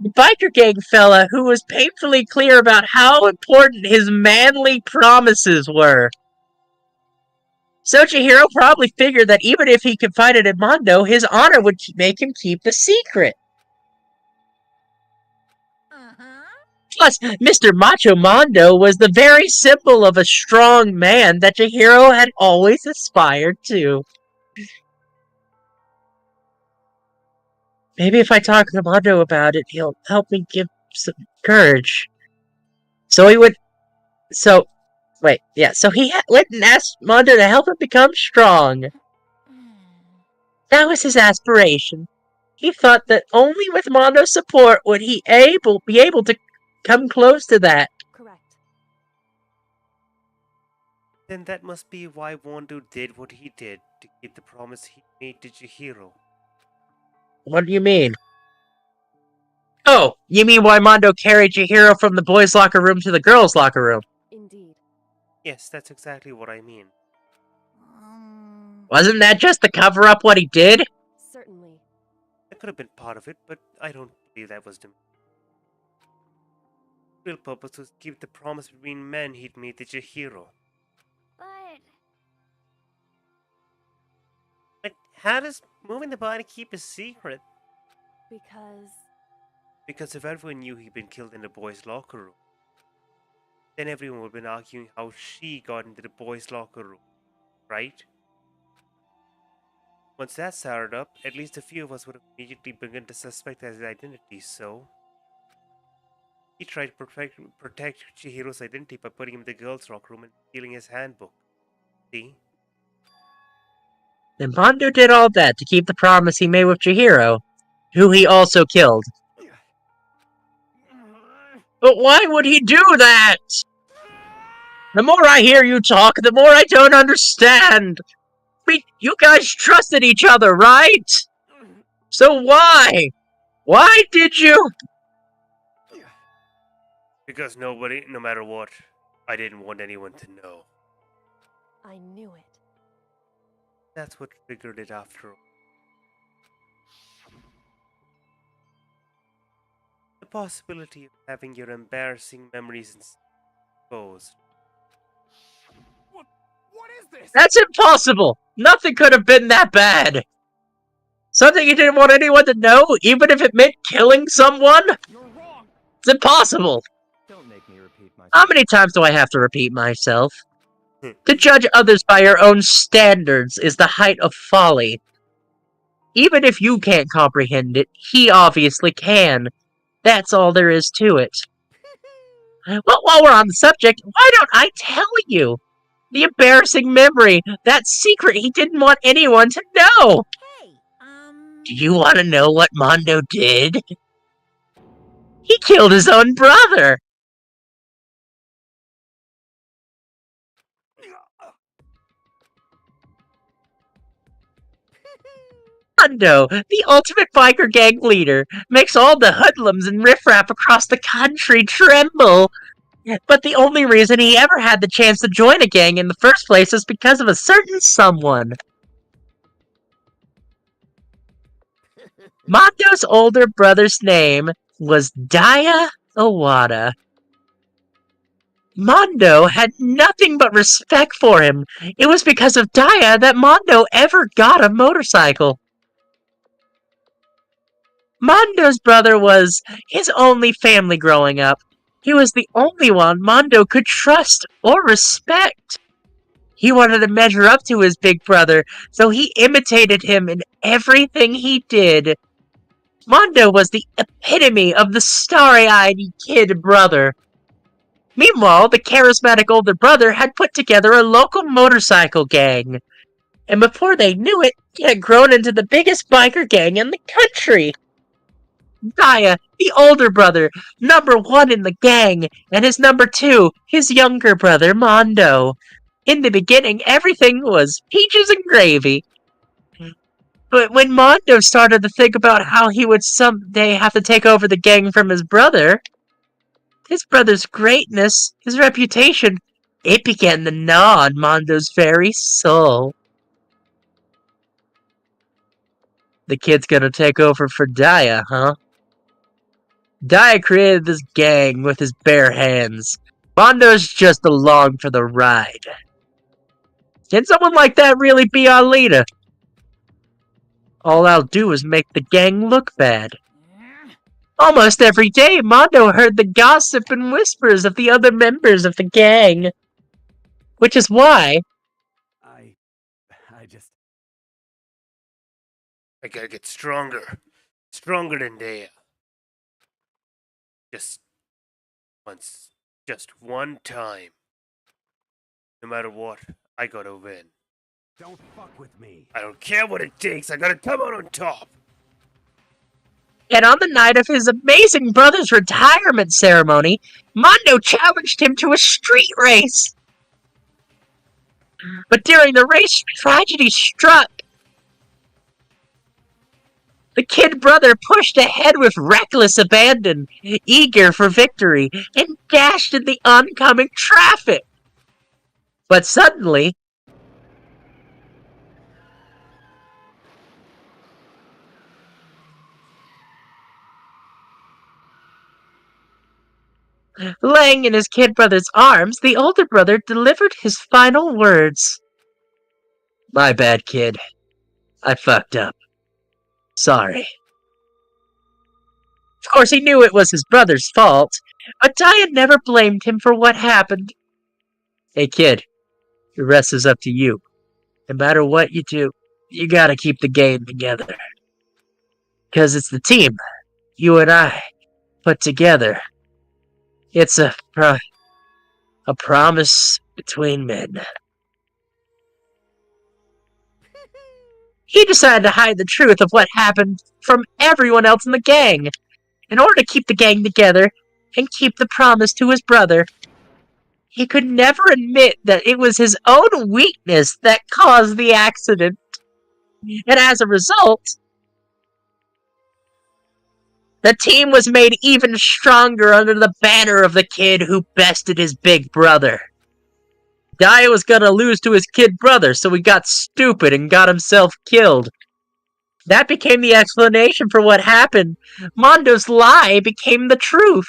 The biker gang fella who was painfully clear about how important his manly promises were. So Chihiro probably figured that even if he confided in Mondo, his honor would make him keep the secret. Plus, Mr. Macho Mondo was the very symbol of a strong man that Chihiro had always aspired to. Maybe if I talk to Mondo about it, he'll help me give some courage. So he went and asked Mondo to help him become strong. That was his aspiration. He thought that only with Mondo's support would he be able to come close to that. Correct. Then that must be why Mondo did what he did to keep the promise he made to Chihiro. What do you mean? Oh, you mean why Mondo carried Chihiro from the boys' locker room to the girls' locker room? Indeed. Yes, that's exactly what I mean. Wasn't that just to cover up what he did? Certainly. That could have been part of it, but I don't believe that was the real purpose was to keep the promise between men he'd made to Chihiro. But how does moving the body keep a secret? Because if everyone knew he'd been killed in the boys' locker room, then everyone would have been arguing how she got into the boys' locker room, right? Once that started up, at least a few of us would have immediately begun to suspect his identity, so... He tried to protect Chihiro's identity by putting him in the girls' locker room and stealing his handbook. See? And Mondo did all that to keep the promise he made with Chihiro, who he also killed. But why would he do that? The more I hear you talk, the more I don't understand. You guys trusted each other, right? So why? Why did you? Because nobody, no matter what, I didn't want anyone to know. I knew it. That's what triggered it after all. The possibility of having your embarrassing memories exposed. What is this? That's impossible! Nothing could have been that bad! Something you didn't want anyone to know, even if it meant killing someone? You're wrong. It's impossible! Don't make me repeat myself. How many times do I have to repeat myself? To judge others by your own standards is the height of folly. Even if you can't comprehend it, he obviously can. That's all there is to it. Well, while we're on the subject, why don't I tell you? The embarrassing memory, that secret he didn't want anyone to know! Do you want to know what Mondo did? He killed his own brother! Mondo, the ultimate biker gang leader, makes all the hoodlums and riffraff across the country tremble. But the only reason he ever had the chance to join a gang in the first place is because of a certain someone. Mondo's older brother's name was Daya Owada. Mondo had nothing but respect for him. It was because of Daya that Mondo ever got a motorcycle. Mondo's brother was his only family growing up. He was the only one Mondo could trust or respect. He wanted to measure up to his big brother, so he imitated him in everything he did. Mondo was the epitome of the starry-eyed kid brother. Meanwhile, the charismatic older brother had put together a local motorcycle gang. And before they knew it, he had grown into the biggest biker gang in the country. Gaia, the older brother, number one in the gang, and his number two, his younger brother, Mondo. In the beginning, everything was peaches and gravy. But when Mondo started to think about how he would someday have to take over the gang from his brother's greatness, his reputation, it began to gnaw on Mondo's very soul. The kid's gonna take over for Daya, huh? Daya created this gang with his bare hands. Mondo's just along for the ride. Can someone like that really be our leader? All I'll do is make the gang look bad. Almost every day, Mondo heard the gossip and whispers of the other members of the gang. Which is why... I gotta get stronger. Stronger than they are. Just once. Just one time. No matter what, I gotta win. Don't fuck with me. I don't care what it takes, I gotta come out on top. And on the night of his amazing brother's retirement ceremony, Mondo challenged him to a street race. But during the race, tragedy struck. The kid brother pushed ahead with reckless abandon, eager for victory, and dashed in the oncoming traffic. But suddenly, laying in his kid brother's arms, the older brother delivered his final words. My bad, kid. I fucked up. Sorry. Of course, he knew it was his brother's fault, but Daya never blamed him for what happened. Hey, kid, the rest is up to you. No matter what you do, you gotta keep the game together. Because it's the team, you and I, put together. It's a promise between men. He decided to hide the truth of what happened from everyone else in the gang, in order to keep the gang together and keep the promise to his brother. He could never admit that it was his own weakness that caused the accident. And as a result, the team was made even stronger under the banner of the kid who bested his big brother. Dai was gonna lose to his kid brother, so he got stupid and got himself killed. That became the explanation for what happened. Mondo's lie became the truth.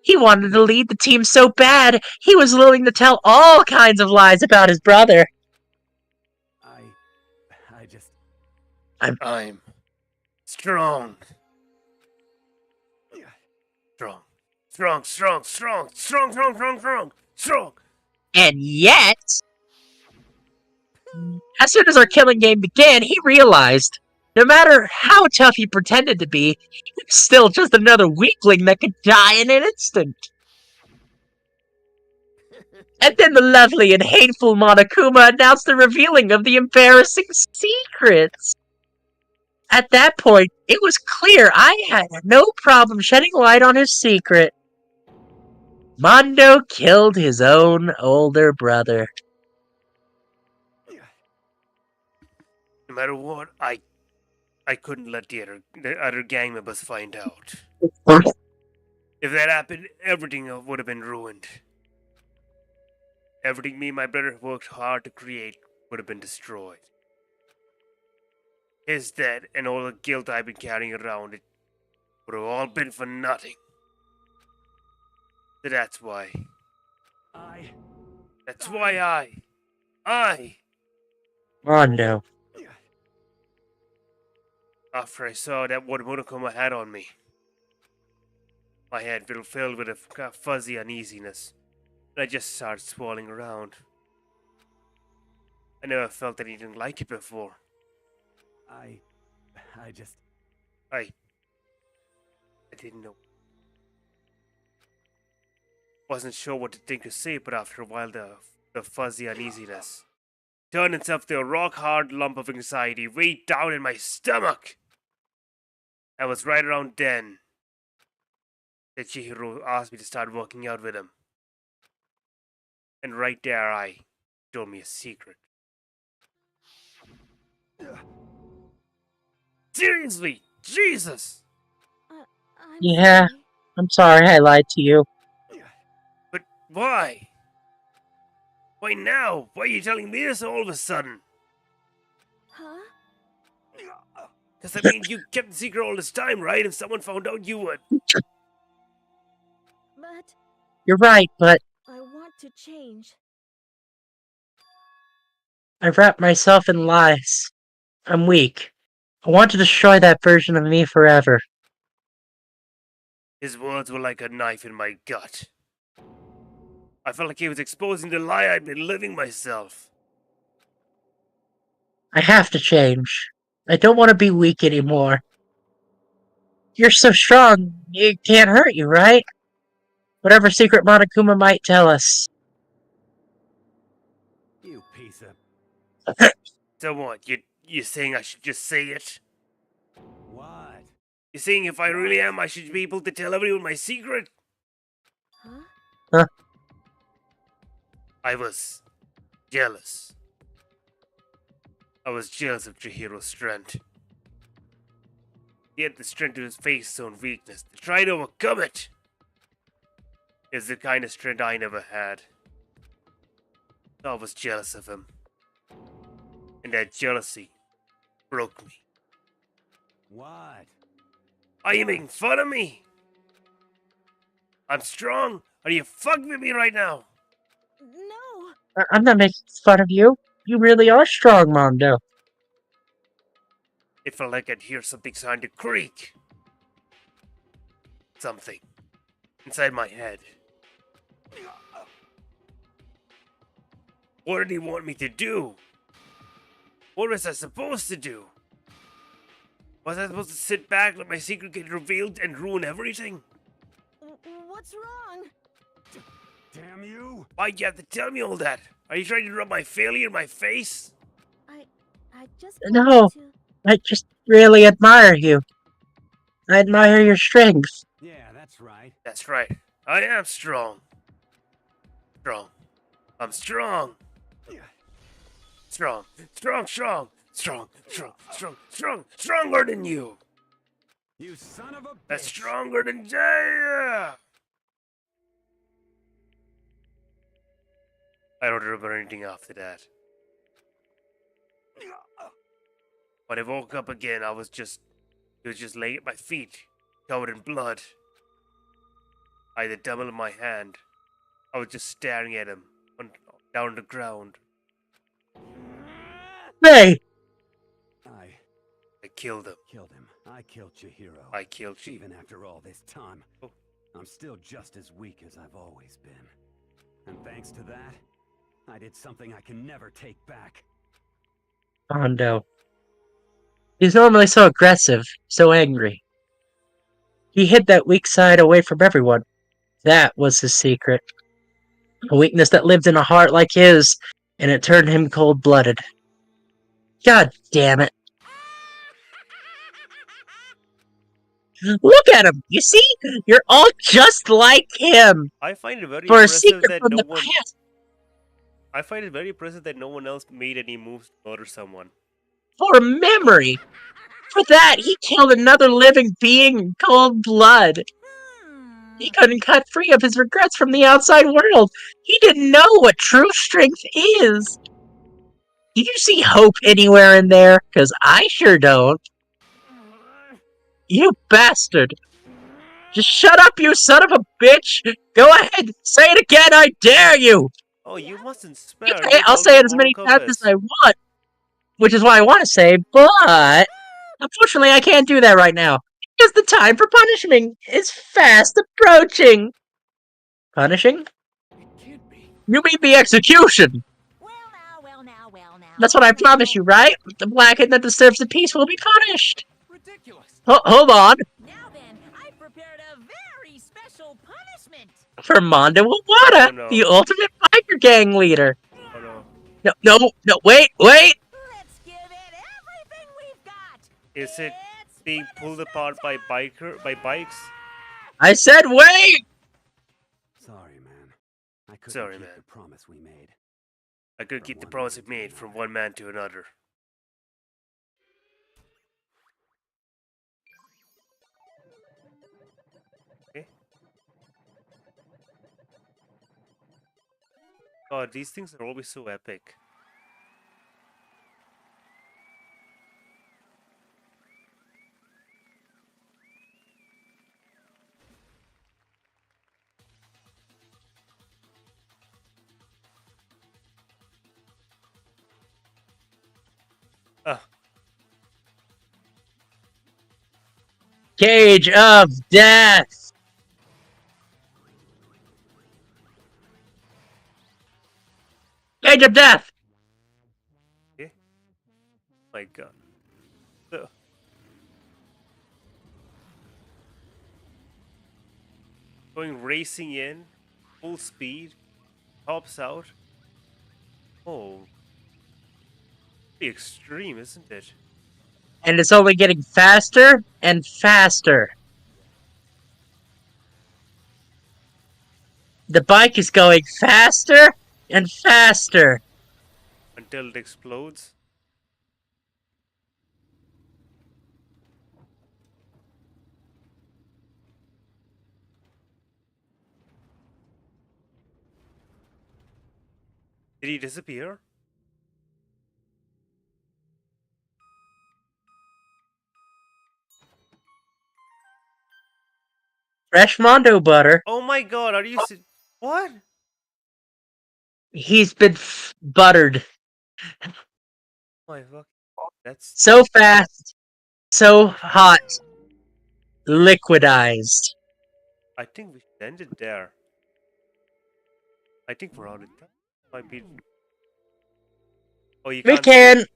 He wanted to lead the team so bad, he was willing to tell all kinds of lies about his brother. I'm strong. Strong. And yet, as soon as our killing game began, he realized no matter how tough he pretended to be, he was still just another weakling that could die in an instant. And then the lovely and hateful Monokuma announced the revealing of the embarrassing secrets. At that point, it was clear I had no problem shedding light on his secret. Mondo killed his own older brother. No matter what, I couldn't let the other gang members find out. If that happened, everything would have been ruined. Everything me and my brother worked hard to create would have been destroyed. His death and all the guilt I've been carrying around, it would have all been for nothing. So that's why. Mondo. After I saw that what Monokuma had on me, my head filled with a fuzzy uneasiness, and I just started swirling around. I never felt anything like it before. I just... I didn't know. Wasn't sure what to think to say, but after a while the fuzzy uneasiness turned itself to a rock-hard lump of anxiety way down in my stomach. I was right around then that Chihiro asked me to start working out with him. And right there I told me a secret. Seriously! Jesus! Yeah, I'm sorry I lied to you. But why? Why now? Why are you telling me this all of a sudden? Huh? Because, I mean, you kept the secret all this time, right? If someone found out, you would. But You're right, but I want to change. I wrap myself in lies. I'm weak. I want to destroy that version of me forever. His words were like a knife in my gut. I felt like he was exposing the lie I'd been living myself. I have to change. I don't want to be weak anymore. You're so strong, it can't hurt you, right? Whatever secret Monokuma might tell us. You piece of... So what? You saying I should just say it? What? You saying if I really am, I should be able to tell everyone my secret? Huh? I was jealous. I was jealous of Chihiro's strength. He had the strength to face his own weakness, to try to overcome it. It's the kind of strength I never had. I was jealous of him. And that jealousy broke me. What? Are you making fun of me? I'm strong. Are you fucking with me right now? No. I'm not making fun of you. You really are strong, Mondo. It felt like I'd hear something starting to creak. Something inside my head. What did he want me to do? What was I supposed to do? Was I supposed to sit back, let my secret get revealed, and ruin everything? What's wrong? Damn you! Why'd you have to tell me all that? Are you trying to rub my failure in my face? I just No, I just really admire you. I admire your strength. Yeah, that's right. That's right. I am strong. Strong. I'm strong. Strong. Strong, strong. Strong, strong, strong, strong, stronger than you. You son of a bitch. That's stronger than Jaya. I don't remember anything after that. When I woke up again, he was just laying at my feet, covered in blood. I had the dumbbell in my hand. I was just staring at him, down on the ground. Hey! I killed him. I killed Chihiro. I killed Chihiro. Even after all this time, I'm still just as weak as I've always been. And thanks to that, I did something I can never take back. Mondo. He's normally so aggressive, so angry. He hid that weak side away from everyone. That was his secret. A weakness that lived in a heart like his, and it turned him cold-blooded. God damn it. Look at him! You see? You're all just like him! I find it very For a impressive secret that from no the one. past. I find it very impressive that no one else made any moves to murder someone. For memory! For that, he killed another living being in cold blood. He couldn't cut free of his regrets from the outside world. He didn't know what true strength is. Did you see hope anywhere in there? 'Cause I sure don't. You bastard! Just shut up, you son of a bitch! Go ahead, say it again, I dare you! Oh, you mustn't swear. Okay, I'll say it as many times as I want, which is what I want to say, but unfortunately I can't do that right now, because the time for punishment is fast approaching. Punishing? You mean the execution! Well now, That's what I promise you, right? The blackhead that disturbs the peace will be punished. Ridiculous. Hold on. Now then, I've prepared a very special punishment. For Mondo Oh Iwata, no. the ultimate biker gang leader. Oh no. No, wait! Let's give it everything we've got. Is it being pulled apart by bikes? I said wait! Sorry, man. I couldn't Sorry, keep man. the promise we made. I could keep the promise we made from one man to another. Okay. God, these things are always so epic. Ah, Cage of Death! Cage of Death! okay. My God. So, going racing in, full speed, hops out. Oh, pretty extreme, isn't it? And it's only getting faster and faster. The bike is going faster and faster. Until it explodes. Did he disappear? Fresh Mondo butter. Oh my God, are you what? He's been buttered. My fuck. That's So fast, so hot, liquidized. I think we should end it there. I think we're out of time. Might be. Oh, you We can't can. say.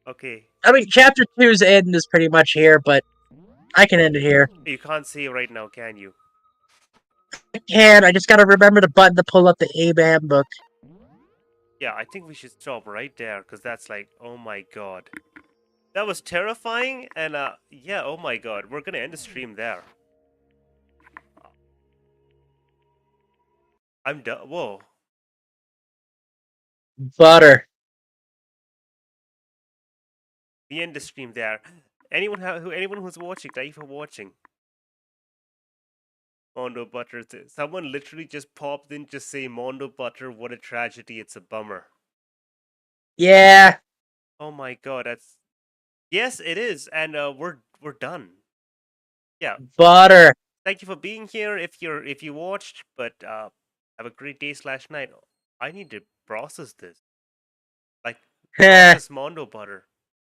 Okay. I mean, chapter 2's end is pretty much here, but I can end it here. You can't say right now, can you? I can. I just gotta remember the button to pull up the ABAM book. Yeah, I think we should stop right there because that's like, oh my God, that was terrifying. And yeah, oh my God, we're gonna end the stream there. I'm done. Whoa. Butter. We end the stream there. Anyone who's watching, thank you for watching. Mondo Butter. Someone literally just popped in, just say Mondo Butter. What a tragedy! It's a bummer. Yeah. Oh my God, that's yes, it is, and we're done. Yeah. Butter. Thank you for being here. If you watched, but have a great day / night. I need to process this. Like process Mondo Butter.